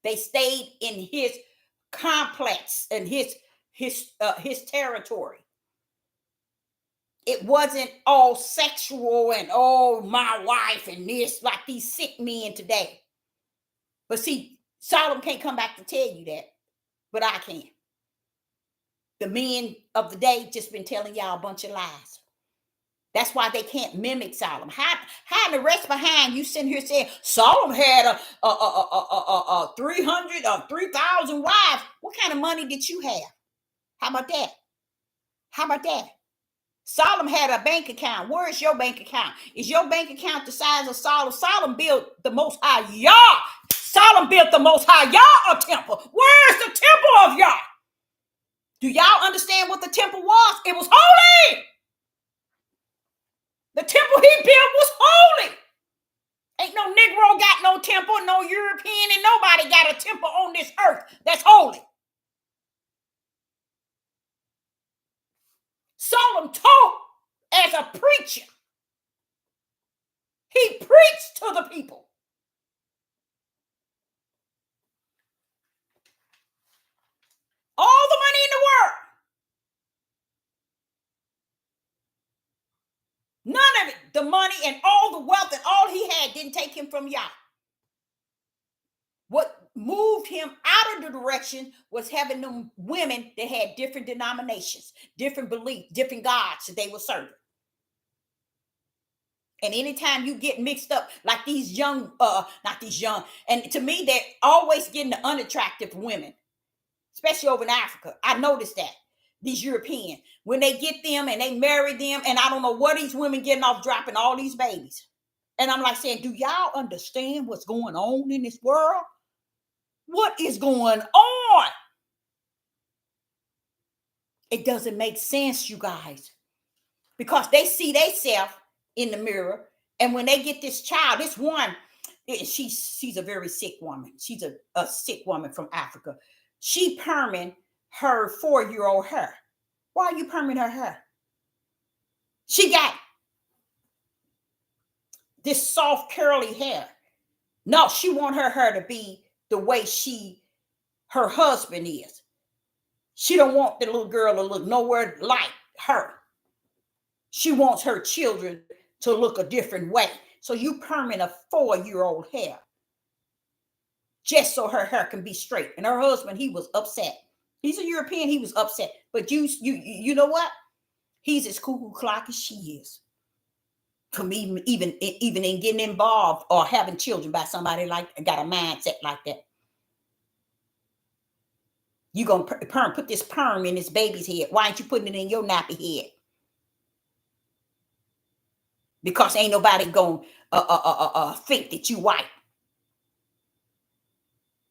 They stayed in his complex and his territory. it wasn't all sexual and oh, my wife and this, like these sick men today. But see, Solomon can't come back to tell you that, but I can. The men of the day just been telling y'all a bunch of lies. That's why they can't mimic Solomon. How the rest behind you sitting here saying Solomon had a 300 or 3,000 wives. What kind of money did you have? How about that? How about that? Solomon had a bank account. Where is your bank account? Is your bank account the size of Solomon? Solomon built the Most High Yah. Solomon built the Most High Yah a temple. Where's the temple of Yah? Do y'all understand what the temple was? It was holy. The temple he built was holy. Ain't no Negro got no temple, no European, and nobody got a temple on this earth that's holy. Solomon taught as a preacher. He preached to the people. All the money in the world. None of it, the money and all the wealth and all he had didn't take him from Yah. What moved him out of the direction was having them women that had different denominations, different beliefs, different gods that they were serving. And anytime you get mixed up like these young, not these young, and to me, they're always getting the unattractive women, especially over in Africa. I noticed that. These European, when they get them and they marry them, and I don't know what these women getting off dropping all these babies. And I'm like saying, do y'all understand what's going on in this world? What is going on? It doesn't make sense, you guys, because they see themselves in the mirror, and when they get this child, this one, she's a very sick woman. She's a sick woman from Africa. She perming her 4-year-old hair. Why are you perming her hair? She got this soft curly hair. No, she want her hair to be the way her husband is. She don't want the little girl to look nowhere like her. She wants her children to look a different way. So you perming a 4-year-old hair just so her hair can be straight. And her husband, he was upset. He's a European. He was upset. But you know what? He's as cuckoo clock as she is. From even in getting involved or having children by somebody like got a mindset like that. You gonna put this perm in this baby's head. Why ain't you putting it in your nappy head? Because ain't nobody gonna think that you white.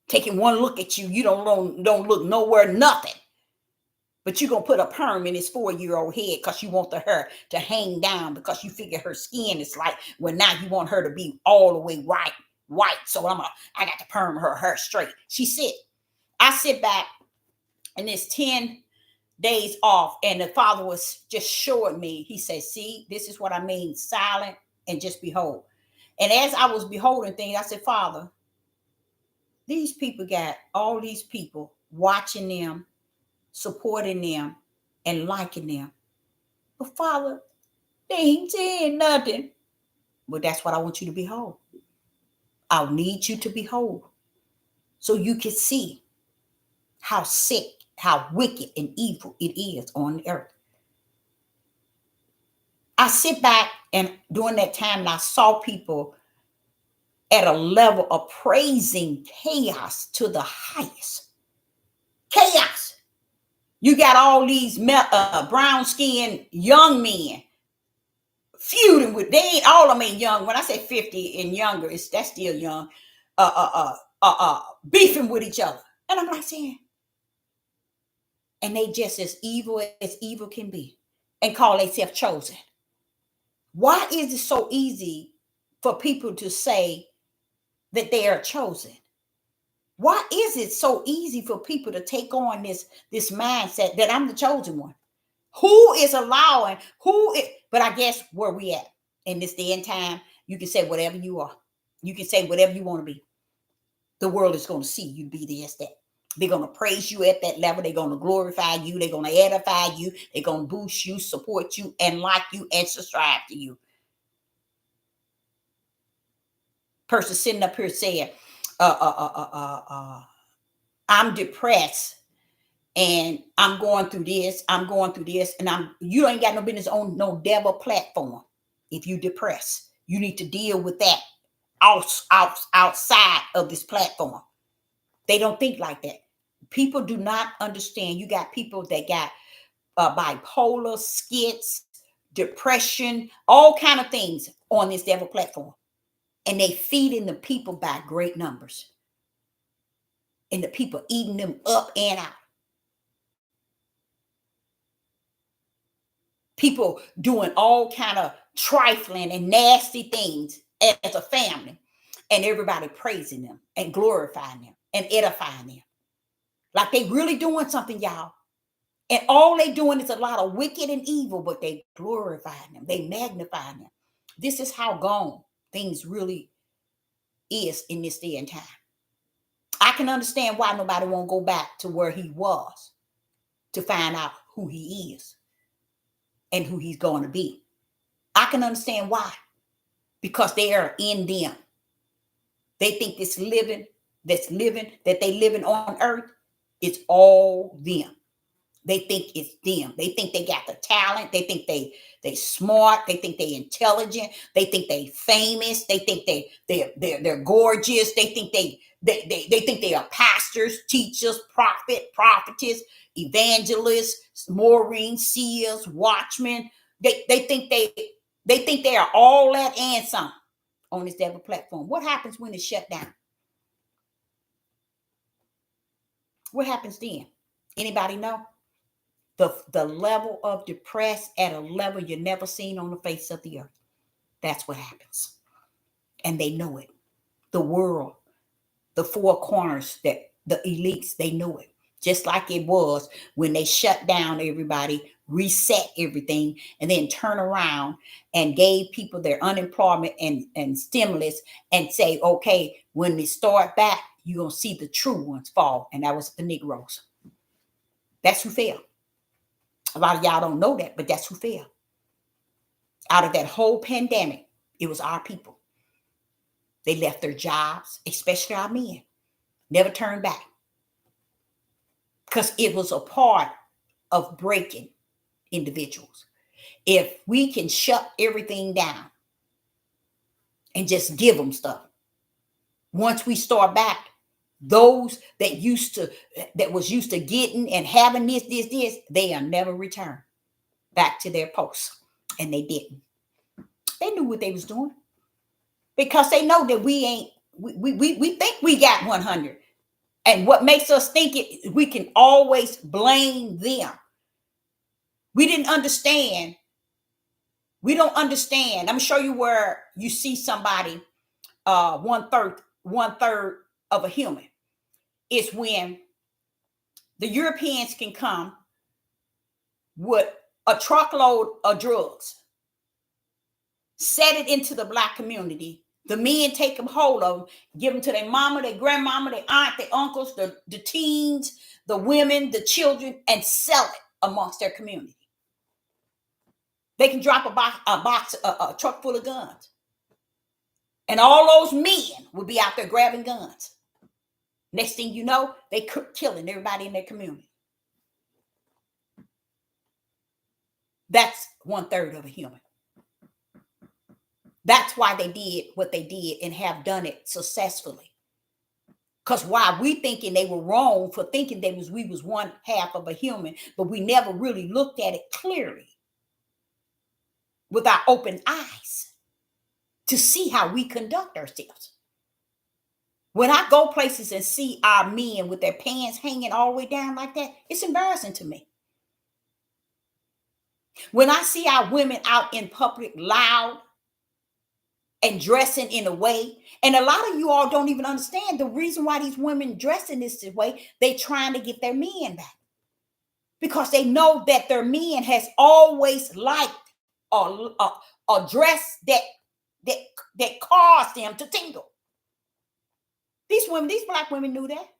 Taking one look at you, you don't look nowhere nothing. But you're going to put a perm in his 4-year-old head because you want the hair to hang down because you figure her skin is like, well, now you want her to be all the way white. So I got to perm her hair straight. She said, I sit back and it's 10 days off. And the father was just showing me, he said, see, this is what I mean, silent and just behold. And as I was beholding things, I said, Father, these people got all these people watching them, supporting them, and liking them. But Father, they ain't saying nothing. But that's what I want you to behold. I'll need you to behold so you can see how sick, how wicked and evil it is on the earth. I sit back and during that time I saw people at a level of praising chaos to the highest. Chaos. You got all these brown-skinned young men feuding with, they ain't all of them ain't young. When I say 50 and younger, that's still young. Beefing with each other. And I'm like saying, and they just as evil can be and call themselves chosen. Why is it so easy for people to say that they are chosen? Why is it so easy for people to take on this mindset that I'm the chosen one? Who is allowing, but I guess where we at in this day and time, you can say whatever you are. You can say whatever you want to be. The world is going to see you be this, that. They're going to praise you at that level. They're going to glorify you. They're going to edify you. They're going to boost you, support you, and like you, and subscribe to you. Person sitting up here saying, I'm depressed and I'm going through this. And you ain't got no business on no devil platform. If you depressed, you need to deal with that outside of this platform. They don't think like that. People do not understand. You got people that got bipolar, skits, depression, all kind of things on this devil platform. And they feeding the people by great numbers. And the people eating them up and out. People doing all kind of trifling and nasty things as a family. And everybody praising them and glorifying them and edifying them. Like they really doing something, y'all. And all they doing is a lot of wicked and evil, but they glorifying them. They magnifying them. This is how gone things really is in this day and time. I can understand why nobody won't go back to where he was to find out who he is and who he's going to be. I can understand why. Because they are in them. They think this living that they living on earth, it's all them. They think it's them. They think they got the talent. They think they smart. They think they intelligent. They think they famous. They think they're gorgeous. They think they think they are pastors, teachers, prophetess, evangelists, Maureen, seers, watchmen. They think they are all that and some on this devil platform. What happens when it's shut down? What happens then? Anybody know? The level of depressed at a level you never seen on the face of the earth. That's what happens. And they know it. The world, the four corners, that the elites, they know it. Just like it was when they shut down everybody, reset everything, and then turn around and gave people their unemployment and stimulus and say, okay, when we start back, you're going to see the true ones fall. And that was the Negroes. That's who fell. A lot of y'all don't know that, but that's who fell. Out of that whole pandemic, it was our people. They left their jobs, especially our men. Never turned back. Because it was a part of breaking individuals. If we can shut everything down and just give them stuff, once we start back, those that was used to getting and having this, they'll never return back to their posts. And they didn't. They knew what they was doing. Because they know that we think we got 100. And what makes us think it, we can always blame them. We didn't understand. We don't understand. I'm going to show you where you see somebody one third of a human. It's when the Europeans can come with a truckload of drugs, set it into the Black community. The men take them hold of them, give them to their mama, their grandmama, their aunt, their uncles, the teens, the women, the children, and sell it amongst their community. They can drop a truck full of guns. And all those men will be out there grabbing guns. Next thing you know, they killing everybody in their community. That's 1/3 of a human. That's why they did what they did and have done it successfully. Because while we thinking they were wrong for thinking we was 1/2 of a human, but we never really looked at it clearly with our open eyes to see how we conduct ourselves. When I go places and see our men with their pants hanging all the way down like that, it's embarrassing to me. When I see our women out in public loud and dressing in a way, and a lot of you all don't even understand the reason why these women dressing this way, they trying to get their men back. Because they know that their men has always liked a dress that caused them to tingle. These Black women knew that.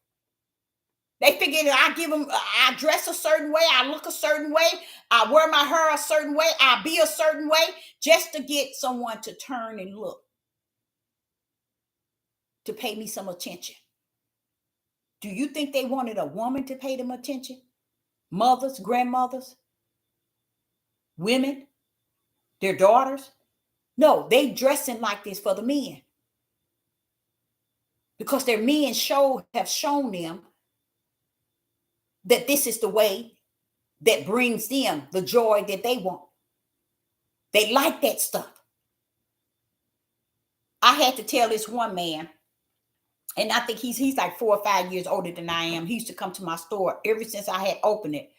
They figure that I give them, I dress a certain way, I look a certain way, I wear my hair a certain way, I be a certain way, just to get someone to turn and look, to pay me some attention. Do you think they wanted a woman to pay them attention? Mothers, grandmothers, women, their daughters? No, they dressing like this for the men. Because their men have shown them that this is the way that brings them the joy that they want. They like that stuff. I had to tell this one man, and I think he's like 4 or 5 years older than I am. He used to come to my store ever since I had opened it.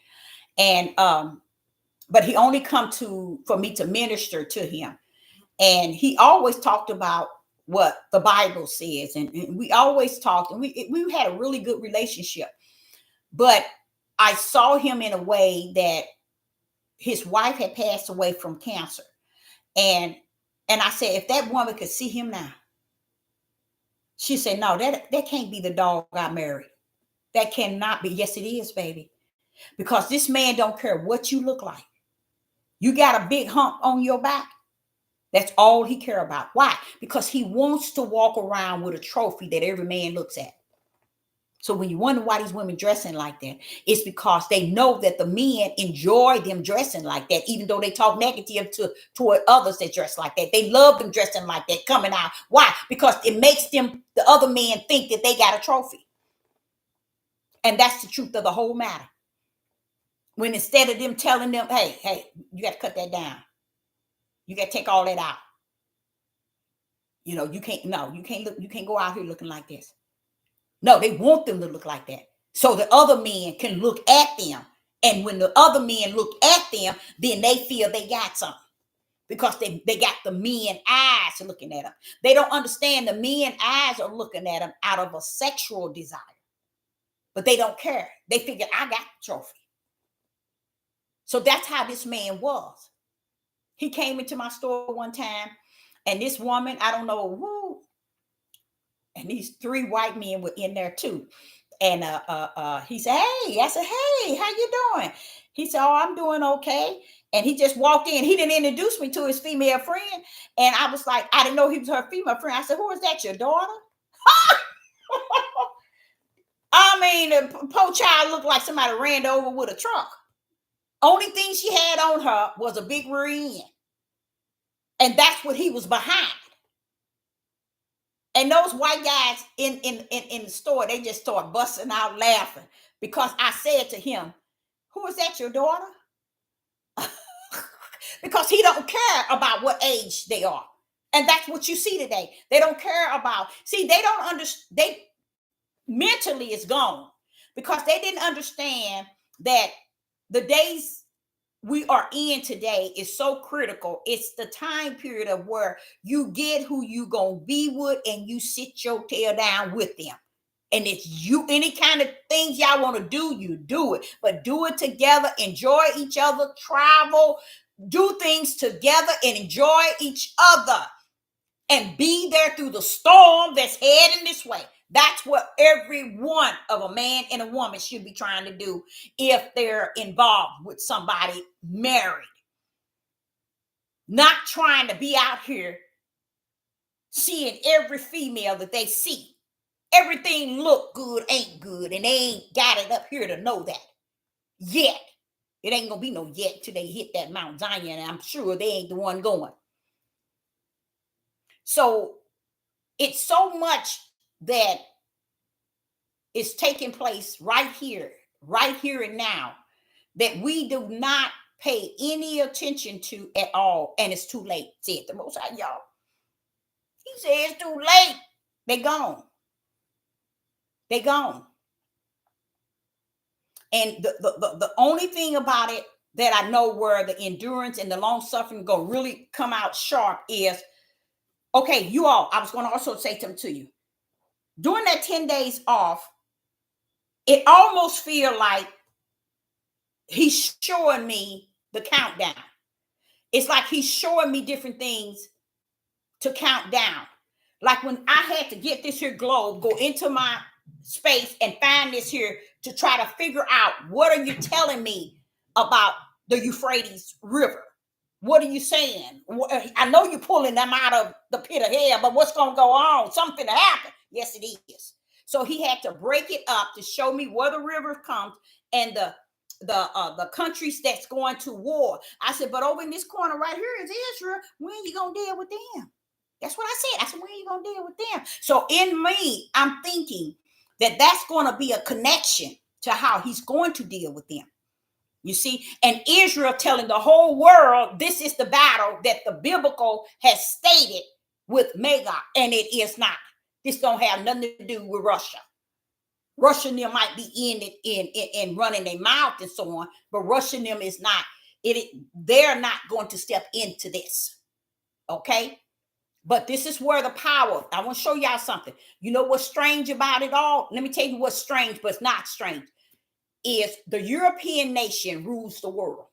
And but he only come for me to minister to him. And he always talked about what the Bible says. And we always talked, and we had a really good relationship. But I saw him in a way that his wife had passed away from cancer. And I said, if that woman could see him now, she said, no, that can't be the dog I married. That cannot be. Yes, it is, baby. Because this man don't care what you look like. You got a big hump on your back. That's all he care about. Why? Because he wants to walk around with a trophy that every man looks at. So when you wonder why these women dressing like that, it's because they know that the men enjoy them dressing like that, even though they talk negative toward others that dress like that. They love them dressing like that, coming out. Why? Because it makes them, the other men, think that they got a trophy. And that's the truth of the whole matter. When instead of them telling them, hey, you got to cut that down. You got to take all that out. You know, you can't go out here looking like this. No, they want them to look like that. So the other men can look at them. And when the other men look at them, then they feel they got something. Because they got the men eyes looking at them. They don't understand the men eyes are looking at them out of a sexual desire. But they don't care. They figure, I got the trophy. So that's how this man was. He came into my store one time, and this woman, I don't know who, and these 3 white men were in there too. And he said, hey, I said, hey, how you doing? He said, oh, I'm doing okay. And he just walked in. He didn't introduce me to his female friend. And I was like, I didn't know he was her female friend. I said, who is that, your daughter? I mean, the poor child looked like somebody ran over with a truck. Only thing she had on her was a big rear end. And that's what he was behind. And those white guys in the store, they just started busting out laughing because I said to him, who is that, your daughter? Because he don't care about what age they are. And that's what you see today. They don't care about, see, they don't understand, they mentally is gone because they didn't understand that the days we are in today is so critical. It's the time period of where you get who you gonna be with and you sit your tail down with them. And it's you, any kind of things y'all want to do, you do it. But do it together, enjoy each other, travel, do things together and enjoy each other. And be there through the storm that's heading this way. That's what every one of a man and a woman should be trying to do if they're involved with somebody married. Not trying to be out here seeing every female that they see. Everything look good, ain't good, and they ain't got it up here to know that yet. It ain't gonna be no yet till they hit that Mount Zion, and I'm sure they ain't the one going. So it's so much that is taking place right here and now, that we do not pay any attention to at all. And it's too late, said the Most High, y'all. He said it's too late. They gone. They gone. And the only thing about it that I know where the endurance and the long suffering go really come out sharp is, okay, you all, I was going to also say something to you. During that 10 days off, it almost feel like he's showing me the countdown. It's like he's showing me different things to count down. Like when I had to get this here globe, go into my space and find this here to try to figure out, what are you telling me about the Euphrates River? What are you saying? I know you're pulling them out of the pit of hell, but what's going to go on? Something to happen. Yes, it is. So he had to break it up to show me where the river comes and the countries that's going to war. I said, but over in this corner right here is Israel. When are you going to deal with them? That's what I said. I said, when are you going to deal with them? So in me, I'm thinking that that's going to be a connection to how he's going to deal with them. You see, and Israel telling the whole world, this is the battle that the biblical has stated with Magog, and it is not. This don't have nothing to do with Russia. Russia and them might be in it in running their mouth and so on, but Russia and them is not. They're not going to step into this. Okay? But this is where the power, I want to show y'all something. You know what's strange about it all? Let me tell you what's strange, but it's not strange. Is the European nation rules the world.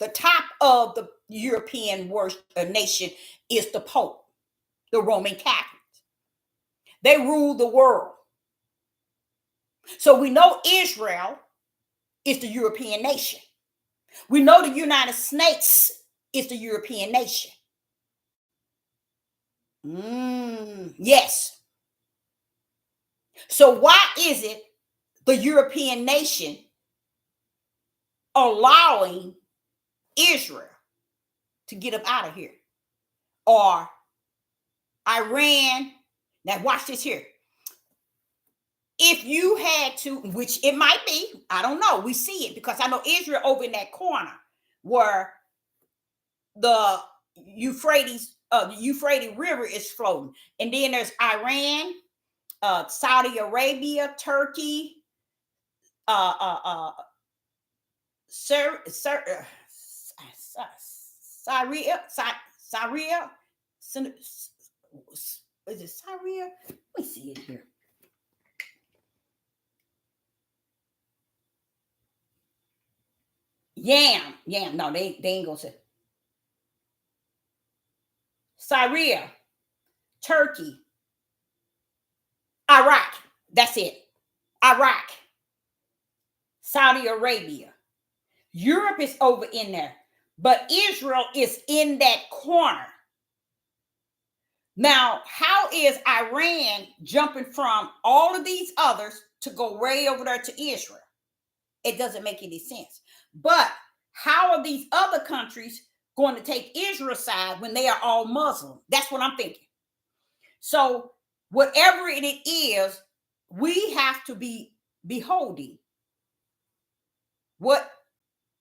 The top of the European nation is the Pope, the Roman Catholics. They rule the world. So we know Israel is the European nation. We know the United States is the European nation. Yes. So why is it the European nation allowing Israel to get up out of here? Or Iran? Now watch this here. If you had to, which it might be, I don't know. We see it because I know Israel over in that corner where the Euphrates River is flowing. And then there's Iran, Saudi Arabia, Turkey, Syria, is it Syria? Let me see it here. Yam. No, they ain't gonna say Syria, Turkey, Iraq. That's it. Iraq, Saudi Arabia. Europe is over in there, but Israel is in that corner. Now, how is Iran jumping from all of these others to go way over there to Israel? It doesn't make any sense. But how are these other countries going to take Israel's side when they are all Muslim? That's what I'm thinking. So whatever it is, we have to be beholding what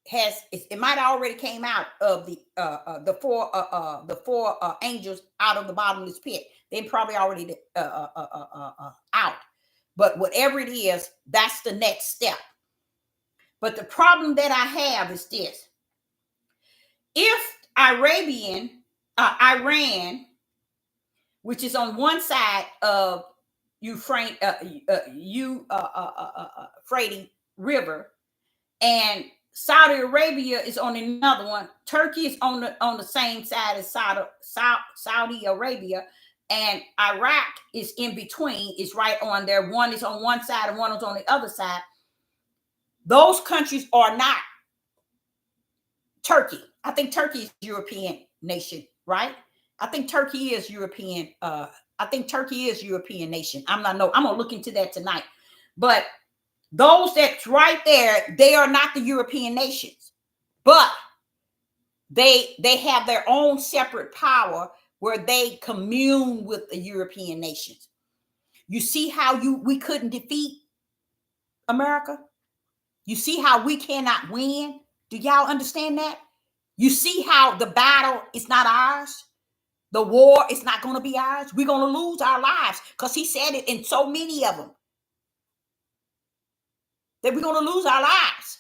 has, it might have already came out of the four angels out of the bottomless pit. They probably already out. But whatever it is, that's the next step. But the problem that I have is this. If Iran, which is on one side of Euphrates River, and Saudi Arabia is on another one, Turkey is on the same side as Saudi Arabia, and Iraq is in between, is right on there. One is on one side and one is on the other side. Those countries are not Turkey. I think Turkey is a European nation, right? I think Turkey is European. I think Turkey is European nation. I'm gonna look into that tonight. But those that's right there, they are not the European nations, but they have their own separate power where they commune with the European nations. You see how we couldn't defeat America? You see how we cannot win? Do y'all understand that? You see how the battle is not ours? The war is not going to be ours. We're going to lose our lives because he said it in so many of them that we're going to lose our lives.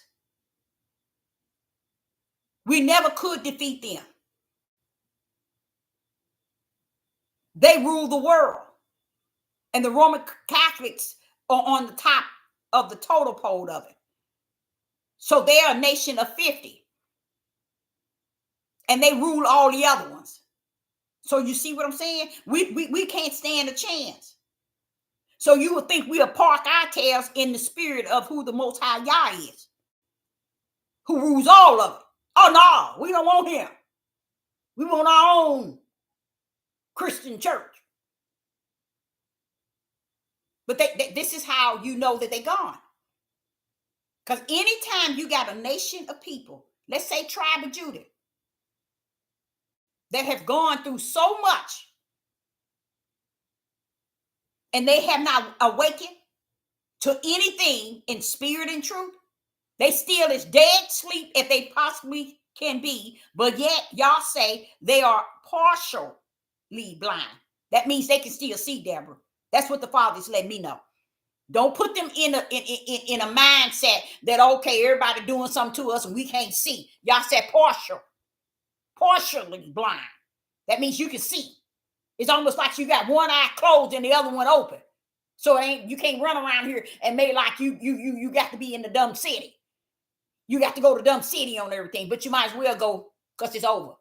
We never could defeat them. They rule the world. And the Roman Catholics are on the top of the total pole of it. So they're a nation of 50. And they rule all the other ones. So you see what I'm saying? We can't stand a chance. So you would think we'll park our tails in the spirit of who the Most High Yah is, who rules all of it. Oh, no, we don't want him. We want our own Christian church. But this is how you know that they're gone. Because anytime you got a nation of people, let's say tribe of Judah, that have gone through so much and they have not awakened to anything in spirit and truth, they still as dead sleep as they possibly can be, but yet y'all say they are partially blind. That means they can still see, Deborah. That's what the Father's letting me know. Don't put them in a mindset that, okay, everybody doing something to us and we can't see. Y'all said partially blind. That means you can see. It's almost like you got one eye closed and the other one open. So you can't run around here and make like you got to be in the dumb city. You got to go to dumb city on everything, but you might as well go because it's over.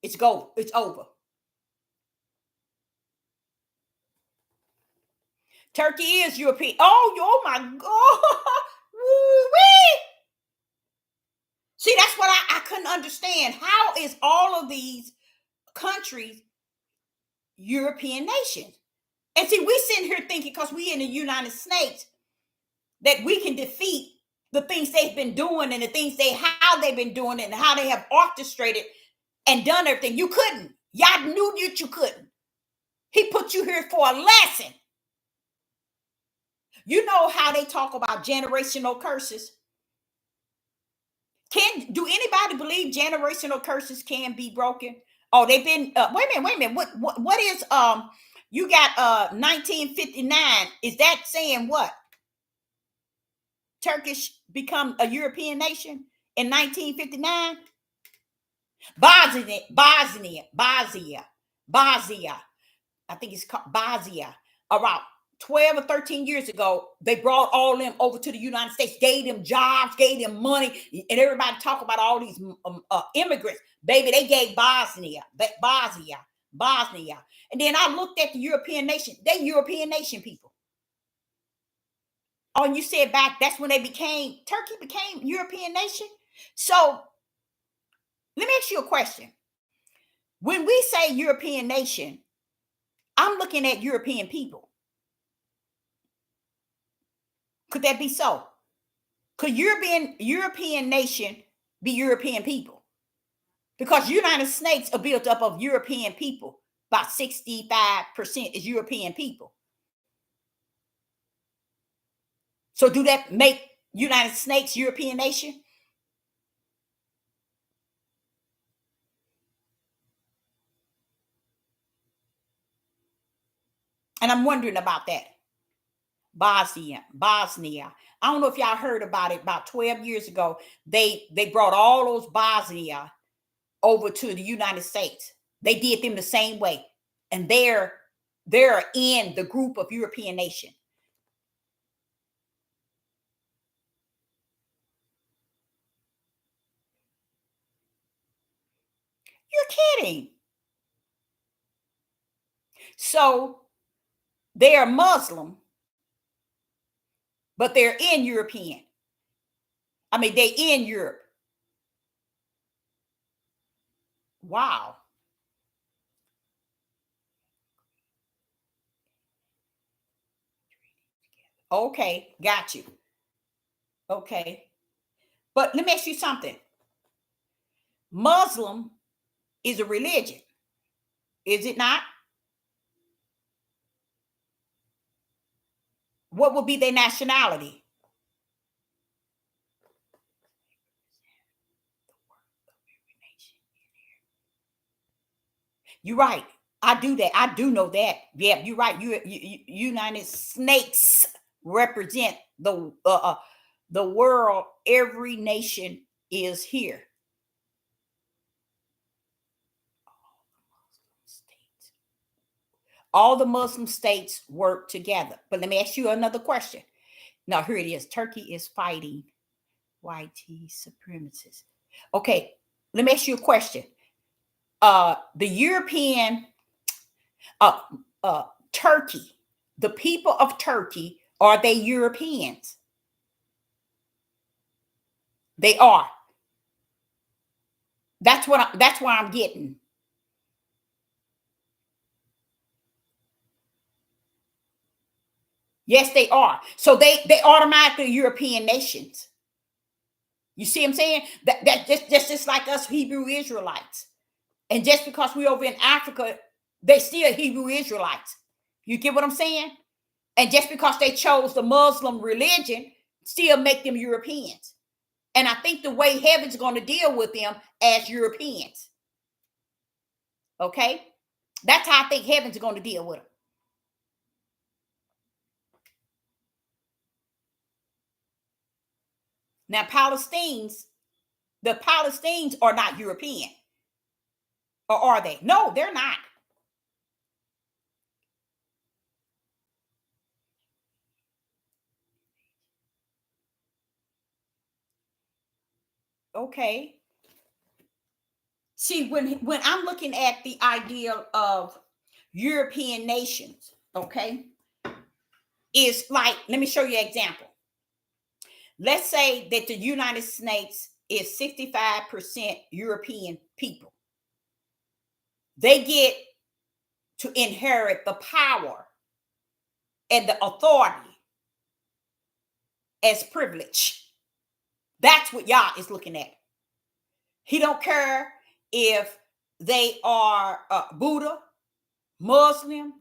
It's over. Turkey is European. Oh my God. Woo-wee. See, that's what I couldn't understand. How is all of these countries European nations? And see, we sitting here thinking because we in the United States that we can defeat the things they've been doing and the things how they've been doing it and how they have orchestrated and done everything. You couldn't. Y'all knew that you couldn't. He put you here for a lesson. You know how they talk about generational curses. Do anybody believe generational curses can be broken? Oh, they've been wait a minute. What is you got 1959? Is that saying what? Turkish become a European nation in 1959? Bosnia. I think it's called Bosnia. Around 12 or 13 years ago, they brought all of them over to the United States, gave them jobs, gave them money, and everybody talk about all these immigrants. Baby, they gave Bosnia. And then I looked at the European nation. They European nation people. Oh, and you said back, that's when Turkey became European nation. So let me ask you a question. When we say European nation, I'm looking at European people. Could that be so? Could European nation be European people? Because United States are built up of European people. About 65% is European people. So do that make United States European nation? And I'm wondering about that. Bosnia. I don't know if y'all heard about it. About 12 years ago, they brought all those Bosnia over to the United States. They did them the same way. And they're in the group of European nation. You're kidding. So they are Muslim, but they're in European. I mean, they're in Europe. Wow. Okay, got you. Okay. But let me ask you something. Muslim is a religion, is it not? What would be their nationality? You're right. I do that. I do know that. Yeah, you're right. United Snakes represent the world. Every nation is here. All the Muslim states work together. But let me ask you another question. Now, here it is. Turkey is fighting white supremacists. Okay, let me ask you a question. The European Turkey, the people of Turkey, are they Europeans? They are. That's what I'm getting. Yes, they are. So they automatically European nations. You see what I'm saying? That just like us Hebrew Israelites. And just because we're over in Africa, they still Hebrew Israelites. You get what I'm saying? And just because they chose the Muslim religion, still make them Europeans. And I think the way heaven's going to deal with them as Europeans. Okay? That's how I think heaven's going to deal with them. Now, the Palestinians are not European. Or are they? No, they're not. Okay. See, when I'm looking at the idea of European nations, okay, is like, let me show you an example. Let's say that the United States is 65% European people. They get to inherit the power and the authority as privilege. That's what Yah is looking at. He don't care if they are Buddha, Muslim,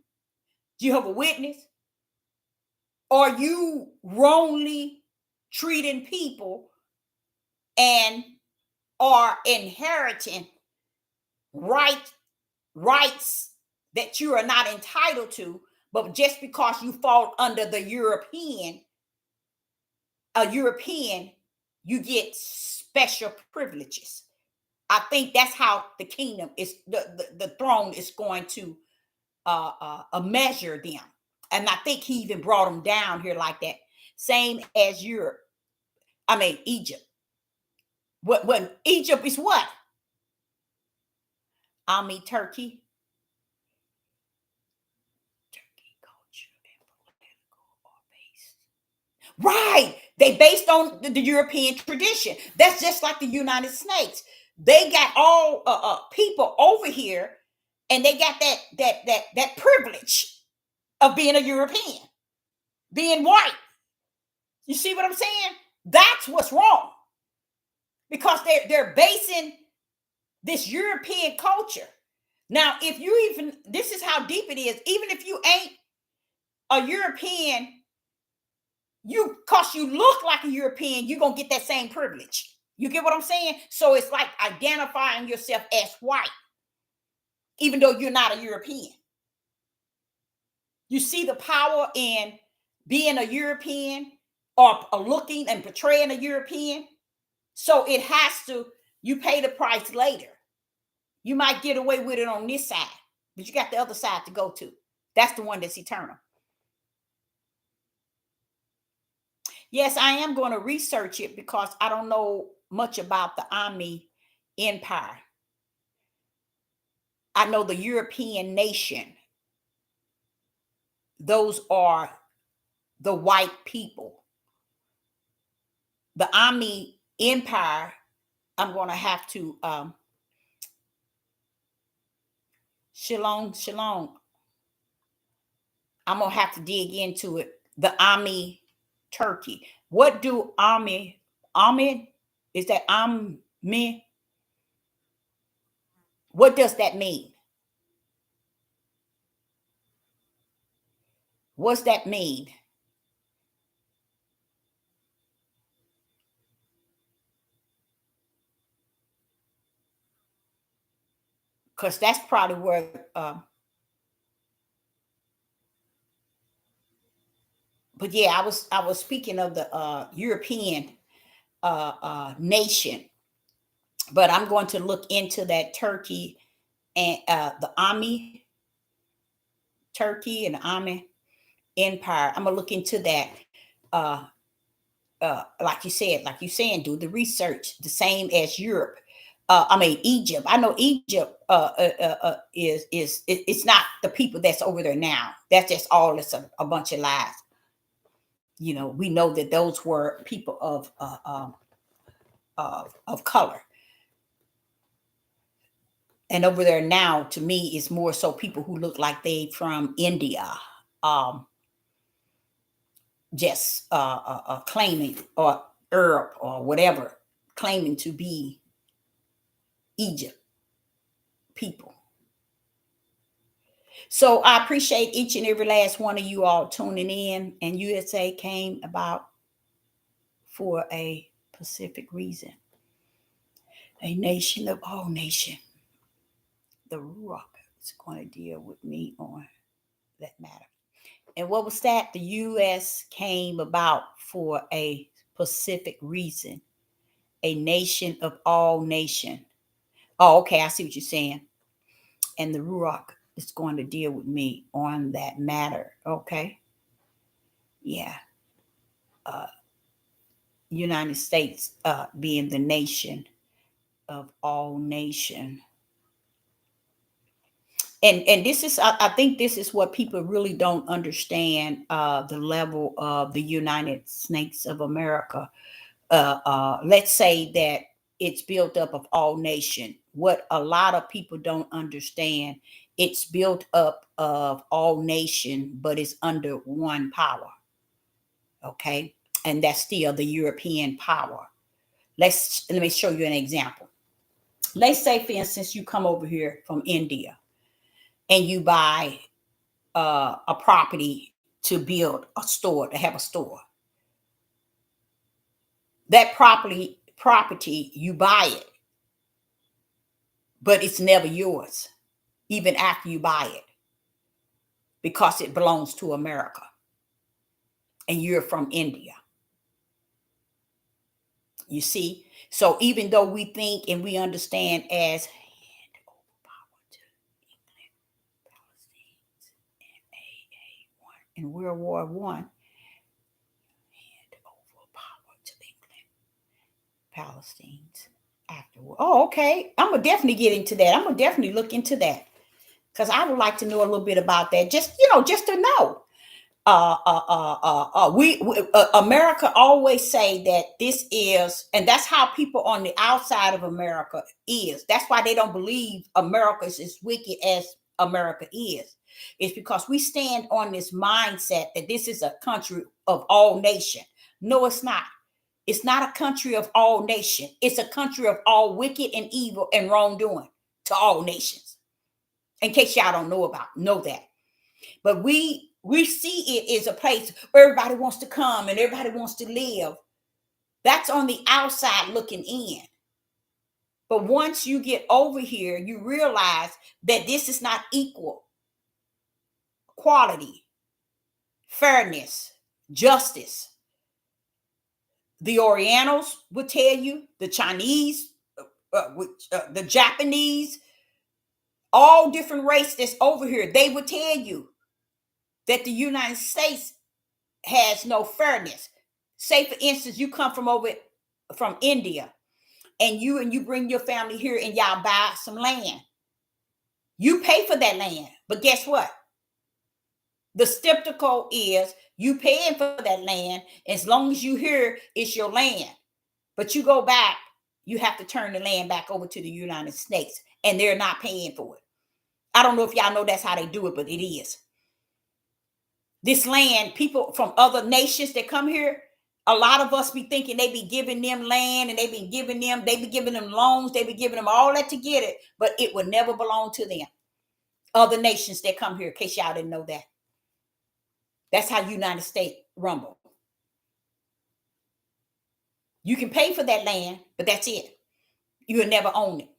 Jehovah Witness, or you wrongly treating people and are inheriting rights that you are not entitled to, but just because you fall under the European, you get special privileges. I think that's how the kingdom is, the throne is going to measure them. And I think he even brought them down here like that. Same as Egypt. When Egypt is what? Turkey. Turkey culture and political are based. Right. They based on the European tradition. That's just like the United States. They got all people over here, and they got that privilege of being a European, being white. You see what I'm saying? That's what's wrong. Because they're basing this European culture. Now, if you even, this is how deep it is, even if you ain't a European, because you look like a European, you're going to get that same privilege. You get what I'm saying? So it's like identifying yourself as white, even though you're not a European. You see the power in being a European or looking and portraying a European. So it has to, you pay the price later. You might get away with it on this side, but you got the other side to go to. That's the one that's eternal. Yes, I am going to research it because I don't know much about the Ami Empire. I know the European nation. Those are the white people. The Ami Empire, I'm going to have to Shalom. I'm going to have to dig into it. The Ami Turkey. What do Ami? Is that Ami? What does that mean? What's that mean? Because that's probably where but yeah, I was speaking of the European nation, but I'm going to look into that Turkey and the Ami Turkey and the Ami Empire. I'm gonna look into that. Like you said, like you're saying, do the research, the same as Europe. I mean Egypt. I know Egypt it's not the people that's over there now. That's just all. It's a bunch of lies. We know that those were people of color, and over there now, to me, it's more so people who look like they from India, um, just claiming, or Europe or whatever, claiming to be Egypt people. So I appreciate each and every last one of you all tuning in. And USA came about for a specific reason. A nation of all nations. The Ruach is going to deal with me on that matter. And what was that? The U.S. came about for a specific reason. A nation of all nations. Oh, okay. I see what you're saying. And the Ruach is going to deal with me on that matter. Okay. Yeah. United States being the nation of all nations. And this is, I think this is what people really don't understand, the level of the United States of America. Let's say that it's built up of all nation. What a lot of people don't understand, it's built up of all nation, but it's under one power. Okay. And that's still the European power. Let me show you an example. Let's say, for instance, you come over here from India and you buy a property to build a store, to have a store. That property, you buy it, but it's never yours, even after you buy it, because it belongs to America and you're from India. You see? So even though we think and we understand as in World War I, hand over power to England, Palestinians afterward. Oh, okay. I'm gonna definitely get into that. I'm gonna definitely look into that, because I would like to know a little bit about that. Just just to know. We America always say that this is, and that's how people on the outside of America is. That's why they don't believe America is as wicked as America is. It's because we stand on this mindset that this is a country of all nation. No, it's not. It's not a country of all nation. It's a country of all wicked and evil and wrongdoing to all nations. In case y'all don't know that. But we see it as a place where everybody wants to come and everybody wants to live. That's on the outside looking in. But once you get over here, you realize that this is not equal quality, fairness, justice. The Orientals will tell you, the Chinese, the Japanese, all different races that's over here, they will tell you that the United States has no fairness. Say, for instance, you come from India, and you bring your family here and y'all buy some land. You pay for that land, but guess what? The skeptical is you paying for that land. As long as you here, it's your land. But you go back, you have to turn the land back over to the United States, and they're not paying for it. I don't know if y'all know that's how they do it, but it is. This land, people from other nations that come here, a lot of us be thinking they be giving them land and they be giving them loans, they be giving them all that to get it, but it would never belong to them. Other nations that come here, in case y'all didn't know that. That's how United States rumble. You can pay for that land, but that's it. You will never own it.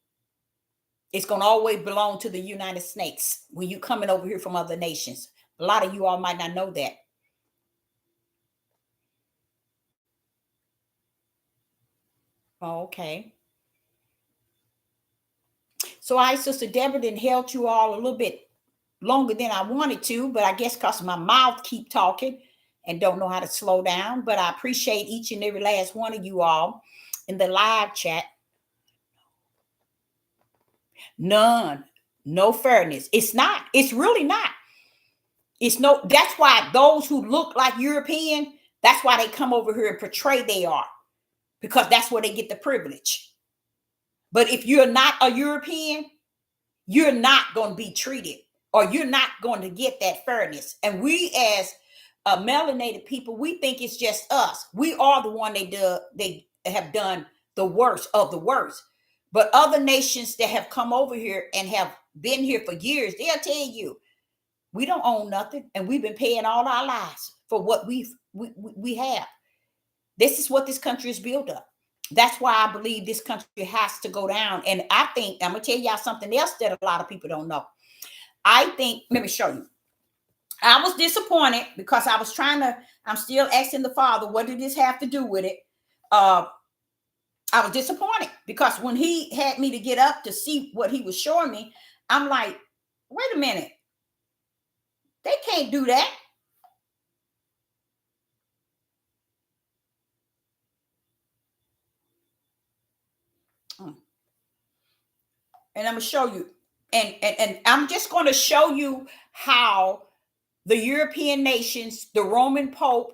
It's going to always belong to the United States when you coming over here from other nations. A lot of you all might not know that. Okay. So Sister Deborah didn't held you all a little bit longer than I wanted to, but I guess because my mouth keep talking and don't know how to slow down. But I appreciate each and every last one of you all in the live chat. None. No fairness. It's not. It's really not. It's no. That's why those who look like European, that's why they come over here and portray they are, because that's where they get the privilege. But if you're not a European, you're not going to be treated, or you're not going to get that fairness. And we as melanated people, we think it's just us. We are the one they have done the worst of the worst. But other nations that have come over here and have been here for years, they'll tell you, we don't own nothing, and we've been paying all our lives for what we have. This is what this country is built up. That's why I believe this country has to go down. And I think, I'm going to tell y'all something else that a lot of people don't know. I think, let me show you. I was disappointed because I'm still asking the Father, what did this have to do with it? I was disappointed because when he had me to get up to see what he was showing me, I'm like, wait a minute. They can't do that. And I'm going to show you. And I'm just going to show you how the European nations, the Roman Pope,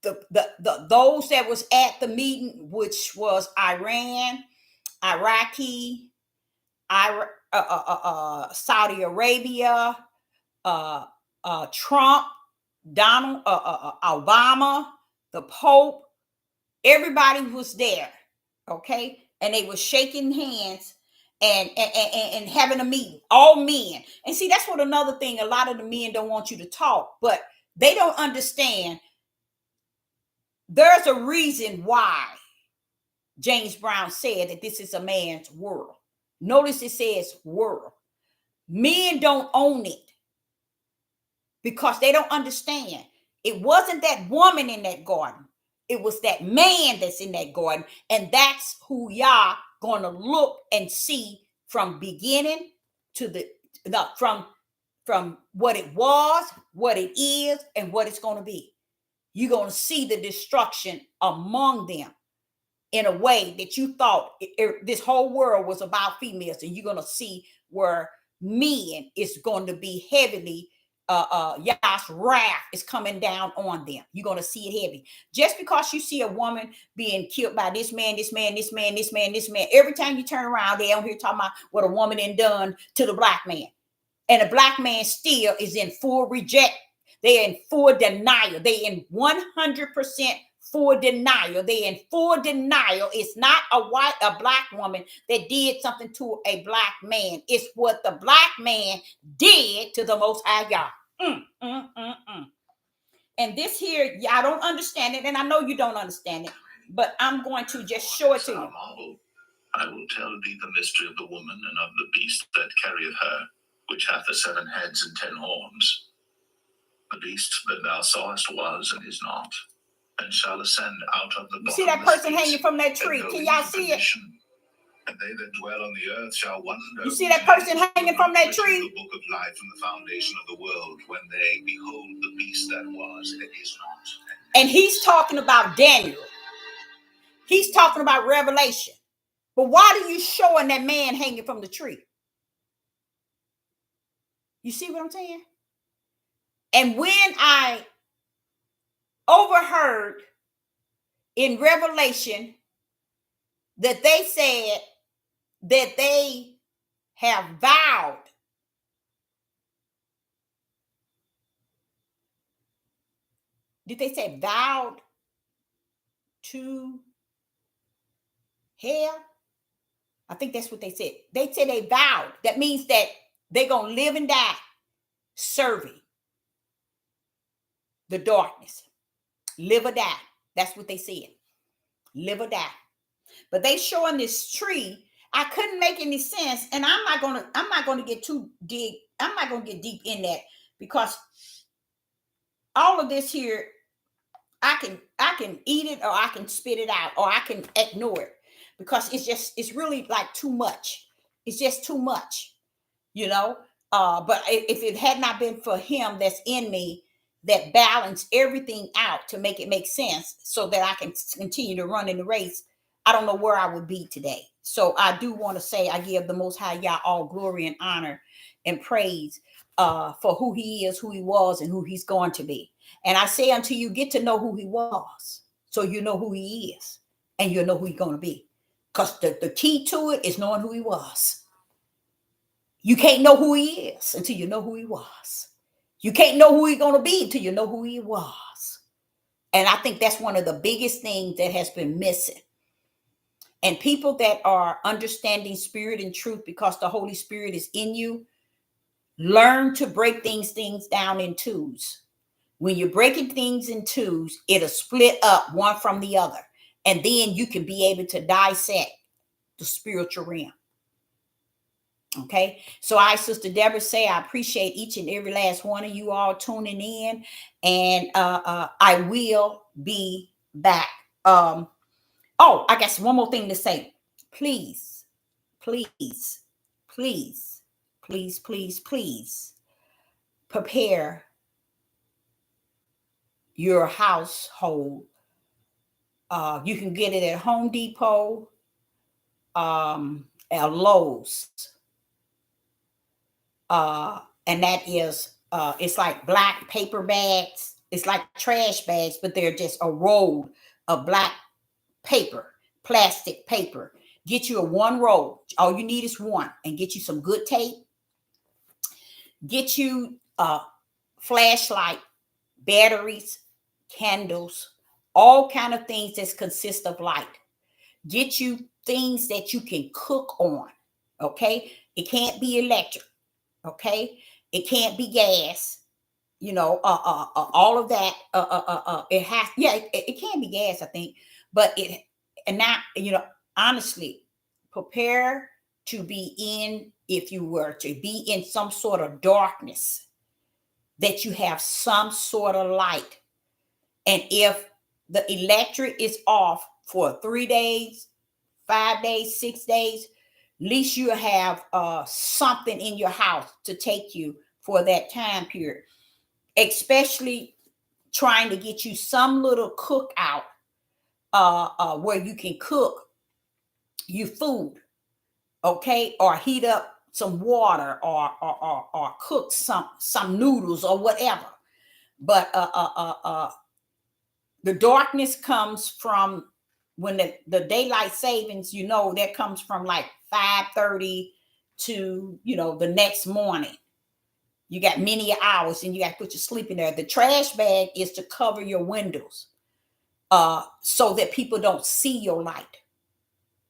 those that was at the meeting, which was Iran, Iraqi, Saudi Arabia, Trump, Donald, Obama, the Pope, everybody was there, okay? And they were shaking hands and having a meeting, all men. And see, that's what another thing, a lot of the men don't want you to talk, but they don't understand. There's a reason why James Brown said that this is a man's world. Notice it says world. Men don't own it because they don't understand. It wasn't that woman in that garden. It was that man that's in that garden. And that's who y'all going to look and see from beginning to from what it was, what it is, and what it's going to be. You're going to see the destruction among them in a way that you thought this whole world was about females. And you're going to see where men is going to be heavily, Yah's wrath is coming down on them. You're going to see it heavy. Just because you see a woman being killed by this man, every time you turn around, they out here talking about what a woman had done to the black man. And the black man still is in full reject. They're in full denial. They in 100% full denial. They in full denial. It's not a black woman that did something to a black man. It's what the black man did to the Most High God. And this here, I don't understand it, and I know you don't understand it, but I'm going to just show it to you. I will tell thee the mystery of the woman and of the beast that carrieth her, which hath the 7 heads and 10 horns. The beast that thou sawest was and is not, and shall ascend out of the bottom. You see that person hanging from that tree? Can y'all see it? And they that dwell on the earth shall wonder. You see that person hanging from that tree? The book of life from the foundation of the world, when they behold the beast that was and is not. And he's talking about Daniel. He's talking about Revelation. But why are you showing that man hanging from the tree? You see what I'm saying? And when I overheard in Revelation that they said that they have vowed did they say vowed to hell? I think that's what they said. They said they vowed. That means that they're going to live and die serving the darkness. Live or die. That's what they said. Live or die. But they showing this tree. I couldn't make any sense. And I'm not going to get too deep. I'm not going to get deep in that, because all of this here, I can eat it, or I can spit it out, or I can ignore it, because it's really like too much. It's just too much, you know. But if it had not been for him that's in me, that balance everything out to make it make sense so that I can continue to run in the race, I don't know where I would be today. So I do want to say I give the Most High Yah all glory and honor and praise for who he is, who he was, and who he's going to be. And I say until you get to know who he was, so you know who he is, and you'll know who he's going to be. Because the key to it is knowing who he was. You can't know who he is until you know who he was. You can't know who he's going to be until you know who he was. And I think that's one of the biggest things that has been missing. And people that are understanding spirit and truth because the Holy Spirit is in you, learn to break things down in twos. When you're breaking things in twos, it'll split up one from the other. And then you can be able to dissect the spiritual realm. Okay. So Sister Deborah say, I appreciate each and every last one of you all tuning in. And I will be back. Oh, I guess one more thing to say. Please, please, please, please, please, please prepare your household. You can get it at Home Depot, at Lowe's. And that is, it's like black paper bags. It's like trash bags, but they're just a roll of black paper, plastic paper. Get you a one roll. All you need is one, and get you some good tape. Get you a flashlight, batteries, candles, all kind of things that consist of light. Get you things that you can cook on. Okay. It can't be electric. Okay. It can't be gas. You know, all of that. It has, yeah, it can be gas, I think, but and now, you know, honestly, prepare to be in, if you were to be in some sort of darkness, that you have some sort of light. And if the electric is off for 3 days, 5 days, 6 days, at least you have something in your house to take you for that time period. Especially trying to get you some little cookout where you can cook your food, okay, or heat up some water, or cook some noodles or whatever. But the darkness comes from when the daylight savings, you know, that comes from like 5:30 to, you know, the next morning. You got many hours, and you got to put your sleep in there. The trash bag is to cover your windows, so that people don't see your light.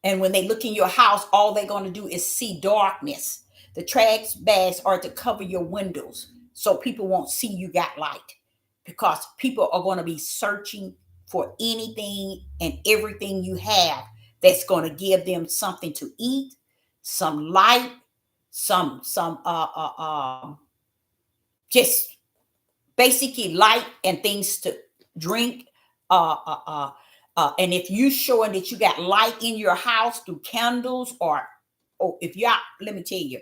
And when they look in your house, all they're going to do is see darkness. The trash bags are to cover your windows so people won't see you got light, because people are going to be searching for anything and everything you have that's going to give them something to eat, some light, some just basically light and things to drink. And if you showing that you got light in your house through candles, or if y'all, let me tell you,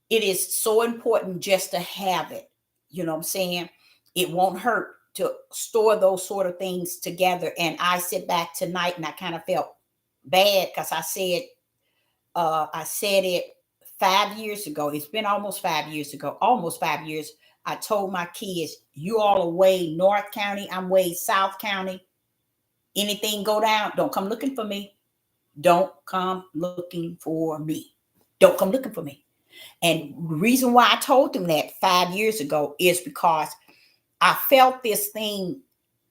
it is so important just to have it. You know what I'm saying? It won't hurt to store those sort of things together. And I sit back tonight and I kind of felt bad because I said it 5 years ago. It's been almost 5 years ago, almost 5 years. I told my kids, you all are way North County, I'm way South County. Anything go down, don't come looking for me. Don't come looking for me. Don't come looking for me. And the reason why I told them that 5 years ago is because I felt this thing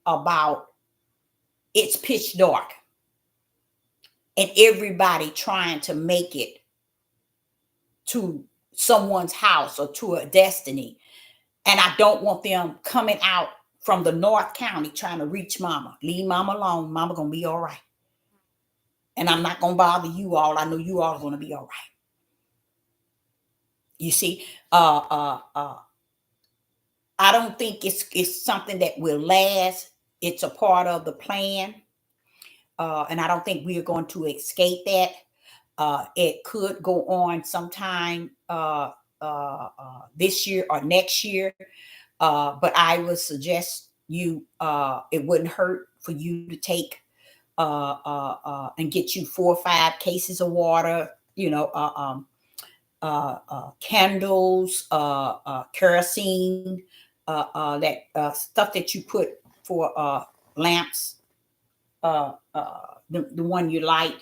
about it's pitch dark and everybody trying to make it to someone's house or to a destiny. And I don't want them coming out from the North County trying to reach mama. Leave mama alone. Mama going to be all right. And I'm not going to bother you all. I know you all are going to be all right. You see, I don't think it's something that will last. It's a part of the plan. And I don't think we are going to escape that. It could go on sometime this year or next year. But I would suggest you, it wouldn't hurt for you to take and get you 4 or 5 cases of water, candles, kerosene, that stuff that you put for lamps, the one you light,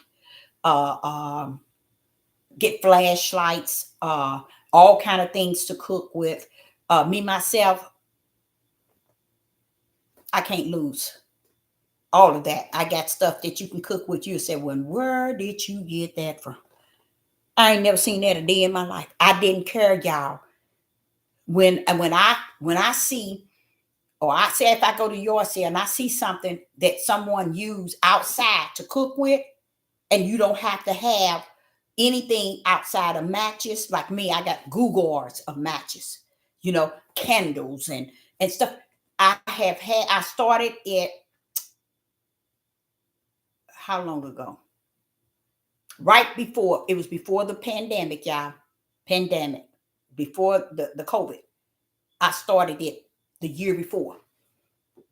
get flashlights, all kind of things to cook with. Me myself, I can't lose all of that. I got stuff that you can cook with. You say, well, where did you get that from? I ain't never seen that a day in my life. I didn't care, y'all. When I see, or I say if I go to your sale and I see something that someone used outside to cook with, and you don't have to have anything outside of matches. Like me, I got Googles of matches, candles and stuff. I started it how long ago? Right before, it was before the pandemic, y'all. Pandemic. Before the COVID. I started it the year before.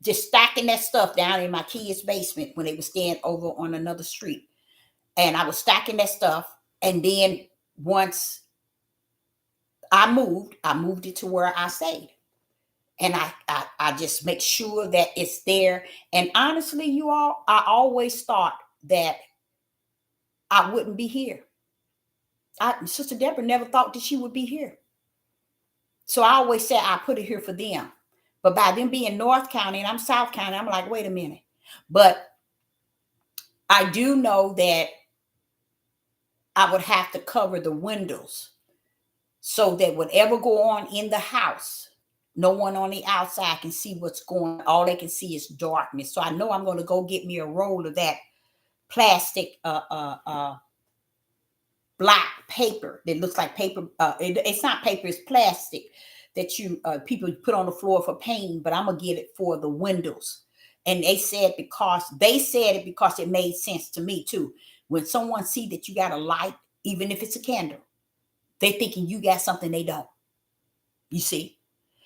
Just stacking that stuff down in my kids' basement when they were staying over on another street. And I was stacking that stuff. And then once I moved it to where I stayed. And I just make sure that it's there. And honestly, you all, I always thought that I wouldn't be here. Sister Deborah never thought that she would be here. So I always said I put it here for them. But by them being North County and I'm South County, I'm like, wait a minute. But I do know that I would have to cover the windows so that whatever go on in the house, no one on the outside can see what's going on. All they can see is darkness. So I know I'm going to go get me a roll of that plastic black paper that looks like paper. It's not paper, it's plastic that you people put on the floor for painting, but I'm gonna get it for the windows. And they said because it made sense to me too. When someone see that you got a light, even if it's a candle, they thinking you got something they don't. You see?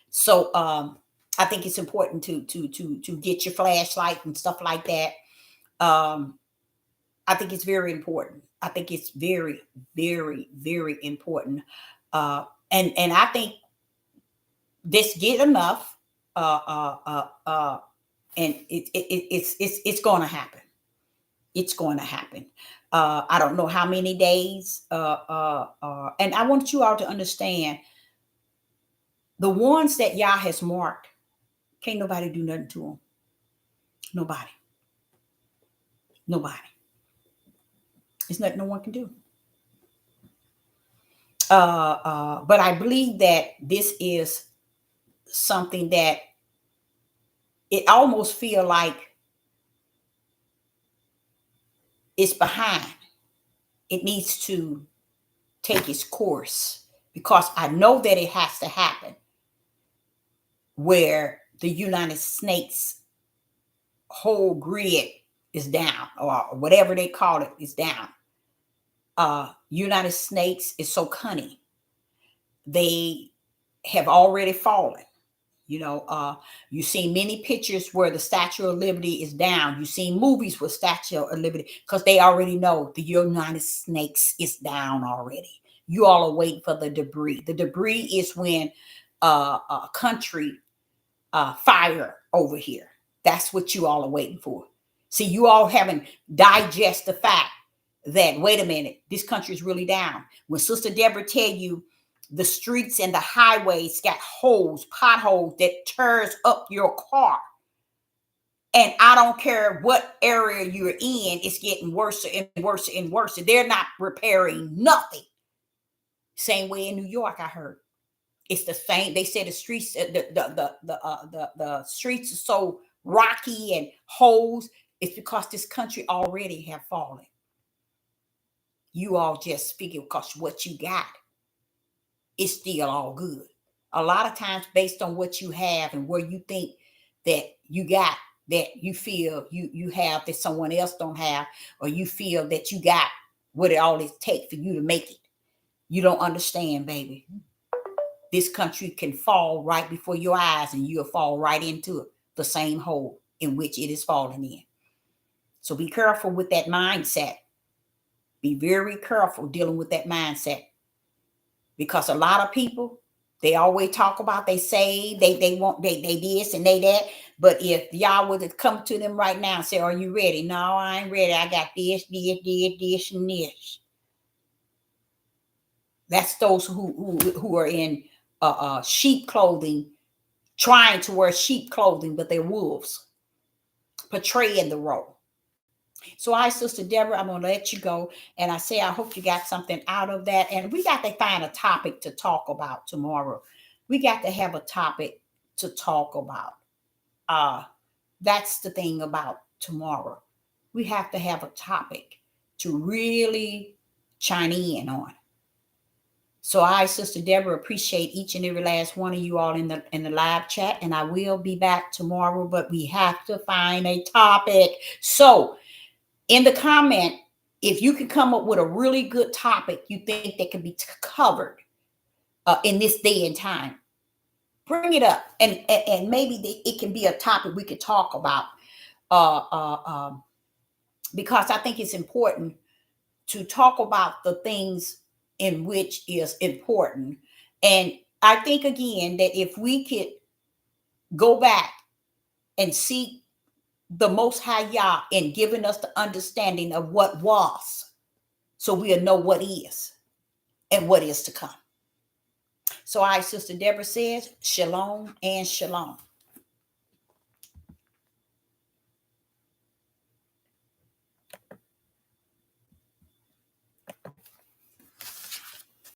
So I think it's important to get your flashlight and stuff like that. I think it's very important. I think it's very, very, very important. And I think this get enough. And it's going to happen. It's going to happen. I don't know how many days. And I want you all to understand the ones that Yah has marked, can't nobody do nothing to them. Nobody. It's nothing no one can do. But I believe that this is something that it almost feel like it's behind. It needs to take its course because I know that it has to happen where the United States whole grid is down or whatever they call it is down. United States is so cunning. They have already fallen. You see many pictures where the Statue of Liberty is down. You see movies with Statue of Liberty because they already know the United States is down already. You all are waiting for the debris. The debris is when a country fire over here. That's what you all are waiting for. See, you all haven't digest the fact that, wait a minute, this country is really down. When Sister Deborah tell you the streets and the highways got holes, potholes that tears up your car. And I don't care what area you're in, it's getting worse and worse and worse. They're not repairing nothing. Same way in New York, I heard. It's the same. They said the streets, the streets are so rocky and holes. It's because this country already have fallen. You all just figure because what you got, it's still all good. A lot of times based on what you have and where you think that you got, that you feel you have that someone else don't have, or you feel that you got what it all takes for you to make it. You don't understand, baby. This country can fall right before your eyes and you'll fall right into it, the same hole in which it is falling in. So be careful with that mindset. Be very careful dealing with that mindset, because a lot of people, they always talk about they say they want they this and they that. But if y'all would have come to them right now and say, "Are you ready?" No, I ain't ready. I got this, and this. That's those who are in sheep clothing, trying to wear sheep clothing, but they're wolves, portraying the role. So Sister Deborah, I'm going to let you go. And I say, I hope you got something out of that. And we got to find a topic to talk about tomorrow. We got to have a topic to talk about. That's the thing about tomorrow. We have to have a topic to really chime in on. So Sister Deborah, appreciate each and every last one of you all in the live chat. And I will be back tomorrow, but we have to find a topic. So in the comment, if you can come up with a really good topic you think that can be covered in this day and time, bring it up, and maybe it can be a topic we could talk about, because I think it's important to talk about the things in which is important. And I think again that if we could go back and seek the Most High Yah in giving us the understanding of what was, so we'll know what is and what is to come. So Sister Deborah says, shalom and shalom.